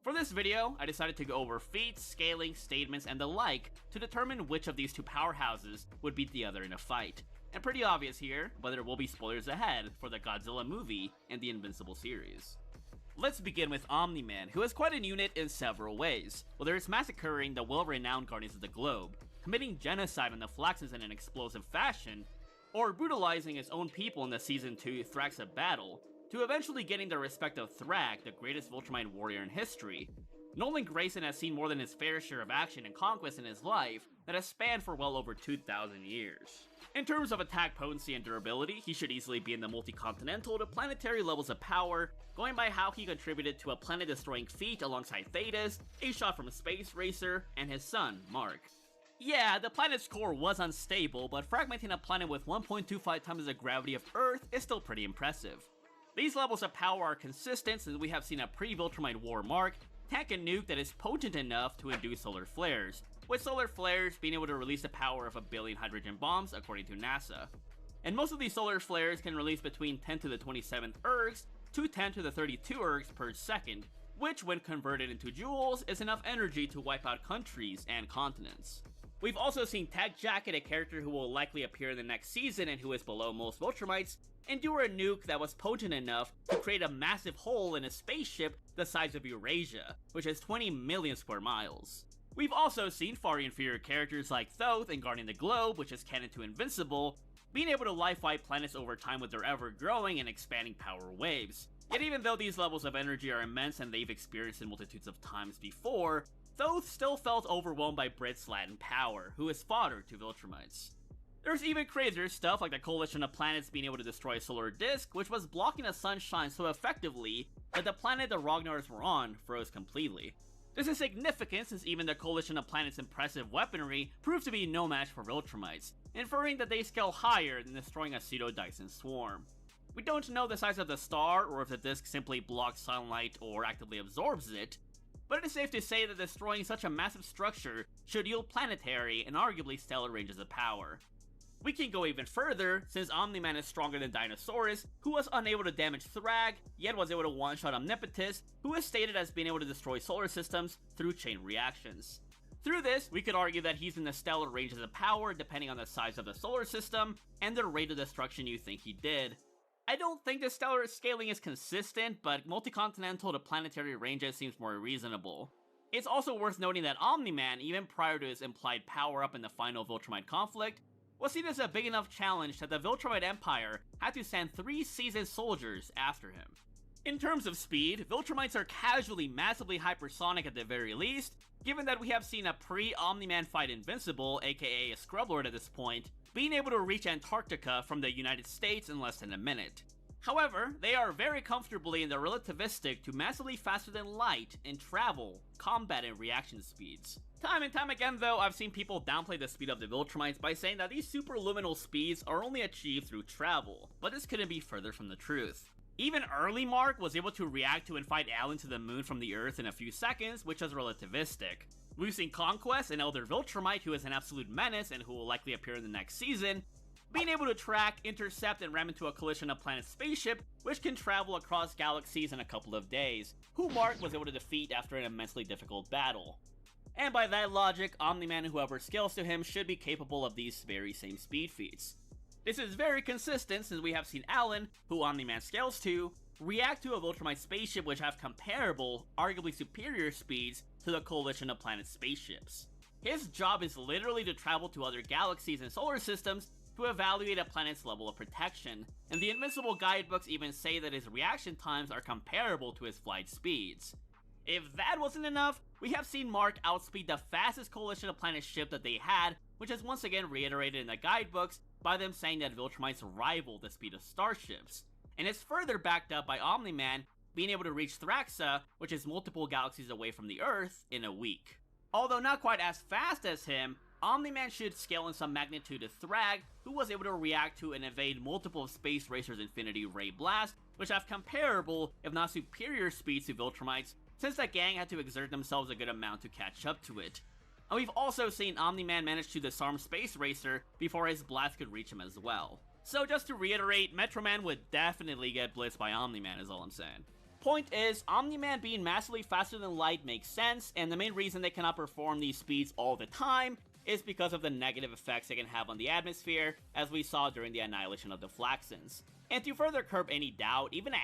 For this video, I decided to go over feats, scaling, statements, and the like to determine which of these two powerhouses would beat the other in a fight. And pretty obvious here, but there will be spoilers ahead for the Godzilla movie and the Invincible series. Let's begin with Omni-Man, who is quite a unit in several ways, whether it's massacring the well-renowned Guardians of the Globe, committing genocide on the Flaxons in an explosive fashion, or brutalizing his own people in the Season 2 Thraxa battle, to eventually getting the respect of Thrag, the greatest Viltrumite warrior in history. Nolan Grayson has seen more than his fair share of action and conquest in his life that has spanned for well over 2,000 years. In terms of attack potency and durability, he should easily be in the multi-continental to planetary levels of power, going by how he contributed to a planet-destroying feat alongside Thetis, a shot from Space Racer, and his son, Mark. Yeah, the planet's core was unstable, but fragmenting a planet with 1.25 times the gravity of Earth is still pretty impressive. These levels of power are consistent since we have seen a pre-Viltrumite War Mark tank a nuke that is potent enough to induce solar flares, with solar flares being able to release the power of 1 billion hydrogen bombs according to NASA. And most of these solar flares can release between 10 to the 27th ergs to 10 to the 32 ergs per second, which when converted into joules is enough energy to wipe out countries and continents. We've also seen Tech Jacket, a character who will likely appear in the next season and who is below most Viltrumites, endure a nuke that was potent enough to create a massive hole in a spaceship the size of Eurasia, which is 20 million square miles. We've also seen far inferior characters like Thoth in Guardian the Globe, which is canon to Invincible, being able to life wipe planets over time with their ever-growing and expanding power waves. Yet even though these levels of energy are immense and they've experienced in multitudes of times before, Thoth still felt overwhelmed by Brit's Latin power, who is fodder to Viltrumites. There's even crazier stuff like the coalition of planets being able to destroy a solar disk, which was blocking the sunshine so effectively that the planet the Ragnars were on froze completely. This is significant since even the coalition of planets' impressive weaponry proved to be no match for Viltrumites, inferring that they scale higher than destroying a pseudo-Dyson swarm. We don't know the size of the star or if the disk simply blocks sunlight or actively absorbs it, but it is safe to say that destroying such a massive structure should yield planetary and arguably stellar ranges of power. We can go even further, since Omni-Man is stronger than Dinosaurus, who was unable to damage Thrag, yet was able to one-shot Omnipotus, who is stated as being able to destroy solar systems through chain reactions. Through this, we could argue that he's in the stellar ranges of power depending on the size of the solar system and the rate of destruction you think he did. I don't think the stellar scaling is consistent, but multi-continental to planetary ranges seems more reasonable. It's also worth noting that Omni-Man, even prior to his implied power-up in the final Viltrumite conflict, was seen as a big enough challenge that the Viltrumite Empire had to send 3 seasoned soldiers after him. In terms of speed, Viltrumites are casually massively hypersonic at the very least, given that we have seen a pre-Omni-Man fight Invincible, aka a Scrublord at this point, being able to reach Antarctica from the United States in less than a minute. However, they are very comfortably in the relativistic to massively faster than light in travel, combat, and reaction speeds. Time and time again though, I've seen people downplay the speed of the Viltrumites by saying that these superluminal speeds are only achieved through travel, but this couldn't be further from the truth. Even early Mark was able to react to and fight Alan to the moon from the Earth in a few seconds, which is relativistic. We've seen Conquest, an elder Viltrumite who is an absolute menace and who will likely appear in the next season, being able to track, intercept, and ram into a collision of planet spaceship, which can travel across galaxies in a couple of days, who Mark was able to defeat after an immensely difficult battle. And by that logic, Omni-Man and whoever scales to him should be capable of these very same speed feats. This is very consistent since we have seen Alan, who Omni-Man scales to, react to a Viltrumite spaceship which have comparable, arguably superior speeds to the coalition of planet spaceships. His job is literally to travel to other galaxies and solar systems to evaluate a planet's level of protection, and the Invincible guidebooks even say that his reaction times are comparable to his flight speeds. If that wasn't enough, we have seen Mark outspeed the fastest coalition of planet ship that they had, which is once again reiterated in the guidebooks by them saying that Viltrumites rival the speed of starships, and it's further backed up by Omni-Man being able to reach Thraxa, which is multiple galaxies away from the Earth, in a week. Although not quite as fast as him, Omni-Man should scale in some magnitude to Thrag, who was able to react to and evade multiple of Space Racer's Infinity Ray Blast, which have comparable, if not superior speeds to Viltrumites, since that gang had to exert themselves a good amount to catch up to it. And we've also seen Omni-Man manage to disarm Space Racer before his blast could reach him as well. So just to reiterate, Metro Man would definitely get blitzed by Omni-Man is all I'm saying. Point is, Omni-Man being massively faster than light makes sense, and the main reason they cannot perform these speeds all the time is because of the negative effects they can have on the atmosphere, as we saw during the annihilation of the Flaxons. And to further curb any doubt, even a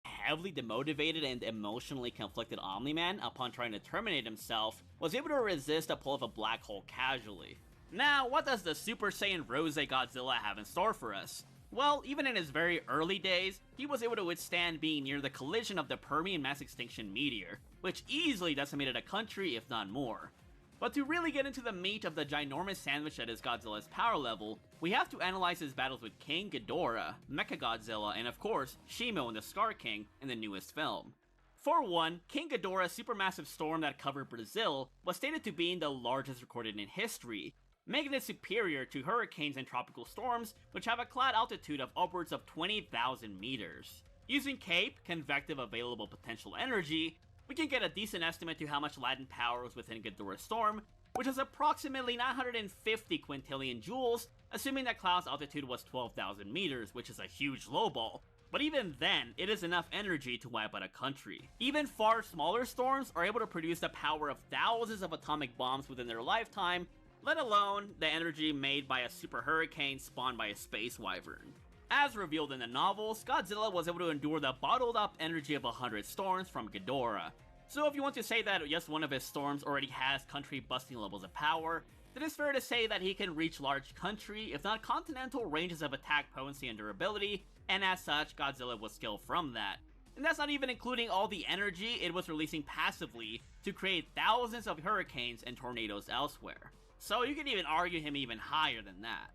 heavily demotivated and emotionally conflicted Omni-Man, upon trying to terminate himself, was able to resist the pull of a black hole casually. Now, what does the Super Saiyan Rose Godzilla have in store for us? Well, even in his very early days, he was able to withstand being near the collision of the Permian mass extinction meteor, which easily decimated a country if not more. But to really get into the meat of the ginormous sandwich that is Godzilla's power level, we have to analyze his battles with King Ghidorah, Mechagodzilla, and of course, Shimo and the Scar King in the newest film. For one, King Ghidorah's supermassive storm that covered Brazil was stated to be the largest recorded in history, making it superior to hurricanes and tropical storms, which have a cloud altitude of upwards of 20,000 meters. Using CAPE, Convective Available Potential Energy, we can get a decent estimate to how much latent power was within Ghidorah's storm, which is approximately 950 quintillion joules, assuming that cloud's altitude was 12,000 meters, which is a huge lowball. But even then, it is enough energy to wipe out a country. Even far smaller storms are able to produce the power of thousands of atomic bombs within their lifetime, let alone the energy made by a super hurricane spawned by a space wyvern. As revealed in the novels, Godzilla was able to endure the bottled up energy of 100 storms from Ghidorah. So if you want to say that just one of his storms already has country busting levels of power, then it's fair to say that he can reach large country, if not continental ranges of attack potency and durability, and as such, Godzilla was scaled from that. And that's not even including all the energy it was releasing passively to create thousands of hurricanes and tornadoes elsewhere. So you could even argue him even higher than that.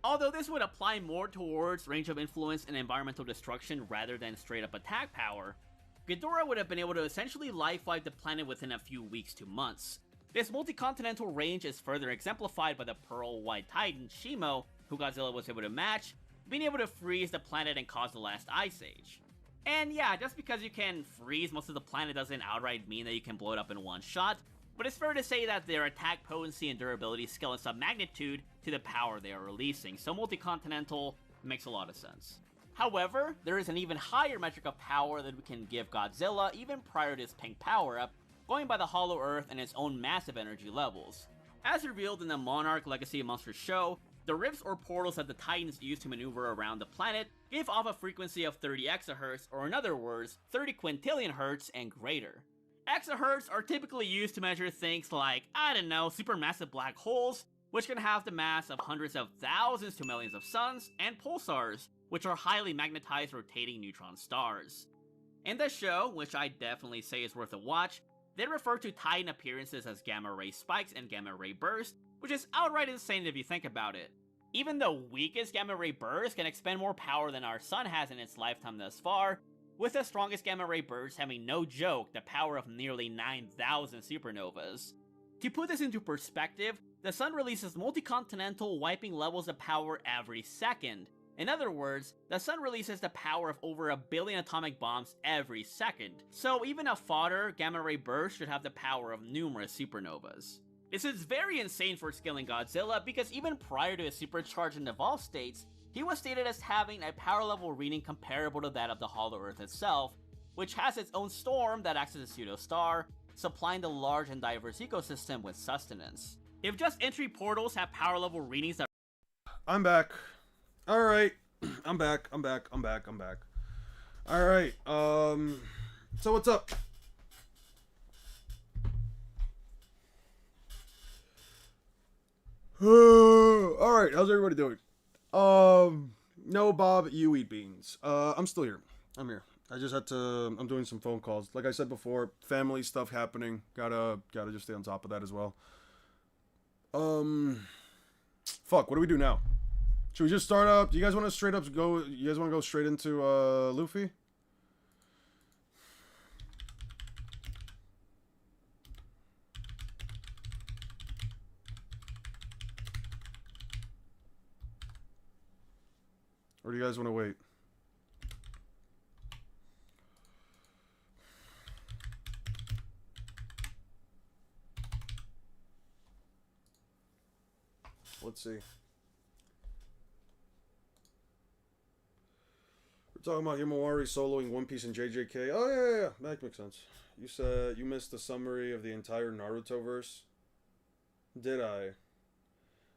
Although this would apply more towards range of influence and environmental destruction rather than straight up attack power, Ghidorah would have been able to essentially life-wipe the planet within a few weeks to months. This multi-continental range is further exemplified by the Pearl White Titan Shimo, who Godzilla was able to match, being able to freeze the planet and cause the last ice age. And yeah, just because you can freeze most of the planet doesn't outright mean that you can blow it up in one shot, but it's fair to say that their attack potency and durability scale in some magnitude to the power they are releasing, so multi-continental makes a lot of sense. However, there is an even higher metric of power that we can give Godzilla even prior to his pink power-up, going by the Hollow Earth and its own massive energy levels. As revealed in the Monarch Legacy of Monsters show, the rifts or portals that the Titans use to maneuver around the planet give off a frequency of 30 exahertz, or in other words, 30 quintillion hertz and greater. Exahertz are typically used to measure things like, I don't know, supermassive black holes, which can have the mass of hundreds of thousands to millions of suns, and pulsars, which are highly magnetized rotating neutron stars. In the show, which I definitely say is worth a watch, they refer to Titan appearances as gamma ray spikes and gamma ray bursts, which is outright insane if you think about it. Even the weakest gamma ray burst can expend more power than our sun has in its lifetime thus far, with the strongest gamma ray burst having, no joke, the power of nearly 9,000 supernovas. To put this into perspective, the sun releases multi-continental wiping levels of power every second. In other words, the sun releases the power of over 1 billion atomic bombs every second, so even a fodder gamma ray burst should have the power of numerous supernovas. This is very insane for scaling Godzilla because even prior to his supercharged and evolved states, he was stated as having a power level reading comparable to that of the Hollow Earth itself, which has its own storm that acts as a pseudo-star, supplying the large and diverse ecosystem with sustenance. If just entry portals have power level readings that— I'm back. Alright. I'm back. Alright, so what's up? Alright, how's everybody doing? No, Bob, you eat beans. I'm still here. I'm here. I just had to, I'm doing some phone calls. Like I said before, family stuff happening. Gotta just stay on top of that as well. Fuck, what do we do now? Should we just start up? Do you guys want to straight up go? You guys want to go straight into Luffy? Or do you guys want to wait? Let's see. We're talking about Himawari soloing One Piece and JJK. Oh, yeah. That makes sense. You said you missed the summary of the entire Naruto verse. Did I?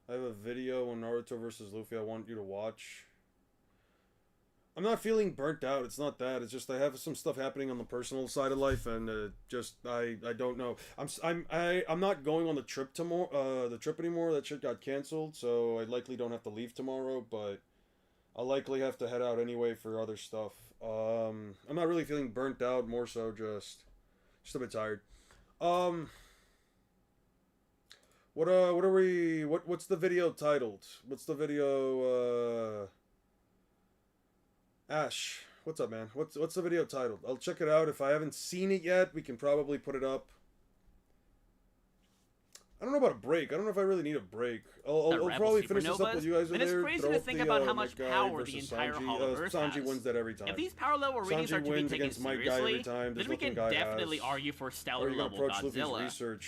I have a video on Naruto versus Luffy I want you to watch. I'm not feeling burnt out. It's not that. It's just I have some stuff happening on the personal side of life, and I don't know. I'm not going on the trip anymore. That shit got canceled, so I likely don't have to leave tomorrow. But I'll likely have to head out anyway for other stuff. I'm not really feeling burnt out. More so just a bit tired. What's the video titled? What's the video? Ash, what's up, man? What's the video titled? I'll check it out. If I haven't seen it yet, we can probably put it up. I don't know about a break. I don't know if I really need a break. I'll probably finish this up with you guys. And it's crazy to think about how much power the entire Hall of Earth Sanji has. wins that every time. If these power level readings are to be taken seriously, then we can definitely argue for stellar level Godzilla.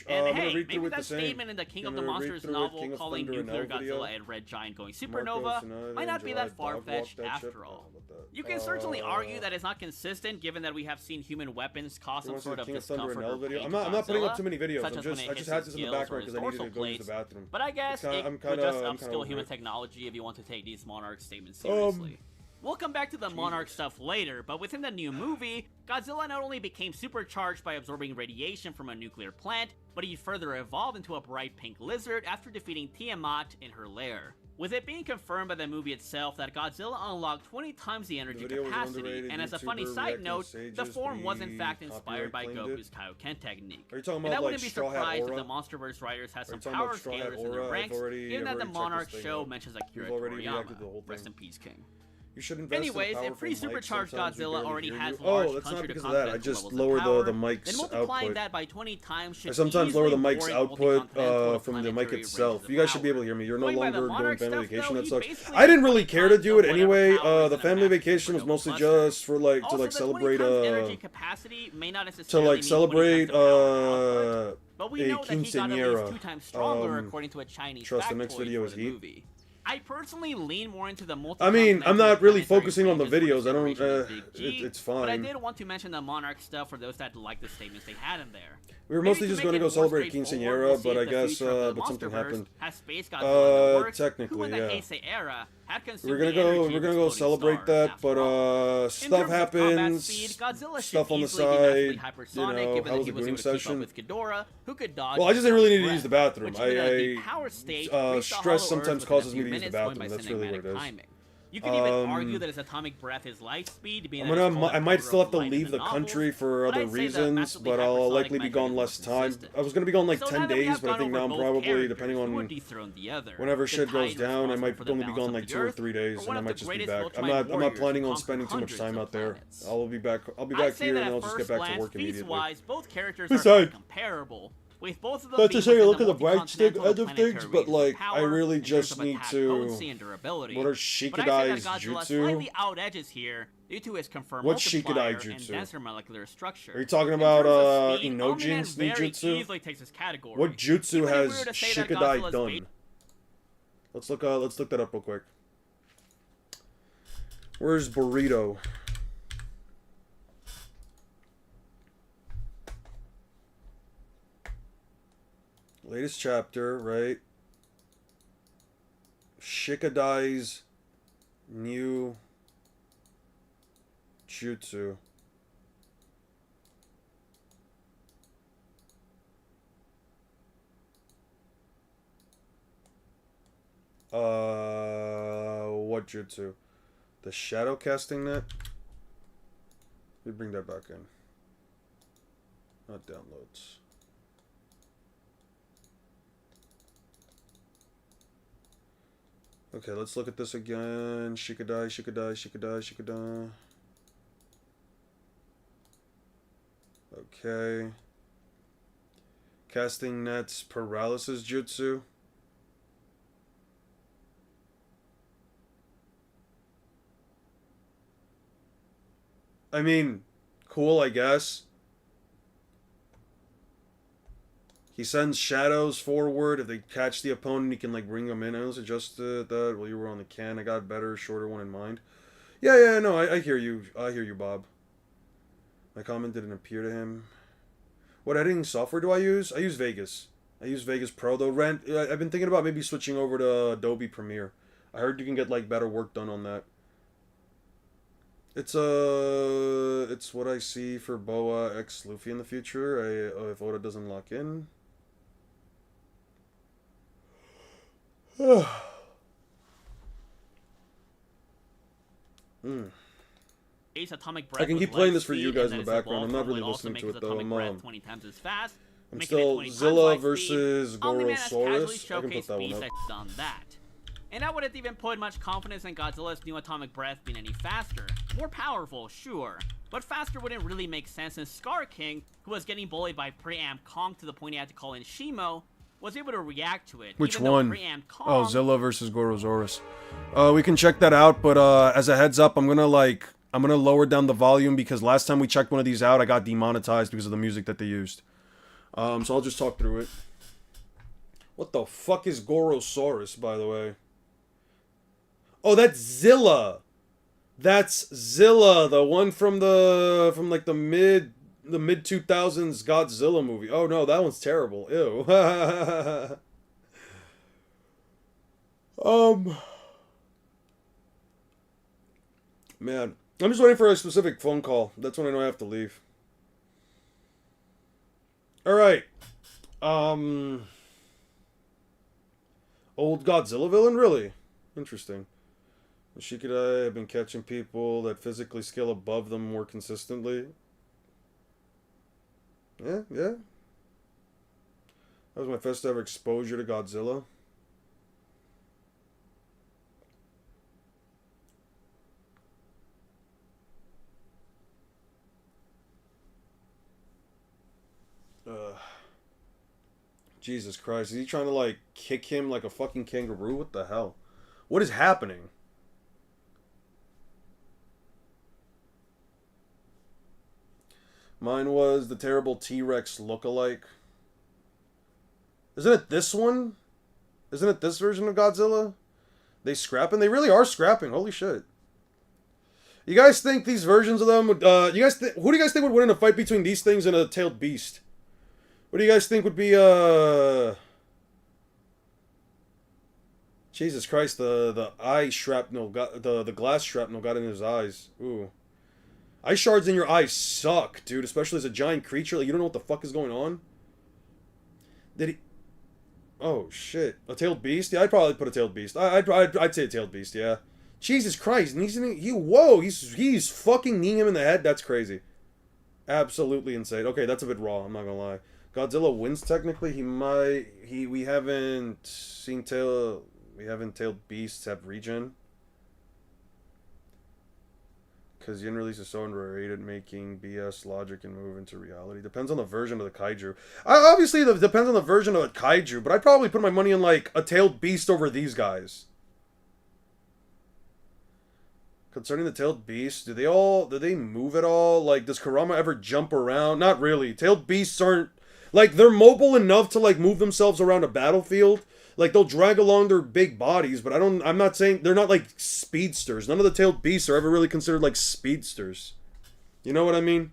And hey, maybe that statement in the King of the Monsters novel calling nuclear Godzilla and Red Giant going supernova might not be that far-fetched after all. You can certainly argue that it's not consistent given that we have seen human weapons cause some sort of discomfort or pain to I'm not putting up too many Godzilla, videos. I just had this in the background because I needed to go use the bathroom. But I guess it would just upskill human technology if you want to take these Monarch statements seriously. We'll come back to the Monarch stuff later, but within the new movie, Godzilla not only became supercharged by absorbing radiation from a nuclear plant, but he further evolved into a bright pink lizard after defeating Tiamat in her lair. With it being confirmed by the movie itself that Godzilla unlocked 20 times the energy capacity, and as a funny side note, the form was in fact inspired by Goku's Kaioken technique. Are you talking And about I wouldn't be Straw Hat surprised if Aura? the MonsterVerse writers has some talking about power Straw Hat scalers in their Aura? ranks, given that the checked Monarch this thing show out. mentions Akira We've already reacted to the Toriyama. whole Rest thing. in peace, King. You should invest Anyways, in a if pre-supercharged Sometimes we Godzilla barely already hear has you. large that's not conjured because of that. I confidential just levels of lower power, the mic's then multiplying output. that by 20 times should I sometimes lower the easily mic's bore output multi-continental from the mic planetary itself. ranges You of guys should be able to power. hear me. You're no Going by the longer doing Monarch family stuff, vacation. though, That he sucks. basically I didn't has really 20 care to tons do of it whatever anyway. power is The in a family massive vacation was supernova mostly cluster. just for like to Also, like the 20 celebrate tons energy capacity may not to necessarily like mean 20 celebrate times the power output, but we a know that he got at least quinceañera. 2 times stronger according to a Chinese Trust the next factoid video for is the heat. movie. I personally lean more into the I mean, I'm not really focusing on the multi-continental videos. I don't. ranges for the Big G, It's But I fine. did want to mention the Monarch stuff for those that like the statements they had in there. We were Maybe mostly to just make going to it go more celebrate straightforward, quinceañera, we'll see but I if the guess future of the but something Monsterverse happened. has Space Godzilla in the works, Technically, who in the yeah. Heisei era had consumed We're gonna the energy go. of We're gonna go exploding celebrate stars, that, after but all. In stuff terms of combat happens. speed, Godzilla Stuff should on the easily be massively side. hypersonic, given how that was he the was groom able to keep up session? with Ghidorah, who could dodge. Well, I just didn't really need to use the breath, bathroom. which meant that the I power state stress reached the Hollow Earth sometimes within a causes few me to use the minutes, going by bathroom. That's really what it cinematic is. timing. You could even argue that his atomic breath is light speed, being that it's called I a might quarter still of have to light in leave the novels, country for but other I'd say the reasons, massively but I'll hypersonic likely be metric gone is less more time. consistent. I was gonna be gone like So 10 now that we days, have but I gone think now over I'm both probably, characters, depending who on would dethrone the other? whenever The shit goes Titan down, I responsible might for the only be balance gone of like the 2 or Earth, 3 days, or and one I of might the just be greatest back. ultimate I'm not planning on warriors spending too much conquering time out there. hundreds of I'll be back. I'll be I'd back say here, that and at I'll just get first back to glance, work immediately. feats-wise, both characters It's are quite like- comparable, with both of them Not being to say I within look the at the bright stick multi-continental end of planetary things, but regions of like I power really in terms just of need attack to. potency and durability. What are But I'd say Shikadai's that Godzilla jutsu? slightly out-edges here due to his confirmed What's multiplier Shikadai and jutsu? denser molecular structure. Are you talking In about terms of speed, Inojin's Omni-Man very ninjutsu? easily takes this category. What jutsu Even if we has were to say that Shikadai Godzilla's done? Let's look that up real quick. Where's Burrito? Latest chapter, right? Shikadai's new jutsu. What jutsu? The shadow casting net? Let me bring that back in. Not downloads. Okay, let's look at this again. Shikadai, Shikadai, Shikadai, Shikadai. Okay. Casting nets, paralysis jutsu. I mean, cool, I guess. He sends shadows forward. If they catch the opponent, he can, like, bring them in. I was adjusted that while you were on the can. I got a better, shorter one in mind. Yeah, no, I hear you. I hear you, Bob. My comment didn't appear to him. What editing software do I use? I use Vegas. I use Vegas Pro, though. I've been thinking about maybe switching over to Adobe Premiere. I heard you can get, like, better work done on that. It's what I see for Boa x Luffy in the future. If Oda doesn't lock in. Atomic breath I can with keep playing light this for you speed, guys and in that the is background. I'm evolved not from really what also listening to makes it though. atomic breath 20 times as fast. I'm making it still 20 times Zilla light versus speed. Omni-Man has casually Gorosaurus. I can put showcased that one beasts up. that done that. And I wouldn't even put much confidence in Godzilla's new atomic breath being any faster. More powerful, sure, but faster wouldn't really make sense since Scar King, who was getting bullied by Preamp Kong to the point he had to call in Shimo, was able to react to it. Which even though one? Preamp Kong, Oh, Zilla versus Gorosaurus. We can check that out, but as a heads up, I'm gonna lower down the volume because last time we checked one of these out, I got demonetized because of the music that they used. So I'll just talk through it. What the fuck is Gorosaurus, by the way? Oh, that's Zilla. That's Zilla, the one from like the mid 2000s Godzilla movie. Oh no, that one's terrible. Ew. Man, I'm just waiting for a specific phone call. That's when I know I have to leave. All right. Old Godzilla villain, really? Interesting. Shikadai have been catching people that physically scale above them more consistently. Yeah. That was my first ever exposure to Godzilla. Jesus Christ. Is he trying to, like, kick him like a fucking kangaroo? What the hell? What is happening? Mine was the terrible T-Rex look-alike. Isn't it this one? Isn't it this version of Godzilla? They scrapping? They really are scrapping. Holy shit. You guys think these versions of them would, who do you guys think would win in a fight between these things and a tailed beast? What do you guys think would be, Jesus Christ, the eye shrapnel got, the glass shrapnel got in his eyes. Ooh. Ice shards in your eyes suck, dude, especially as a giant creature. Like, you don't know what the fuck is going on. Did he... Oh, shit. A tailed beast? Yeah, I'd probably put a tailed beast. I'd say a tailed beast, yeah. Jesus Christ, whoa, he's fucking kneeing him in the head? That's crazy. Absolutely insane. Okay, that's a bit raw, I'm not gonna lie. Godzilla wins technically. We haven't tailed beasts have regen. Because Yin release is so underrated, making BS logic and move into reality. Depends on the version of the kaiju. Obviously, it depends on the version of a kaiju, but I'd probably put my money on, like, a tailed beast over these guys. Concerning the tailed beasts, do they move at all? Like, does Kurama ever jump around? Not really. Tailed beasts aren't, like, they're mobile enough to, like, move themselves around a battlefield. Like, they'll drag along their big bodies, but I'm not saying, they're not, like, speedsters. None of the tailed beasts are ever really considered, like, speedsters. You know what I mean?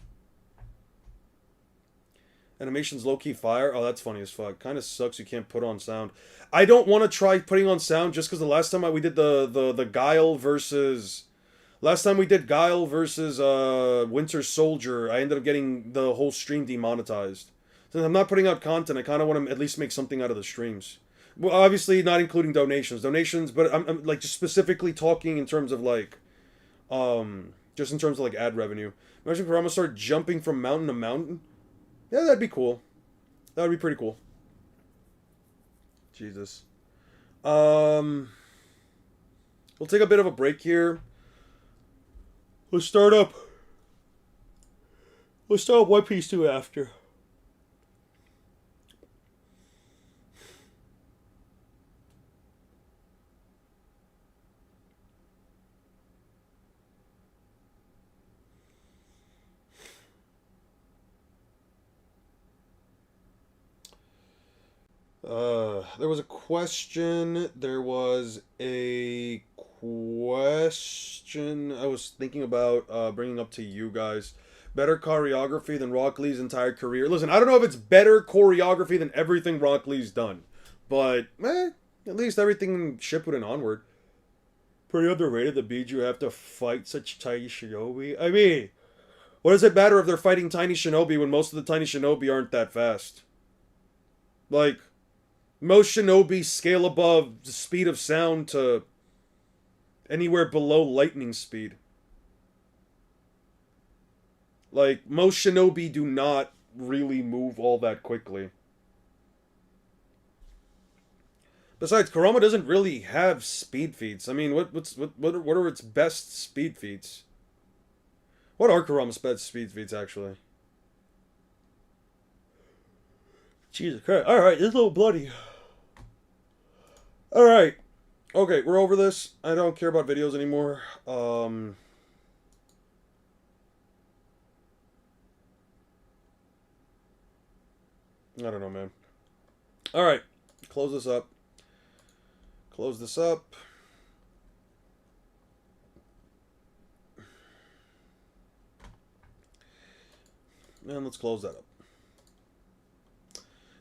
Animation's low-key fire? Oh, that's funny as fuck. Kinda sucks you can't put on sound. I don't want to try putting on sound just because the last time we did the Guile versus... Last time we did Guile versus Winter Soldier, I ended up getting the whole stream demonetized. Since I'm not putting out content, I kind of want to at least make something out of the streams. Well, obviously not including donations, but I'm like just specifically talking in terms of like, just in terms of like ad revenue. Imagine Kurama start jumping from mountain to mountain. Yeah, that'd be cool. That would be pretty cool. Jesus. We'll take a bit of a break here. Let's start up One Piece 2 after. There was a question. I was thinking about bringing up to you guys. Better choreography than Rock Lee's entire career. Listen, I don't know if it's better choreography than everything Rock Lee's done. But, at least everything Shippuden onward. Pretty underrated that Biju have to fight such tiny shinobi. I mean, what does it matter if they're fighting tiny shinobi when most of the tiny shinobi aren't that fast? Like, most shinobi scale above the speed of sound to anywhere below lightning speed. Like, most shinobi do not really move all that quickly. Besides, Kurama doesn't really have speed feats. I mean, what are its best speed feats? What are Kurama's best speed feats, actually? Jesus Christ. Alright, it's a little bloody. Alright. Okay, we're over this. I don't care about videos anymore. I don't know, man. Alright. Close this up. Close this up. And let's close that up.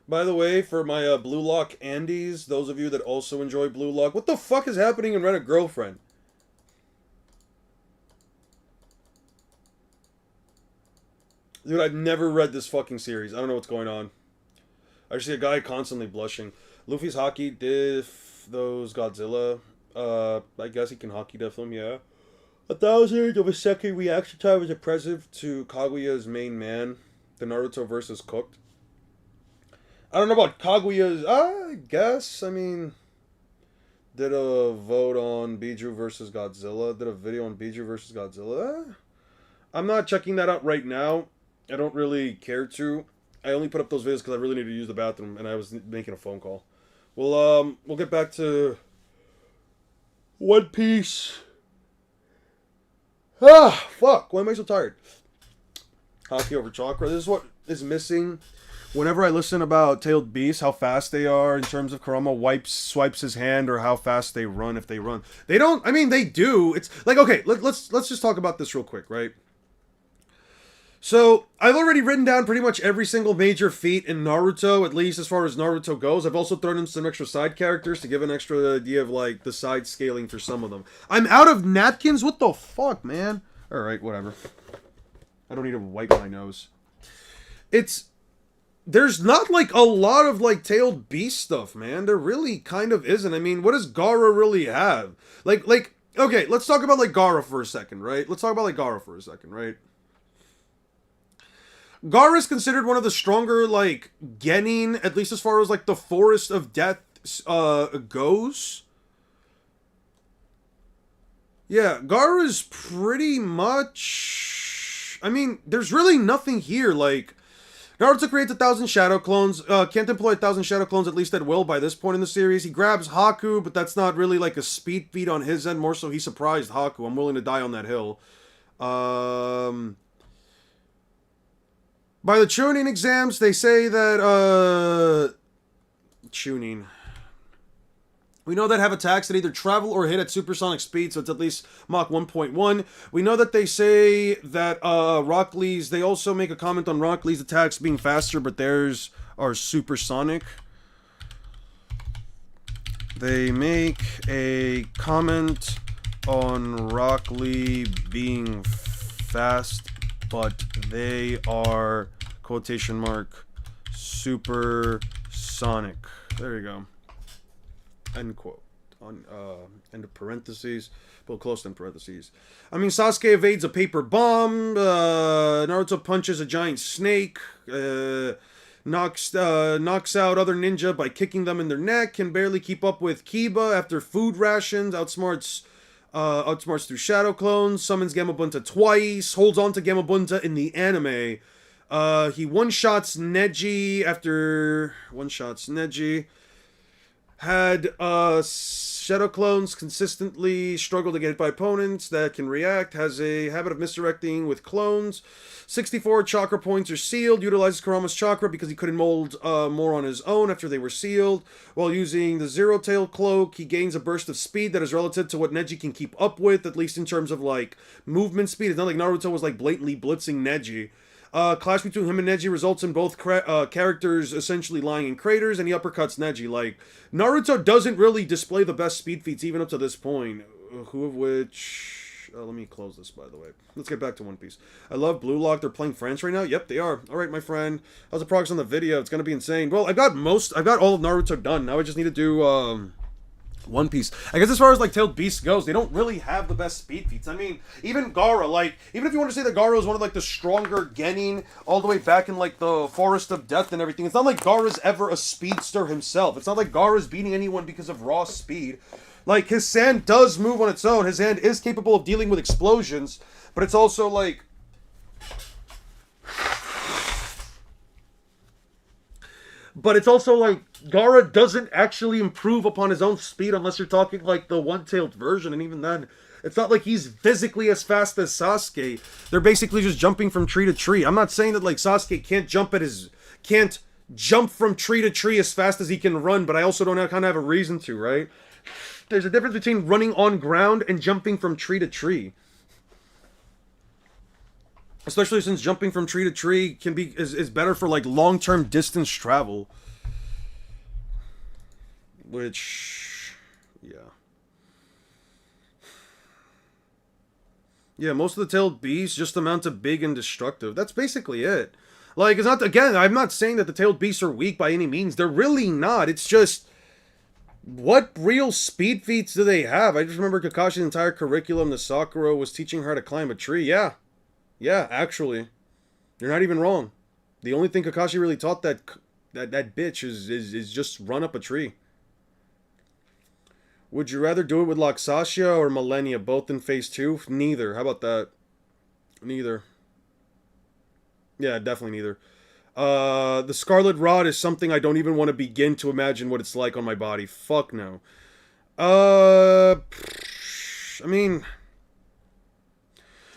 By the way, for my Blue Lock Andes, those of you that also enjoy Blue Lock, what the fuck is happening in Rent a Girlfriend? Dude, I've never read this fucking series. I don't know what's going on. I just see a guy constantly blushing. Luffy's hockey diff those Godzilla. I guess he can hockey diff them, yeah. 1,000 of a second reaction time is impressive to Kaguya's main man. The Naruto versus Cooked. I don't know about Kaguya's, I guess, I mean, did a vote on Biju versus Godzilla, did a video on Biju versus Godzilla. I'm not checking that out right now. I don't really care to. I only put up those videos because I really need to use the bathroom and I was making a phone call. We'll get back to One Piece. Ah, fuck, why am I so tired? Hockey over chakra, this is what is missing. Whenever I listen about tailed beasts, how fast they are in terms of Kurama swipes his hand, or how fast they run if they run. They don't, I mean, they do. It's like, okay, let's just talk about this real quick, right? So, I've already written down pretty much every single major feat in Naruto, at least as far as Naruto goes. I've also thrown in some extra side characters to give an extra idea of, like, the side scaling for some of them. I'm out of napkins? What the fuck, man? Alright, whatever. I don't need to wipe my nose. There's not, like, a lot of, like, tailed beast stuff, man. There really kind of isn't. I mean, what does Gaara really have? Like, okay, let's talk about, like, Gaara for a second, right? Gaara is considered one of the stronger, like, genin, at least as far as, like, the Forest of Death goes. Yeah, Gaara is pretty much... I mean, there's really nothing here, like... Naruto creates 1,000 shadow clones, can't employ 1,000 shadow clones at least at will by this point in the series. He grabs Haku, but that's not really like a speed feat on his end, more so he surprised Haku. I'm willing to die on that hill. By the Chunin exams, they say that, Chunin. We know that have attacks that either travel or hit at supersonic speed, so it's at least Mach 1.1. We know that they say that Rock Lee's, they also make a comment on Rock Lee's attacks being faster, but theirs are supersonic. They make a comment on Rock Lee being fast, but they are, quotation mark, supersonic. There you go. End quote. On end of parentheses. Well, close in parentheses. I mean, Sasuke evades a paper bomb. Naruto punches a giant snake. Knocks out other ninja by kicking them in their neck. Can barely keep up with Kiba after food rations. Outsmarts Outsmarts through shadow clones, summons Gamabunta twice, holds on to Gamabunta in the anime. He one-shots Neji after... One-shots Neji. Had, shadow clones consistently struggle to get hit by opponents that can react. Has a habit of misdirecting with clones. 64 chakra points are sealed. Utilizes Kurama's chakra because he couldn't mold more on his own after they were sealed. While using the Zero Tail Cloak, he gains a burst of speed that is relative to what Neji can keep up with, at least in terms of, like, movement speed. It's not like Naruto was, like, blatantly blitzing Neji. Clash between him and Neji results in both characters essentially lying in craters, and he uppercuts Neji. Like, Naruto doesn't really display the best speed feats even up to this point. Who of which... let me close this, by the way. Let's get back to One Piece. I love Blue Lock. They're playing France right now? Yep, they are. Alright, my friend. How's the progress on the video? It's gonna be insane. Well, I've got all of Naruto done. Now I just need to do, One Piece. I guess as far as, like, Tailed Beast goes, they don't really have the best speed feats. I mean, even Gaara, like, even if you want to say that Gaara is one of, like, the stronger Genin, all the way back in, like, the Forest of Death and everything, it's not like Gaara's ever a speedster himself. It's not like Gaara's beating anyone because of raw speed. Like, his sand does move on its own. His hand is capable of dealing with explosions, but it's also, like... But it's also, like, Gaara doesn't actually improve upon his own speed unless you're talking, like, the one-tailed version, and even then, it's not like he's physically as fast as Sasuke. They're basically just jumping from tree to tree. I'm not saying that, like, Sasuke can't jump from tree to tree as fast as he can run, but I also don't kind of have a reason to, right? There's a difference between running on ground and jumping from tree to tree. Especially since jumping from tree to tree is better for, like, long-term distance travel. Which, yeah. Yeah, most of the tailed beasts just amount to big and destructive. That's basically it. Like, it's not, again, I'm not saying that the tailed beasts are weak by any means. They're really not. It's just, what real speed feats do they have? I just remember Kakashi's entire curriculum, the Sakura, was teaching her how to climb a tree. Yeah. Yeah, actually. You're not even wrong. The only thing Kakashi really taught that bitch is just run up a tree. Would you rather do it with Laxasia or Millennia, both in Phase 2? Neither. How about that? Neither. Yeah, definitely neither. The Scarlet Rod is something I don't even want to begin to imagine what it's like on my body. Fuck no. I mean...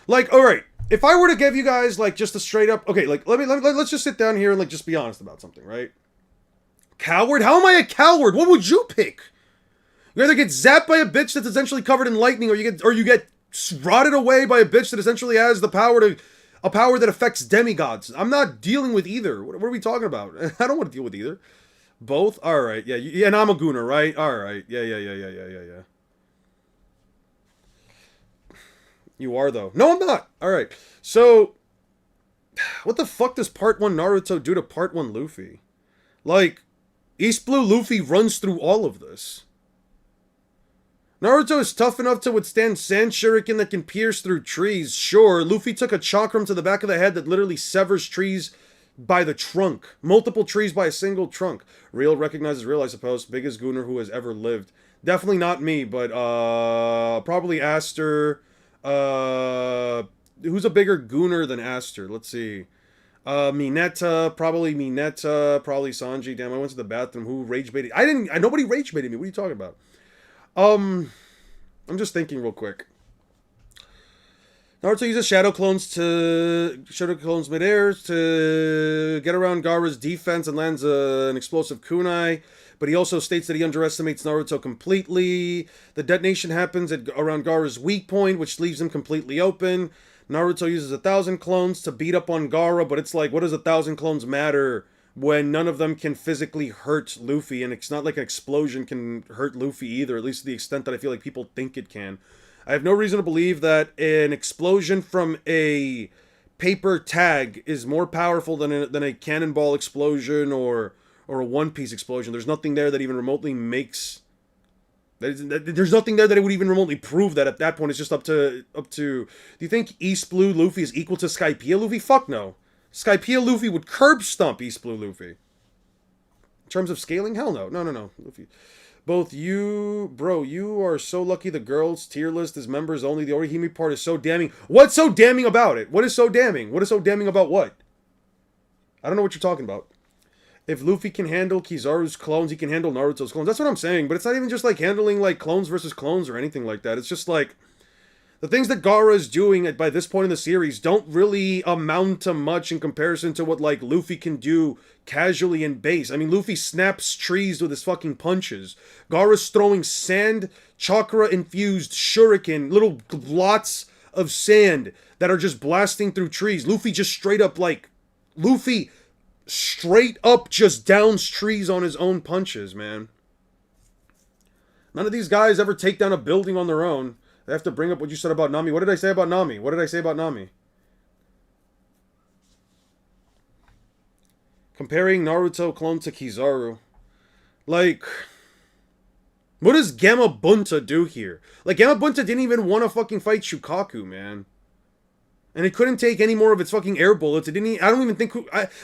Like, alright. If I were to give you guys, like, just a straight up... Okay, like, let's just sit down here and, like, just be honest about something, right? Coward? How am I a coward? What would you pick? You either get zapped by a bitch that's essentially covered in lightning, or you get rotted away by a bitch that essentially has the power to... A power that affects demigods. I'm not dealing with either. What are we talking about? I don't want to deal with either. Both? Alright, yeah, and I'm a gooner, right? Alright, yeah. You are, though. No, I'm not! Alright, so... What the fuck does Part 1 Naruto do to Part 1 Luffy? Like, East Blue Luffy runs through all of this. Naruto is tough enough to withstand Sand Shuriken that can pierce through trees. Sure, Luffy took a chakram to the back of the head that literally severs trees by the trunk. Multiple trees by a single trunk. Real recognizes real, I suppose. Biggest gooner who has ever lived. Definitely not me, but, probably Aster. Who's a bigger gooner than Aster? Let's see. Mineta, probably Sanji. Damn, I went to the bathroom. Who rage baited? Nobody rage baited me. What are you talking about? I'm just thinking real quick. Naruto uses shadow clones midair to get around Gaara's defense and lands an explosive kunai. But he also states that he underestimates Naruto completely. The detonation happens around Gaara's weak point, which leaves him completely open. Naruto uses 1,000 clones to beat up on Gaara, but it's like, what does 1,000 clones matter when none of them can physically hurt Luffy? And it's not like an explosion can hurt Luffy either, at least to the extent that I feel like people think it can. I have no reason to believe that an explosion from a paper tag is more powerful than a cannonball explosion or a One Piece explosion. There's nothing there that even remotely makes... There's nothing there that it would even remotely prove that. At that point, it's just up to... Do you think East Blue Luffy is equal to Skypiea Luffy? Fuck no. Skypiea Luffy would curb stomp East Blue Luffy. In terms of scaling? Hell no. No. Luffy. Both you, bro, you are so lucky the girls' tier list is members only. The Orihime part is so damning. What's so damning about it? What is so damning? What is so damning about what? I don't know what you're talking about. If Luffy can handle Kizaru's clones, he can handle Naruto's clones. That's what I'm saying, but it's not even just like handling like clones versus clones or anything like that. It's just like the things that Gaara is doing by this point in the series don't really amount to much in comparison to what like Luffy can do casually in base. I mean, Luffy snaps trees with his fucking punches. Gaara's throwing sand, chakra-infused shuriken, little blots of sand that are just blasting through trees. Luffy just straight up like... Luffy straight up just downs trees on his own punches, man. None of these guys ever take down a building on their own. They have to bring up what you said about Nami. What did I say about Nami? What did I say about Nami? Comparing Naruto clone to Kizaru. Like, what does Gamma Bunta do here? Like, Gamma Bunta didn't even want to fucking fight Shukaku, man. And it couldn't take any more of its fucking air bullets. It didn't. I don't even think.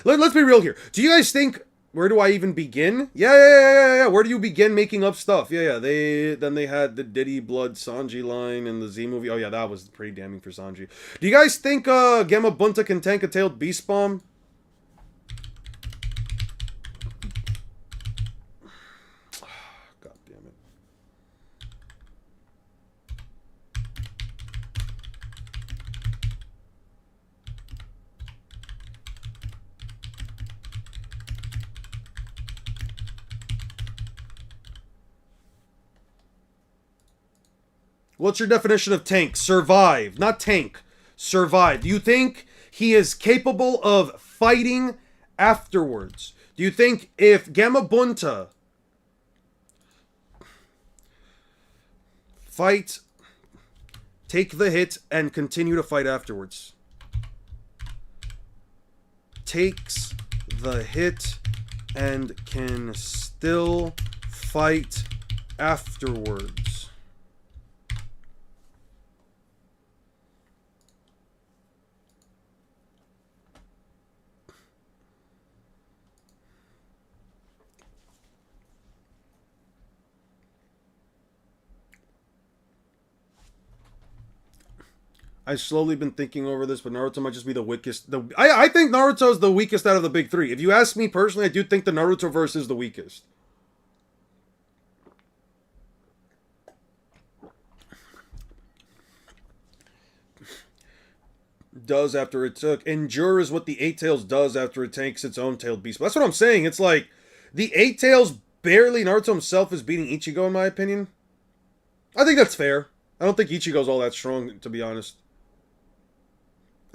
Let's be real here. Do you guys think? Where do I even begin? Yeah. Where do you begin making up stuff? Yeah. Then they had the Diddy Blood Sanji line in the Z movie. Oh yeah, that was pretty damning for Sanji. Do you guys think Gamma Bunta can tank a tailed beast bomb? God damn it. What's your definition of tank? Survive. Not tank. Survive. Do you think he is capable of fighting afterwards? Do you think if Gamma Bunta fight, take the hit, and continue to fight afterwards? Takes the hit and can still fight afterwards. I've slowly been thinking over this, but Naruto might just be the weakest. I think Naruto's the weakest out of the big three. If you ask me personally, I do think the Naruto verse is the weakest. Does after it took. Endure is what the Eight Tails does after it tanks its own tailed beast. But that's what I'm saying. It's like the Eight Tails barely Naruto himself is beating Ichigo in my opinion. I think that's fair. I don't think Ichigo's all that strong, to be honest.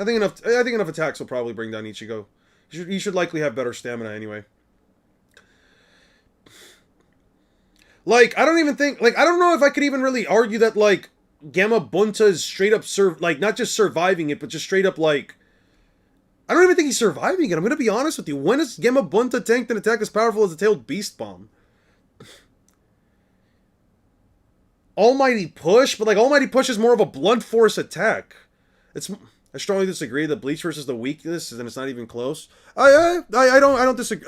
I think enough attacks will probably bring down Ichigo. He should likely have better stamina anyway. Like, I don't even think... Like, I don't know if I could even really argue that, like, Gamma Bunta is straight up... Like, not just surviving it, but just straight up, like... I don't even think he's surviving it. I'm gonna be honest with you. When has Gamma Bunta tanked an attack as powerful as a tailed beast bomb? Almighty Push? But, like, Almighty Push is more of a blunt force attack. I strongly disagree that Bleach versus the weakness, and it's not even close. I don't disagree.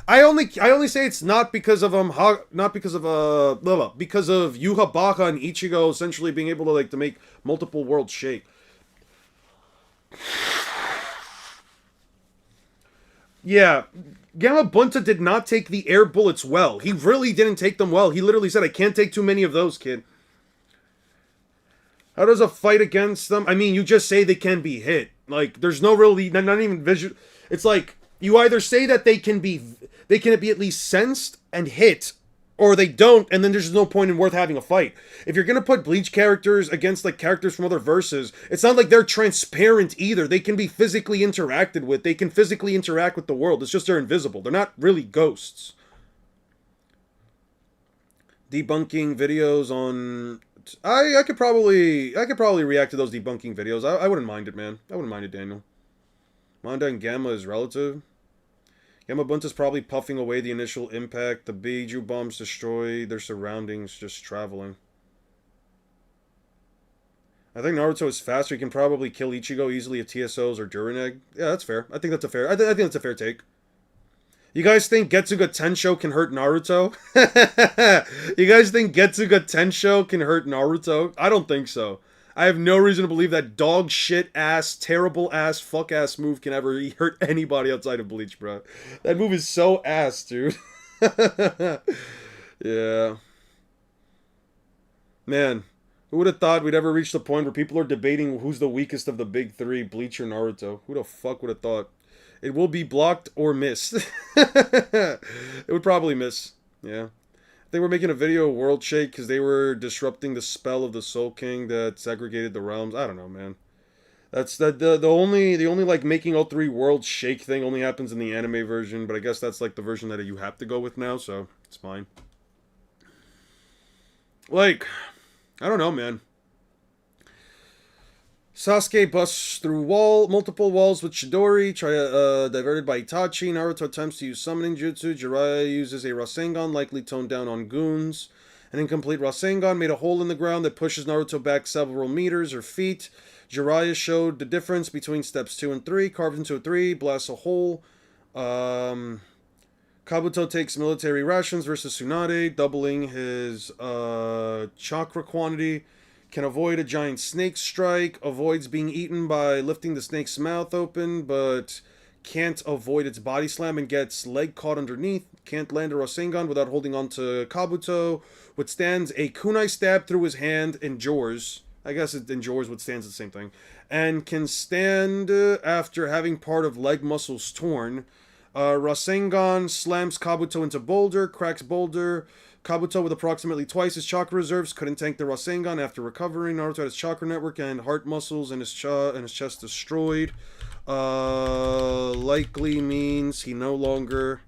I only say it's not because of because of Yuha Baka and Ichigo essentially being able to make multiple worlds shake. Yeah, Gamma Bunta did not take the air bullets well. He really didn't take them well. He literally said, "I can't take too many of those, kid." How does a fight against them? I mean, you just say they can be hit. Like, there's no really, not even visual. It's like, you either say that they can be at least sensed and hit, or they don't, and then there's just no point in worth having a fight. If you're gonna put Bleach characters against, like, characters from other verses, it's not like they're transparent either. They can be physically interacted with. They can physically interact with the world. It's just they're invisible. They're not really ghosts. Debunking videos on... I could probably react to those debunking videos. I wouldn't mind it, man. I wouldn't mind it, Daniel. Manda and Gamma is relative. Gamma Bunta's probably puffing away the initial impact. The Biju bombs destroy their surroundings just traveling. I think Naruto is faster. He can probably kill Ichigo easily if TSOs or Durin Egg. Yeah, that's fair. I think that's a fair. I think that's a fair take. You guys think Getsuga Tensho can hurt Naruto? You guys think Getsuga Tensho can hurt Naruto? I don't think so. I have no reason to believe that dog shit ass, terrible ass, fuck ass move can ever hurt anybody outside of Bleach, bro. That move is so ass, dude. Yeah. Man, who would have thought we'd ever reach the point where people are debating who's the weakest of the big three, Bleach or Naruto? Who the fuck would have thought? It will be blocked or missed. It would probably miss. Yeah. They were making a video of World Shake because they were disrupting the spell of the Soul King that segregated the realms. I don't know, man. That's the only like making all three worlds shake thing only happens in the anime version, but I guess that's like the version that you have to go with now, so it's fine. Like, I don't know, man. Sasuke busts through multiple walls with Chidori, diverted by Itachi. Naruto attempts to use summoning jutsu. Jiraiya uses a Rasengan, likely toned down on goons. An incomplete Rasengan made a hole in the ground that pushes Naruto back several meters or feet. Jiraiya showed the difference between steps 2 and 3, carved into a 3, blasts a hole. Kabuto takes military rations versus Tsunade, doubling his chakra quantity. Can avoid a giant snake strike, avoids being eaten by lifting the snake's mouth open, but can't avoid its body slam and gets leg caught underneath. Can't land a Rasengan without holding on to Kabuto. Withstands a kunai stab through his hand, endures. I guess it endures, withstands the same thing. And can stand after having part of leg muscles torn. Rasengan slams Kabuto into boulder, cracks boulder. Kabuto, with approximately twice his chakra reserves, couldn't tank the Rasengan after recovering. Naruto had his chakra network and heart muscles in his chest destroyed. Likely means he no longer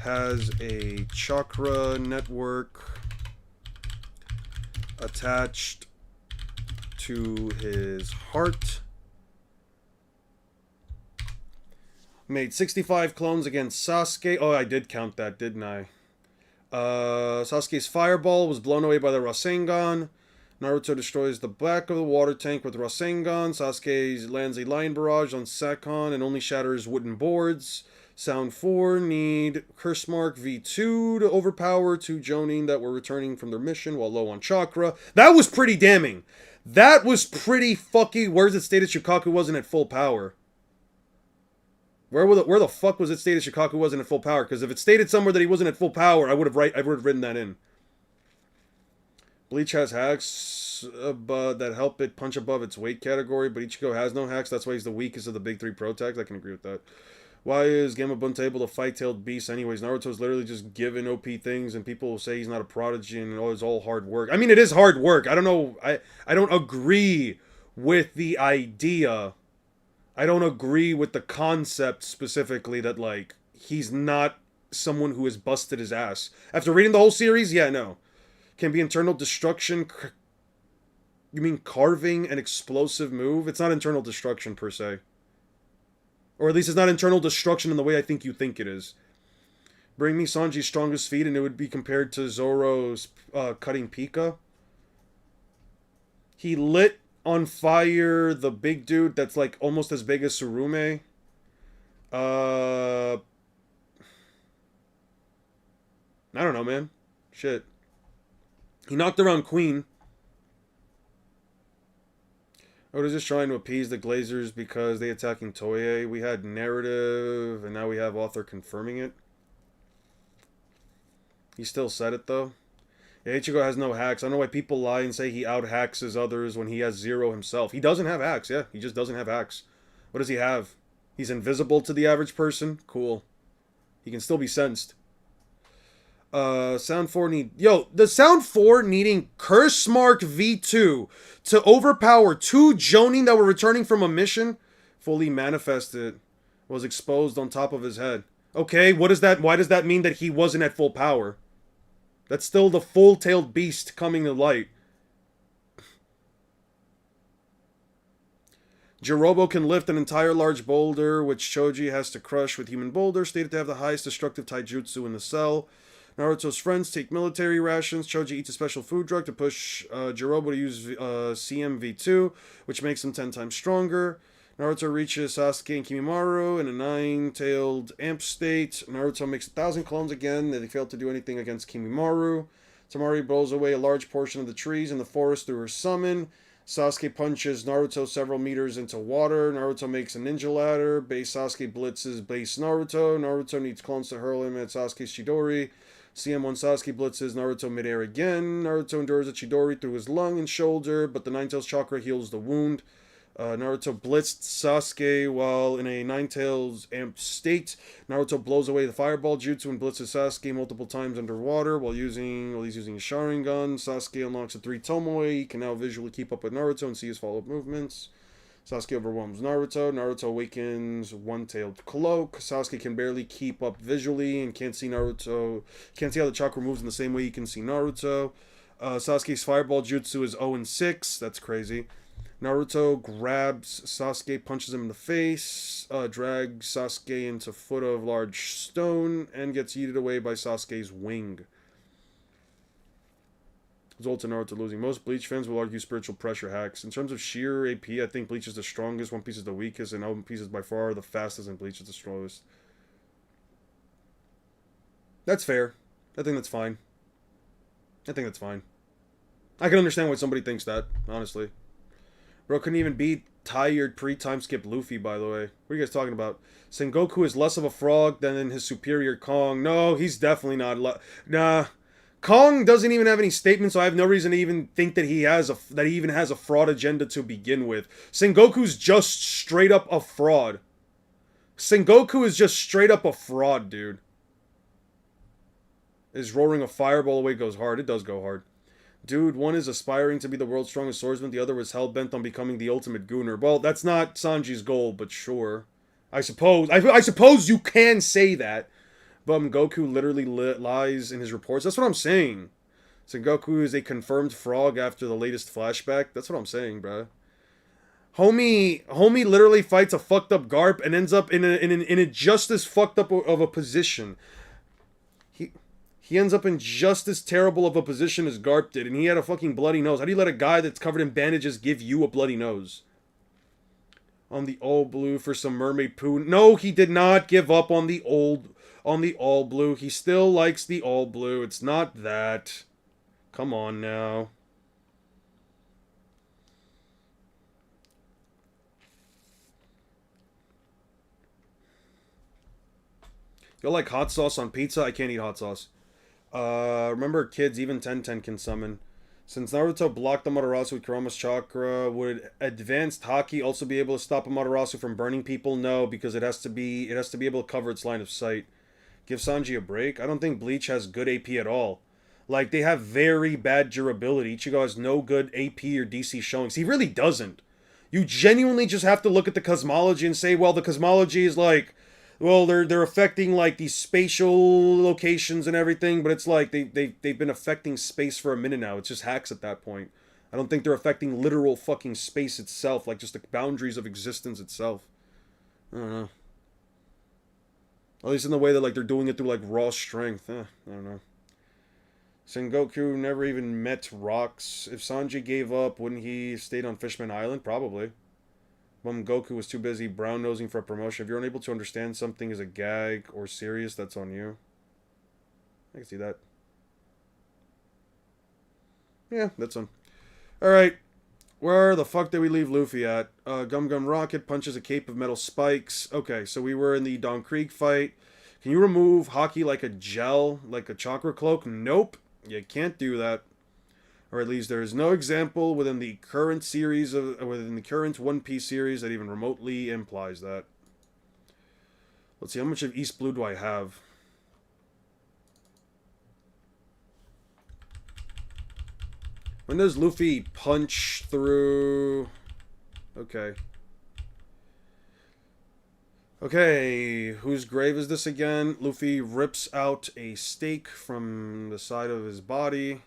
has a chakra network attached to his heart. Made 65 clones against Sasuke. Oh, I did count that, didn't I? Sasuke's fireball was blown away by the Rasengan. Naruto destroys the back of the water tank with Rasengan. Sasuke lands a lion barrage on Sakon and only shatters wooden boards. Sound 4 need Curse Mark V2 to overpower 2 Jonin that were returning from their mission while low on chakra. That was pretty damning. That was pretty fucking... Where's it stated Shukaku wasn't at full power? Where the fuck was it stated Shukaku wasn't at full power? Because if it stated somewhere that he wasn't at full power, I would have written that in. Bleach has hacks that help it punch above its weight category, but Ichigo has no hacks. That's why he's the weakest of the big three protags. I can agree with that. Why is Gamma Bunta able to fight tailed beasts anyways? Naruto's literally just given OP things, and people will say he's not a prodigy and it's all hard work. I mean, it is hard work. I don't know. I don't agree with the idea. I don't agree with the concept specifically that, like, he's not someone who has busted his ass. After reading the whole series, yeah, no. Can be internal destruction. You mean carving an explosive move? It's not internal destruction, per se. Or at least it's not internal destruction in the way I think you think it is. Bring me Sanji's strongest feat and it would be compared to Zoro's cutting Pika. He lit on fire the big dude that's like almost as big as Tsurume. I don't know, man. Shit. He knocked around Queen. Oda's just trying to appease the Glazers because they attacking Toei. We had narrative and now we have author confirming it. He still said it though. Yeah, Ichigo has no hacks. I don't know why people lie and say he out-hacks his others when he has 0 himself. He doesn't have hacks, yeah. He just doesn't have hacks. What does he have? He's invisible to the average person? Cool. He can still be sensed. Sound 4 need... Yo, the Sound 4 needing Curse Mark V2 to overpower 2 Jonin that were returning from a mission, fully manifested, was exposed on top of his head. Okay, what is that? Why does that mean that he wasn't at full power? That's still the full-tailed beast coming to light. Jirobo can lift an entire large boulder, which Choji has to crush with human boulder, stated to have the highest destructive taijutsu in the cell. Naruto's friends take military rations. Choji eats a special food drug to push Jirobo to use CMV2, which makes him 10 times stronger. Naruto reaches Sasuke and Kimimaro in a 9-tailed amp state. Naruto makes 1,000 clones again. They fail to do anything against Kimimaro. Tamari blows away a large portion of the trees in the forest through her summon. Sasuke punches Naruto several meters into water. Naruto makes a ninja ladder. Base Sasuke blitzes base Naruto. Naruto needs clones to hurl him at Sasuke's Chidori. CM1 Sasuke blitzes Naruto midair again. Naruto endures a Chidori through his lung and shoulder, but the Nine-Tails chakra heals the wound. Naruto blitzed Sasuke while in a Nine-Tails amped state. Naruto blows away the fireball jutsu and blitzes Sasuke multiple times underwater while he's using a Sharingan. Sasuke unlocks a 3 Tomoe. He can now visually keep up with Naruto and see his follow-up movements. Sasuke overwhelms Naruto. Naruto awakens One-Tailed Cloak. Sasuke can barely keep up visually and can't see Naruto. Can't see how the chakra moves in the same way he can see Naruto. Sasuke's fireball jutsu is 0-6. That's crazy. Naruto grabs Sasuke, punches him in the face, drags Sasuke into foot of large stone, and gets yeeted away by Sasuke's wing. Results in Naruto losing. Most Bleach fans will argue spiritual pressure hacks. In terms of sheer AP, I think Bleach is the strongest, One Piece is the weakest, and One Piece is by far the fastest, and Bleach is the strongest. That's fair. I think that's fine. I think that's fine. I can understand why somebody thinks that, honestly. Bro couldn't even beat tired pre-time skip Luffy, by the way. What are you guys talking about? Sengoku is less of a frog than his superior Kong. No, he's definitely not. Nah. Kong doesn't even have any statements, so I have no reason to even think that he even has a fraud agenda to begin with. Sengoku's just straight up a fraud. Sengoku is just straight up a fraud, dude. Is roaring a fireball away goes hard. It does go hard. Dude, one is aspiring to be the world's strongest swordsman, the other was hell-bent on becoming the ultimate gooner. Well, that's not Sanji's goal, but sure. I suppose you can say that. But Goku literally lies in his reports. That's what I'm saying. Sengoku is a confirmed frog after the latest flashback. That's what I'm saying, bruh. Homie literally fights a fucked up Garp and ends up in a just as fucked up of a position. He ends up in just as terrible of a position as Garp did, and he had a fucking bloody nose. How do you let a guy that's covered in bandages give you a bloody nose? On the all blue for some mermaid poo. No, he did not give up on the all blue. He still likes the all blue. It's not that. Come on now. You like hot sauce on pizza? I can't eat hot sauce. Remember kids, even 10-10 can summon. Since Naruto blocked Amaterasu with Kurama's chakra, would advanced Haki also be able to stop Amaterasu from burning people? No, because it has to be able to cover its line of sight. Give Sanji a break? I don't think Bleach has good AP at all. Like, they have very bad durability. Ichigo has no good AP or DC showings. He really doesn't. You genuinely just have to look at the cosmology and say, well, the cosmology is like, well, they're affecting like these spatial locations and everything, but it's like they've been affecting space for a minute now. It's just hacks at that point. I don't think they're affecting literal fucking space itself, like just the boundaries of existence itself. I don't know. At least in the way that like they're doing it through like raw strength. I don't know. Sengoku never even met rocks. If Sanji gave up, wouldn't he stayed on Fishman Island? Probably. Goku was too busy brown-nosing for a promotion. If you're unable to understand something as a gag or serious, that's on you. I can see that. Yeah, that's on. Alright. Where the fuck did we leave Luffy at? Gum Gum Rocket punches a cape of metal spikes. Okay, so we were in the Don Krieg fight. Can you remove Haki like a gel? Like a chakra cloak? Nope. You can't do that. Or at least there is no example within the current One Piece series that even remotely implies that. Let's see, how much of East Blue do I have? When does Luffy punch through? Okay. Okay, whose grave is this again? Luffy rips out a stake from the side of his body.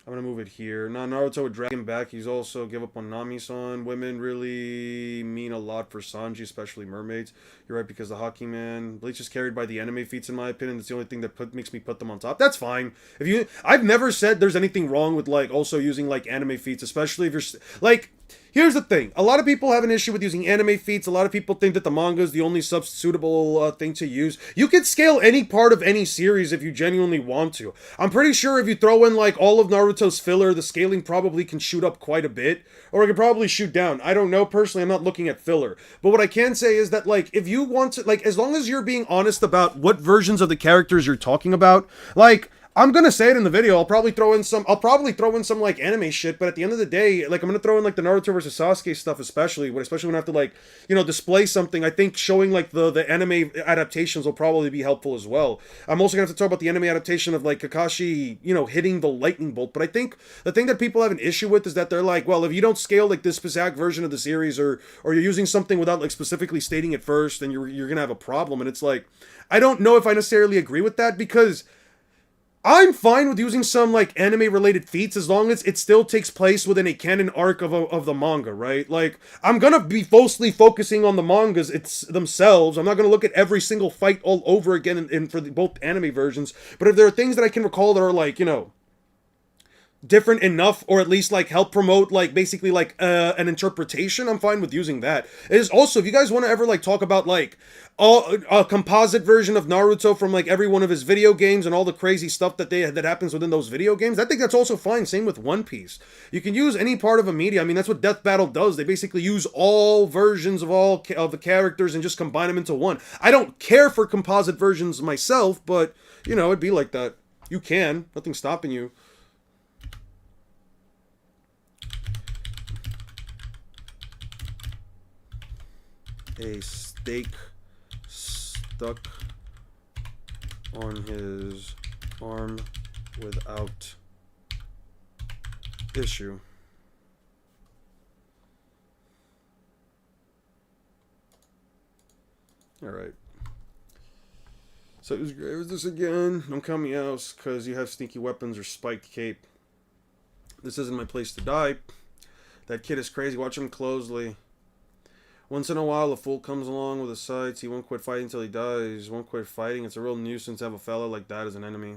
I'm gonna move it here. Now Naruto would drag him back. He's also give up on Nami-san. Women really mean a lot for Sanji, especially mermaids. You're right, because the hockey man. Bleach is carried by the anime feats, in my opinion. That's the only thing that makes me put them on top. That's fine. If you, I've never said there's anything wrong with like also using like anime feats, especially if you're like. Here's the thing. A lot of people have an issue with using anime feats. A lot of people think that the manga is the only substitutable thing to use. You can scale any part of any series if you genuinely want to. I'm pretty sure if you throw in like all of Naruto's filler, the scaling probably can shoot up quite a bit. Or it can probably shoot down. I don't know. Personally, I'm not looking at filler. But what I can say is that like if you want to, like as long as you're being honest about what versions of the characters you're talking about, like I'm gonna say it in the video. I'll probably throw in some like anime shit. But at the end of the day, like I'm gonna throw in like the Naruto versus Sasuke stuff, especially when I have to like display something. I think showing like the anime adaptations will probably be helpful as well. I'm also gonna have to talk about the anime adaptation of like Kakashi, hitting the lightning bolt. But I think the thing that people have an issue with is that they're like, well, if you don't scale like this specific version of the series, or you're using something without like specifically stating it first, then you're gonna have a problem. And it's like, I don't know if I necessarily agree with that, because I'm fine with using some like anime related feats as long as it still takes place within a canon arc of the manga, right? Like I'm gonna be mostly focusing on the mangas themselves. I'm not gonna look at every single fight all over again for both anime versions. But if there are things that I can recall that are like different enough, or at least like help promote like basically like an interpretation, I'm fine with using that. It is also, if you guys want to ever like talk about like a composite version of Naruto from like every one of his video games and all the crazy stuff that happens within those video games, I think that's also fine. Same with One Piece. You can use any part of a media. I mean, that's what Death Battle does. They basically use all versions of all of the characters and just combine them into one. I don't care for composite versions myself, but it'd be like that. You can. Nothing's stopping you. A stake stuck on his arm without issue. Alright. So who's this again? Don't count me out because you have sneaky weapons or spiked cape. This isn't my place to die. That kid is crazy. Watch him closely. Once in a while, a fool comes along with his sights. He won't quit fighting until he dies. Won't quit fighting. It's a real nuisance to have a fella like that as an enemy.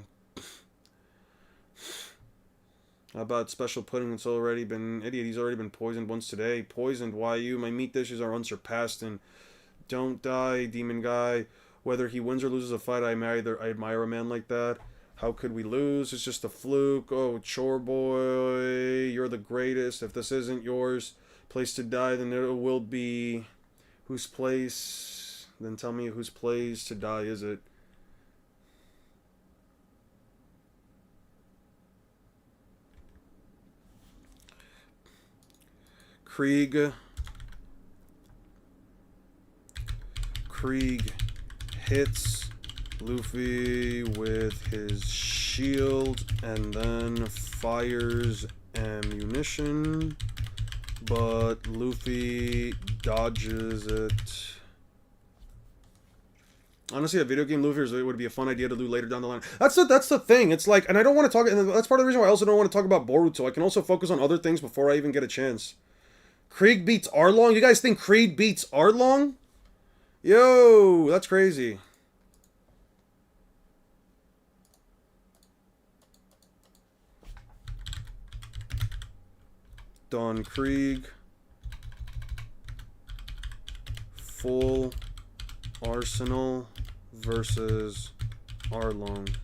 How about special pudding? It's already been... Idiot, he's already been poisoned once today. Poisoned? Why you? My meat dishes are unsurpassed, and don't die, demon guy. Whether he wins or loses a fight, I admire a man like that. How could we lose? It's just a fluke. Oh, chore boy, you're the greatest. If this isn't yours... place to die, then it will be whose place, then tell me whose place to die is it. Krieg hits Luffy with his shield and then fires ammunition, but Luffy dodges it. Honestly, a video game Luffy would be a fun idea to do later down the line. That's the thing. It's like, and I don't want to talk, and that's part of the reason why I also don't want to talk about Boruto. I can also focus on other things before I even get a chance. Krieg beats Arlong? You guys think Krieg beats Arlong? Yo, that's crazy. Don Krieg. Full Arsenal versus Arlong.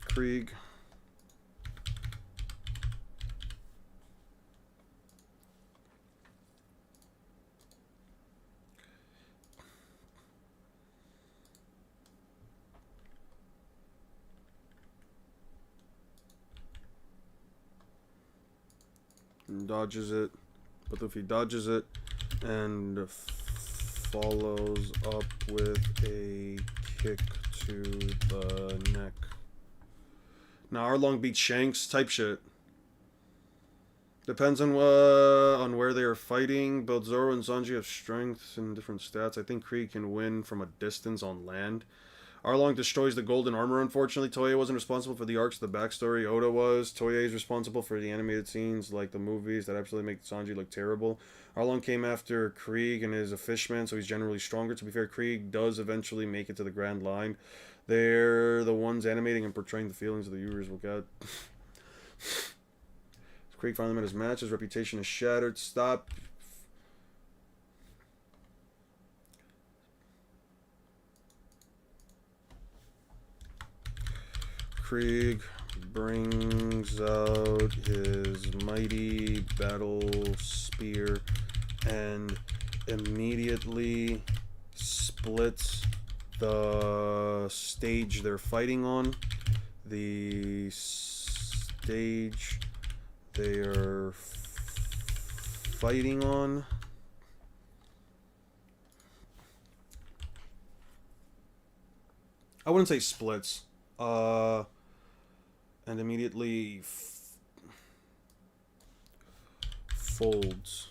Krieg. Dodges it, but Luffy dodges it and follows up with a kick to the neck. Now Arlong beats Shanks type shit. Depends on where they are fighting. Both Zoro and Sanji have strengths and different stats. I think Krieg can win from a distance on land. Arlong destroys the golden armor, unfortunately. Toei wasn't responsible for the arcs, the backstory. Oda was. Toei is responsible for the animated scenes, like the movies, that absolutely make Sanji look terrible. Arlong came after Krieg and is a fishman, so he's generally stronger. To be fair, Krieg does eventually make it to the Grand Line. They're the ones animating and portraying the feelings of the viewers. Well, God. Krieg finally met his match. His reputation is shattered. Stop. Krieg brings out his mighty battle spear and immediately splits the stage they're fighting on. The stage they are fighting on. I wouldn't say splits. And immediately folds.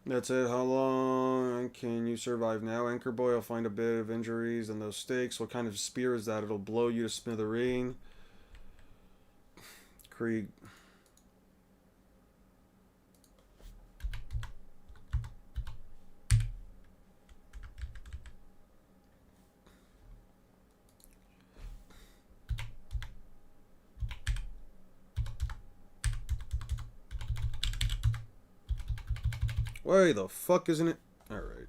That's it. How long can you survive now? Anchor Boy, I'll find a bit of injuries and those stakes. What kind of spear is that? It'll blow you to smithereen. Krieg. Why the fuck isn't it? Alright.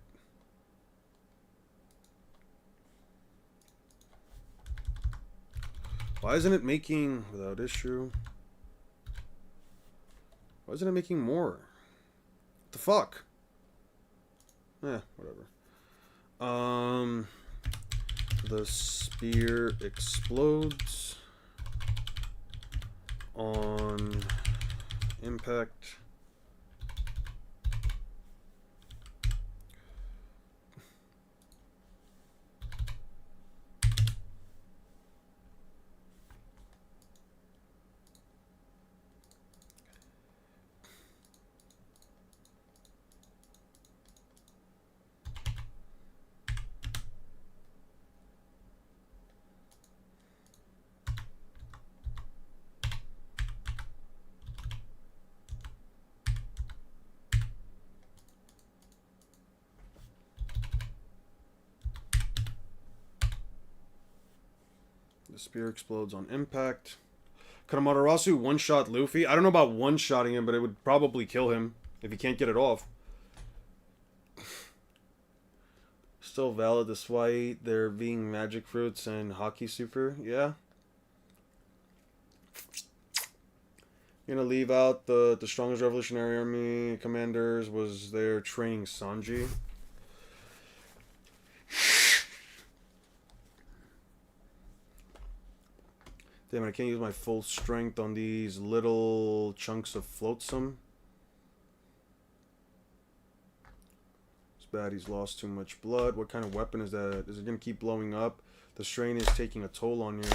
Why isn't it making without issue? Why isn't it making more? What the fuck? Whatever. The spear explodes on impact. The spear explodes on impact. Could Amaterasu one-shot Luffy? I don't know about one-shotting him, but it would probably kill him if he can't get it off. Still valid despite there being magic fruits and hockey super. Yeah. You're gonna leave out the strongest revolutionary army commanders was there training Sanji. Damn it, I can't use my full strength on these little chunks of flotsam. It's bad he's lost too much blood. What kind of weapon is that? Is it going to keep blowing up? The strain is taking a toll on you.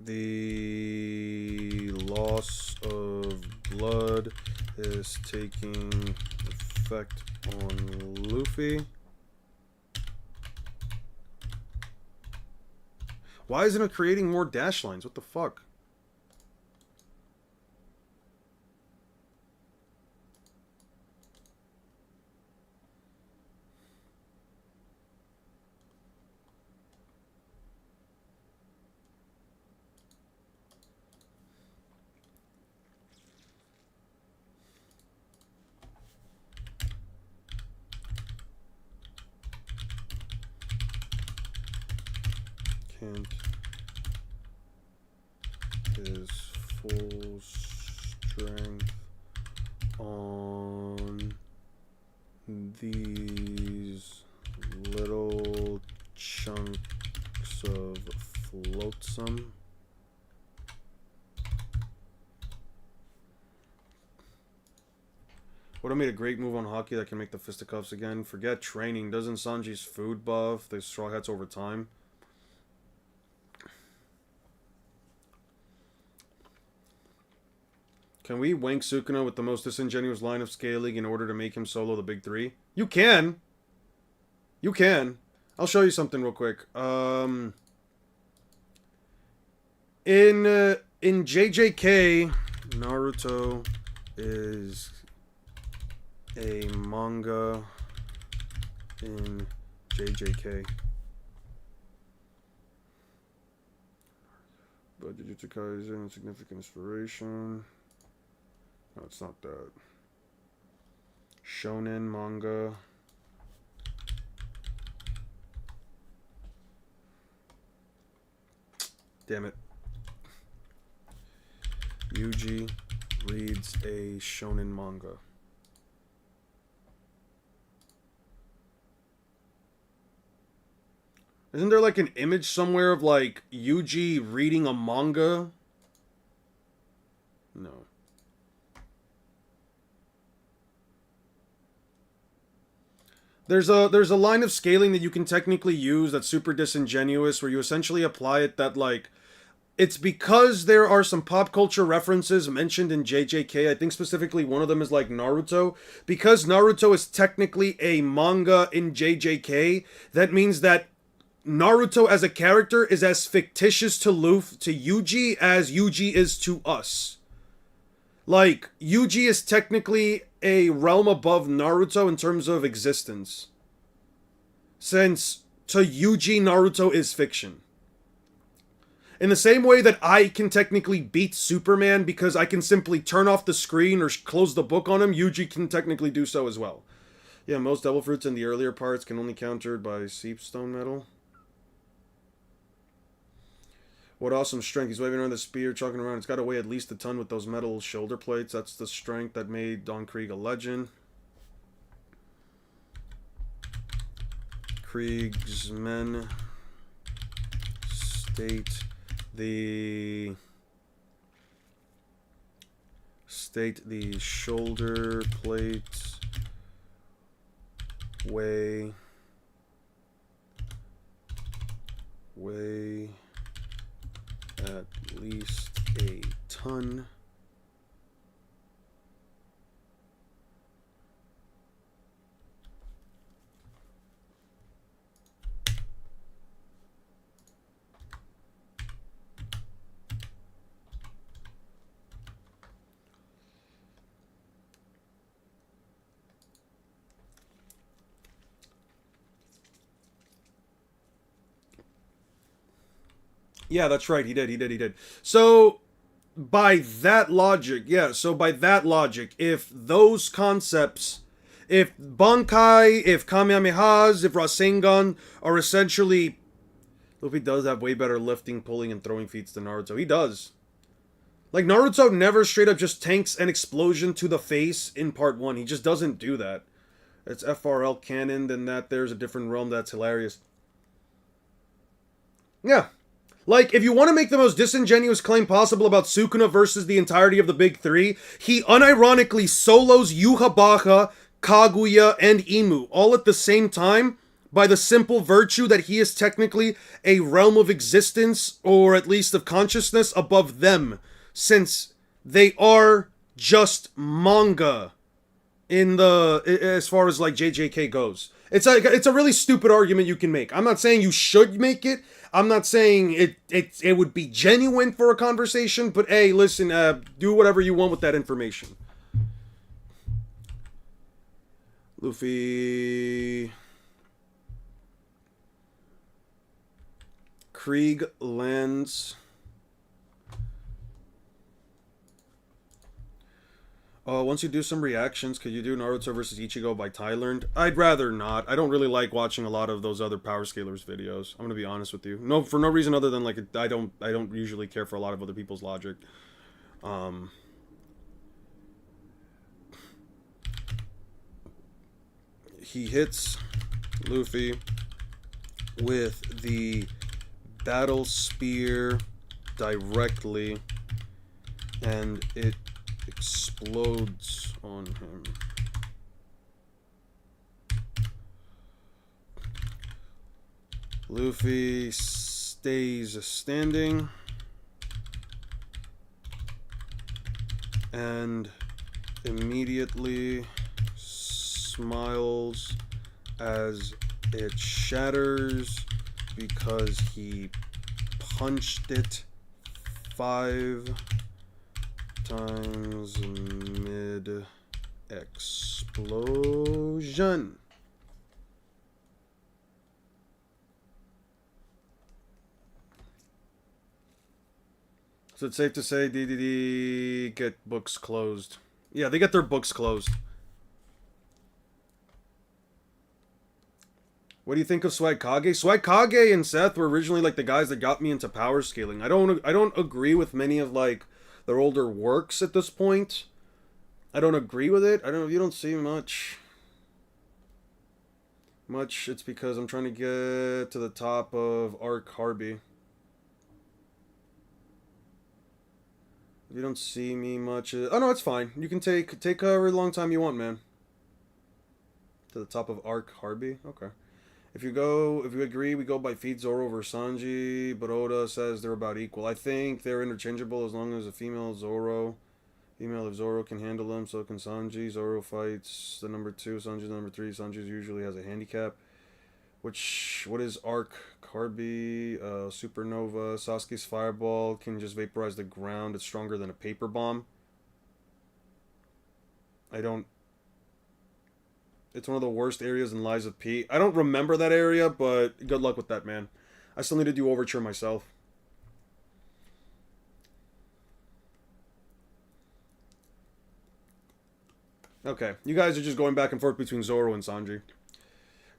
The loss of blood is taking effect on Luffy. Why isn't it creating more dash lines? What the fuck? His full strength on these little chunks of flotsam. Would have made a great move on hockey that can make the fisticuffs again. Forget training. Doesn't Sanji's food buff the Straw Hats over time? Can we wank Sukuna with the most disingenuous line of scaling in order to make him solo the big three? You can. You can. I'll show you something real quick. In JJK, Naruto is a manga in JJK. But Jujutsu Kaisen, significant inspiration. No, it's not that. Shonen manga. Damn it. Yuji reads a shonen manga. Isn't there like an image somewhere of like Yuji reading a manga? No. There's a line of scaling that you can technically use that's super disingenuous, where you essentially apply it that like, it's because there are some pop culture references mentioned in JJK. I think specifically one of them is like Naruto. Because Naruto is technically a manga in JJK, that means that Naruto as a character is as fictitious to Yuji as Yuji is to us. Like, Yuji is technically a realm above Naruto in terms of existence. Since, to Yuji, Naruto is fiction. In the same way that I can technically beat Superman because I can simply turn off the screen or close the book on him, Yuji can technically do so as well. Yeah, most devil fruits in the earlier parts can only countered by seepstone metal. What awesome strength. He's waving around the spear, chucking around. It's got to weigh at least a ton with those metal shoulder plates. That's the strength that made Don Krieg a legend. Krieg's men state the shoulder plates weigh at least a ton. Yeah, that's right. He did. So, by that logic, if those concepts, if Bankai, if Kamehamehas, if Rasengan are essentially... Luffy does have way better lifting, pulling, and throwing feats than Naruto. He does. Like, Naruto never straight up just tanks an explosion to the face in part 1. He just doesn't do that. It's FRL canon, then that there's a different realm that's hilarious. Yeah. Like, if you want to make the most disingenuous claim possible about Sukuna versus the entirety of the Big Three, he unironically solos Yhwach, Kaguya, and Imu, all at the same time, by the simple virtue that he is technically a realm of existence, or at least of consciousness, above them, since they are just manga as far as, like, JJK goes. It's a really stupid argument you can make. I'm not saying you should make it. I'm not saying it would be genuine for a conversation, but hey, listen, do whatever you want with that information. Luffy. Krieg lands. Once you do some reactions, could you do Naruto versus Ichigo by Ty Learned? I'd rather not. I don't really like watching a lot of those other Power Scalers videos. I'm gonna be honest with you. No, for no reason other than like I don't usually care for a lot of other people's logic. He hits Luffy with the battle spear directly, and it explodes on him. Luffy stays standing and immediately smiles as it shatters because he punched it 5 times mid-explosion. So it's safe to say DDD get books closed. Yeah, they get their books closed. What do you think of Swagkage? Swagkage and Seth were originally like the guys that got me into power scaling. I don't agree with many of like their older works at this point. I don't agree with it. You don't see much. It's because I'm trying to get to the top of Arc Harby. You don't see me much. Oh no, it's fine. You can take however long time you want, man. To the top of Arc Harby. Okay. If you agree, we go by feet Zoro over Sanji, but Oda says they're about equal. I think they're interchangeable as long as a female if Zoro can handle them, so can Sanji. Zoro fights the number 2, Sanji's the number 3. Sanji usually has a handicap. What is Arc Harby? Supernova. Sasuke's fireball can just vaporize the ground. It's stronger than a paper bomb. It's one of the worst areas in Lies of P. I don't remember that area, but good luck with that, man. I still need to do Overture myself. Okay, you guys are just going back and forth between Zoro and Sanji.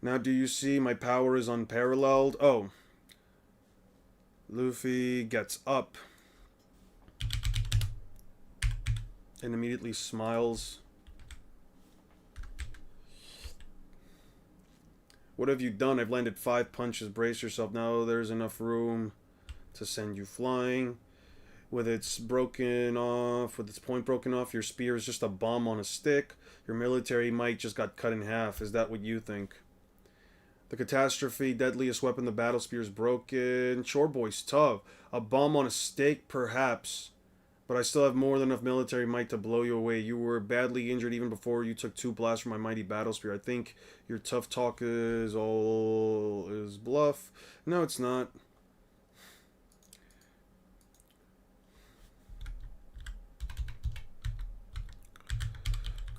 Now, do you see my power is unparalleled? Oh. Luffy gets up and immediately smiles. What have you done? I've landed 5 punches. Brace yourself. Now there's enough room to send you flying. With its point broken off, your spear is just a bomb on a stick. Your military might just got cut in half. Is that what you think? The catastrophe, deadliest weapon, the battle spear is broken. Chore boy's tough. A bomb on a stake, perhaps. But I still have more than enough military might to blow you away. You were badly injured even before you took 2 blasts from my mighty battle spear. I think your tough talk is bluff. No, it's not.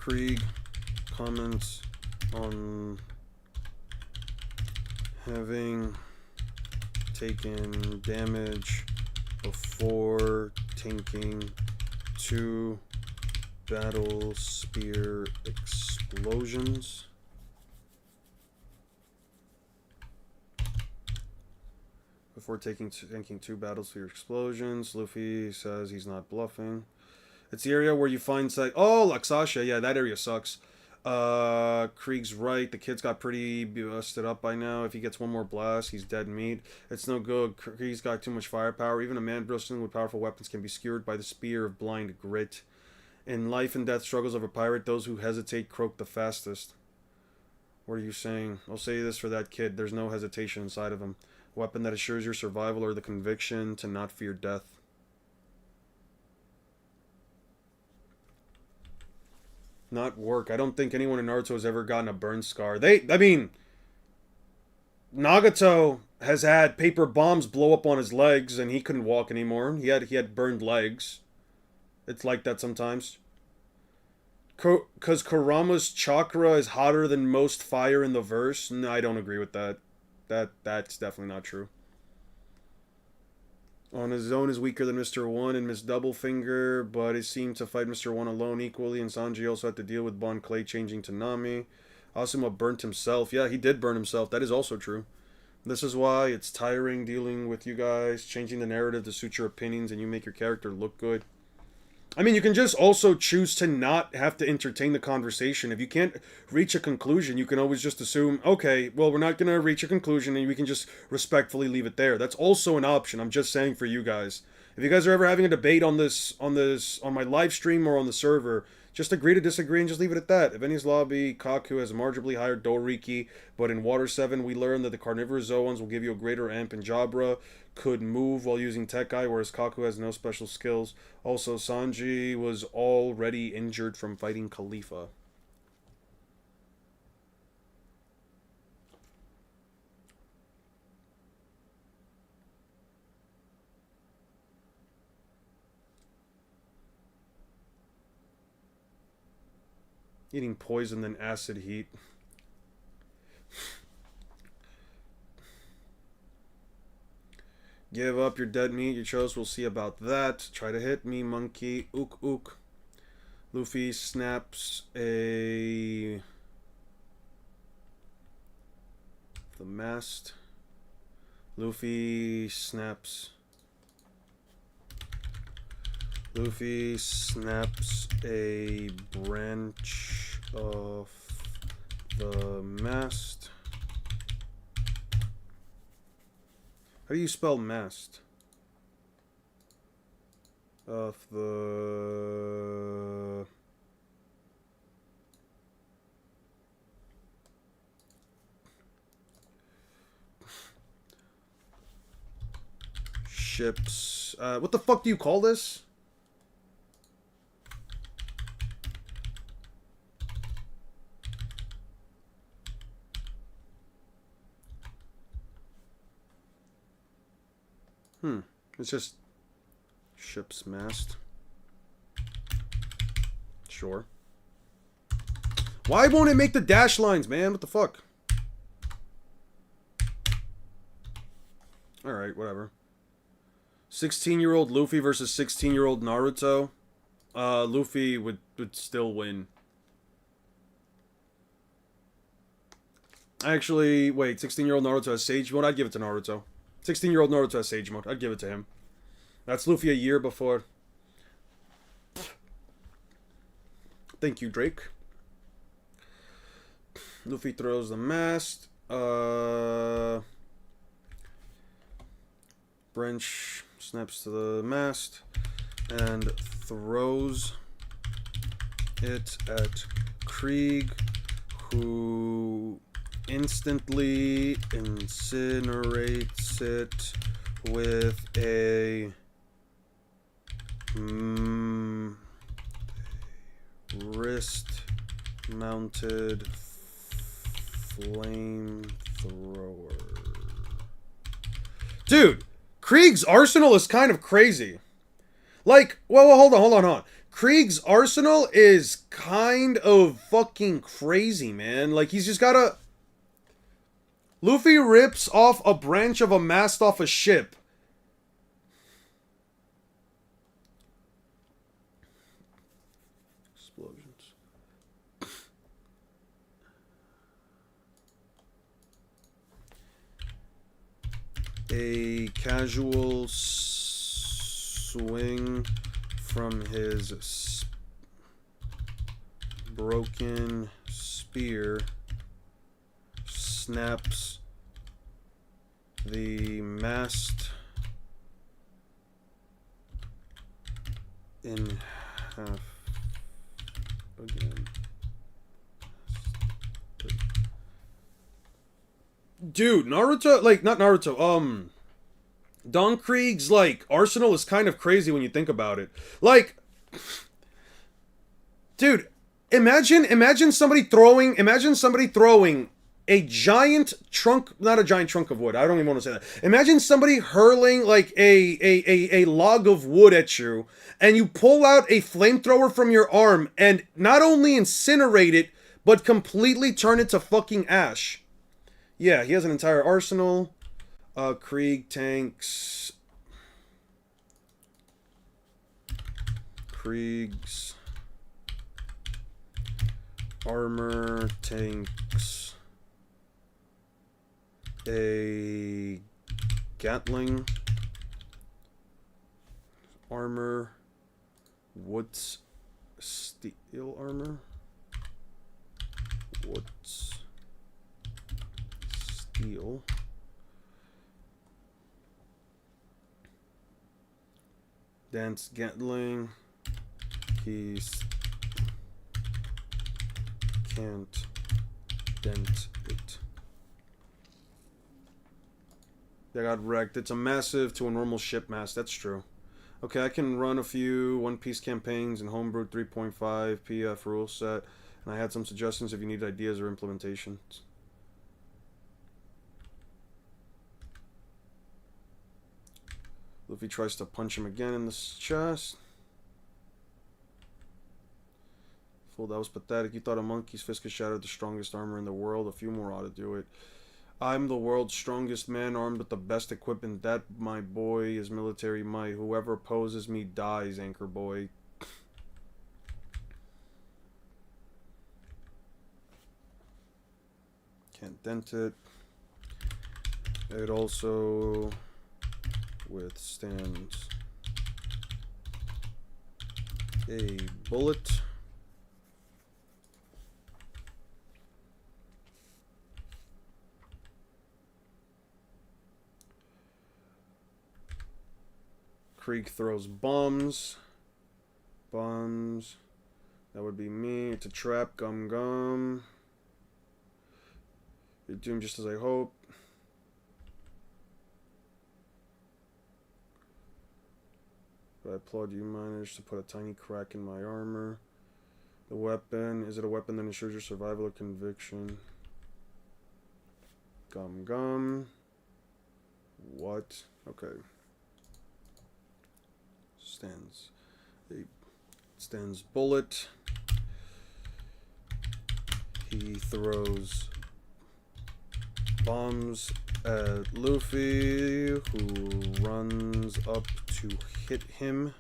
Krieg comments on having taken damage before taking 2 battle spear explosions. Before taking 2 battle spear explosions, Luffy says he's not bluffing. It's the area where you find oh, Laxasha, yeah, that area sucks. Krieg's right. The kid's got pretty busted up by now. If he gets one more blast, he's dead meat. It's no good. Krieg's got too much firepower. Even a man bristling with powerful weapons can be skewered by the spear of blind grit. In life and death struggles of a pirate, those who hesitate croak the fastest. What are you saying? I'll say this for that kid. There's no hesitation inside of him. A weapon that assures your survival or the conviction to not fear death. Not work. I don't think anyone in Naruto has ever gotten a burn scar. I mean, Nagato has had paper bombs blow up on his legs and he couldn't walk anymore. He had burned legs. It's like that sometimes. Because Kurama's chakra is hotter than most fire in the verse. No, I don't agree with that. That's definitely not true. On his own is weaker than Mr. One and Miss Doublefinger, but it seemed to fight Mr. One alone equally, and Sanji also had to deal with Bon Clay changing to Nami. Asuma burnt himself. Yeah, he did burn himself. That is also true. This is why it's tiring dealing with you guys, changing the narrative to suit your opinions, and you make your character look good. I mean, you can just also choose to not have to entertain the conversation. If you can't reach a conclusion, you can always just assume, okay, well, we're not going to reach a conclusion, and we can just respectfully leave it there. That's also an option. I'm just saying for you guys. If you guys are ever having a debate on my live stream or on the server, Just agree to disagree and just leave it at that. If Enies Lobby, Kaku has a marginally higher Doriki, but in Water 7 we learned that the carnivorous Zoans will give you a greater amp, and Jabra could move while using Tekai, whereas Kaku has no special skills. Also, Sanji was already injured from fighting Khalifa. Eating poison than acid heat. Give up your dead meat you chose. We'll see about that. Try to hit me, monkey. Ook ook. Luffy snaps the mast. Luffy snaps a branch of the mast. How do you spell mast? Of the... ships. What the fuck do you call this? It's just ship's mast. Sure. Why won't it make the dash lines, man? What the fuck? Alright, whatever. 16-year-old Luffy versus 16-year-old Naruto. Luffy would still win. Actually, wait, 16-year-old Naruto has Sage Mode? I'd give it to Naruto. 16-year-old Naruto has Sage Mode. I'd give it to him. That's Luffy a year before. Thank you, Drake. Luffy throws the mast. Branch snaps to the mast and throws it at Krieg, who instantly incinerates it with a wrist-mounted flamethrower. Dude, Krieg's arsenal is kind of crazy. Like, well, hold on. Krieg's arsenal is kind of fucking crazy, man. Like, he's just got a... Luffy rips off a branch of a mast off a ship. Explosions. A casual swing from his broken spear snaps the mast in half again. Dude, Naruto, like, not Naruto, Don Krieg's, like, arsenal is kind of crazy when you think about it. Like, dude, imagine somebody throwing a giant trunk, not a giant trunk of wood, I don't even want to say that. Imagine somebody hurling, like, a log of wood at you, and you pull out a flamethrower from your arm, and not only incinerate it, but completely turn it to fucking ash. Yeah, he has an entire arsenal. Krieg tanks. Krieg's armor tanks a Gatling armor. What's steel armor? What's steel? Dance Gatling. He's can't dent it. They got wrecked. It's a massive to a normal ship mass. That's true. Okay, I can run a few One Piece campaigns in Homebrew 3.5 PF rule set. And I had some suggestions if you need ideas or implementations. Luffy tries to punch him again in the chest. Fool, that was pathetic. You thought a monkey's fist could shatter the strongest armor in the world? A few more ought to do it. I'm the world's strongest man, armed with the best equipment. That, my boy, is military might. Whoever opposes me dies, anchor boy. Can't dent it. It also withstands a bullet. Krieg throws bombs. Bombs. That would be me. It's a trap. Gum gum. You're doomed just as I hope. But I applaud you managed to put a tiny crack in my armor. The weapon. Is it a weapon that ensures your survival or conviction? Gum gum. What? Okay. Stands bullet. He throws bombs at Luffy, who runs up to hit him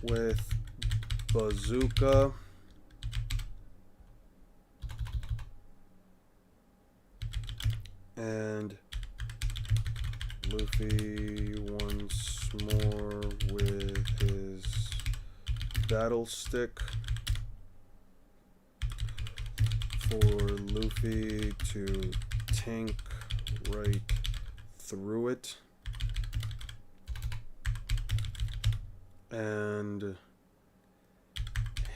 with bazooka. And Luffy once more with his battle stick for Luffy to tank right through it and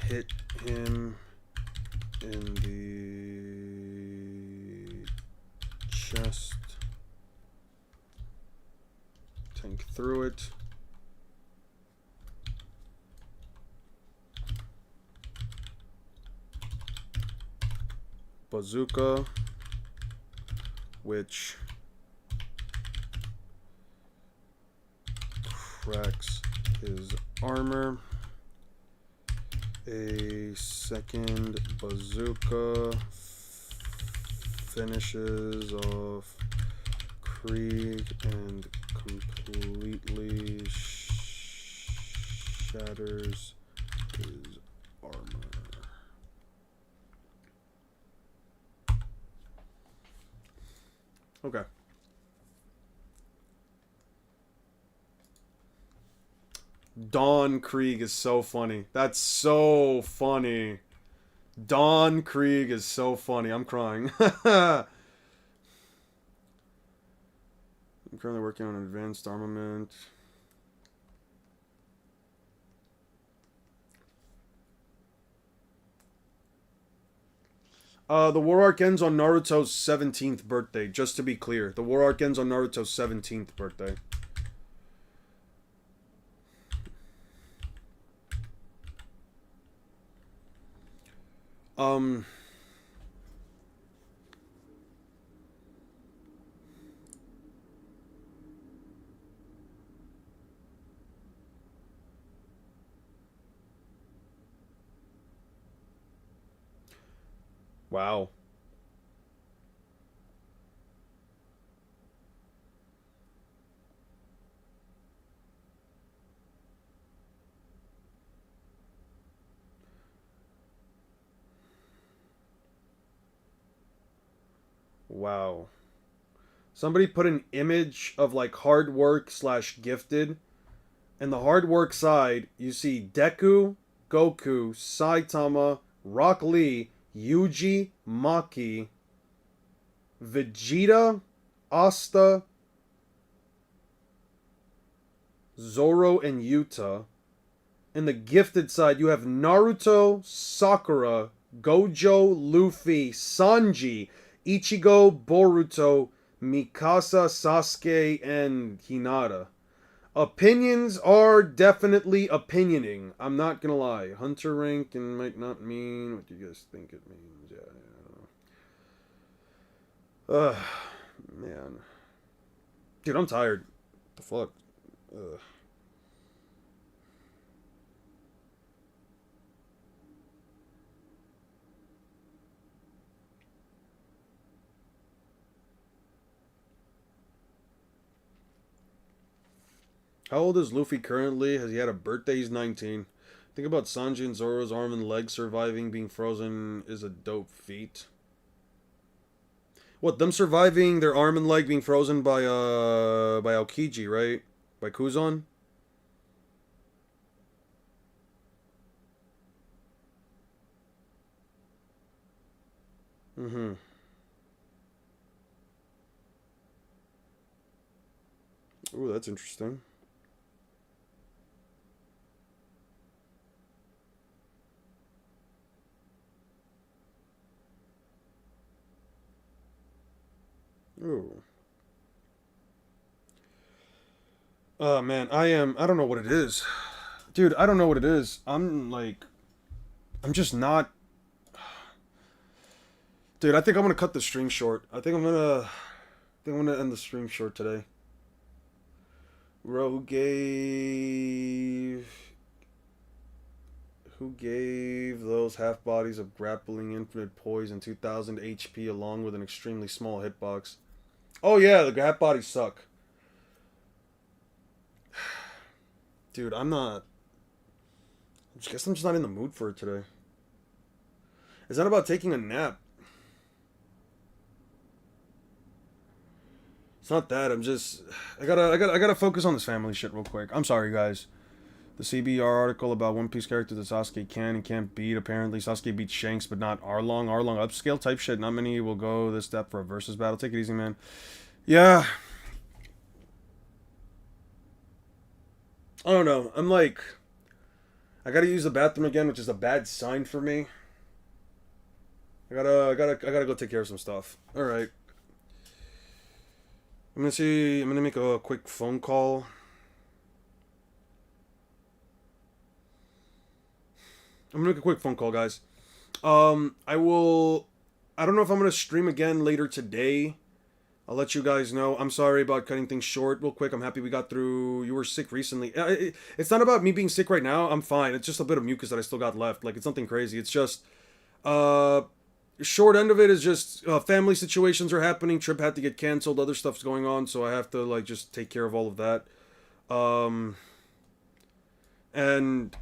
hit him in the chest. Tank through it. Bazooka, which cracks his armor. A second bazooka finishes off Krieg and completely shatters his armor. Okay. Dawn Krieg is so funny. That's so funny. Dawn Krieg is so funny. I'm crying. I'm currently working on an advanced armament. The war arc ends on Naruto's 17th birthday, just to be clear. The war arc ends on Naruto's 17th birthday. Wow. Wow. Somebody put an image of like hard work / gifted. And the hard work side, you see Deku, Goku, Saitama, Rock Lee, Yuji, Maki, Vegeta, Asta, Zoro, and Yuta. In the gifted side, you have Naruto, Sakura, Gojo, Luffy, Sanji, Ichigo, Boruto, Mikasa, Sasuke, and Hinata. Opinions are definitely opinioning. I'm not gonna lie. Hunter rank and might not mean what you guys think it means. Yeah, I don't know. Man. Dude, I'm tired. What the fuck? Ugh. How old is Luffy currently? Has he had a birthday? He's 19. Think about Sanji and Zoro's arm and leg surviving being frozen is a dope feat. What, them surviving their arm and leg being frozen by Aokiji, right? By Kuzan? Mm-hmm. Ooh, that's interesting. Ooh. Oh, man, I don't know what it is. Dude, I don't know what it is. I'm just not... Dude, I think I'm gonna cut the stream short. I think I'm gonna end the stream short today. Bro, who gave those half bodies of grappling infinite poise and 2000 HP along with an extremely small hitbox? Oh yeah, the half bodies suck. Dude, I guess I'm just not in the mood for it today. It's not about taking a nap. It's not that. I gotta focus on this family shit real quick. I'm sorry, guys. The CBR article about One Piece character that Sasuke can and can't beat. Apparently, Sasuke beats Shanks, but not Arlong. Arlong upscale type shit. Not many will go this step for a versus battle. Take it easy, man. Yeah. I don't know. I gotta use the bathroom again, which is a bad sign for me. I gotta go take care of some stuff. All right. I'm gonna make a quick phone call. I'm gonna make a quick phone call, guys. I don't know if I'm gonna stream again later today. I'll let you guys know. I'm sorry about cutting things short real quick. I'm happy we got through. You were sick recently. It's not about me being sick right now. I'm fine. It's just a bit of mucus that I still got left. Like, it's nothing crazy. It's just, short end of it is just family situations are happening. Trip had to get canceled. Other stuff's going on, so I have to like just take care of all of that. And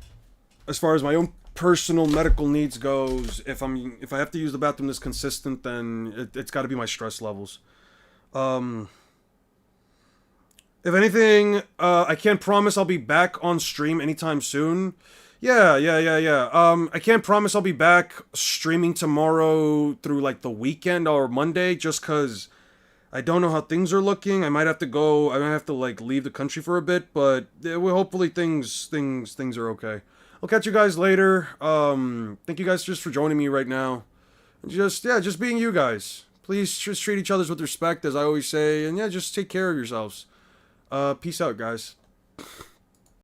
as far as my own personal medical needs goes, if I have to use the bathroom this consistent, then it's got to be my stress levels. If anything, I can't promise I'll be back on stream anytime soon. Yeah. I can't promise I'll be back streaming tomorrow through like the weekend or Monday, just cause I don't know how things are looking. I might have to like leave the country for a bit, but hopefully things are okay. I'll catch you guys later. Thank you guys just for joining me right now. Just being you guys. Please just treat each other with respect, as I always say, and yeah, just take care of yourselves. Peace out, guys.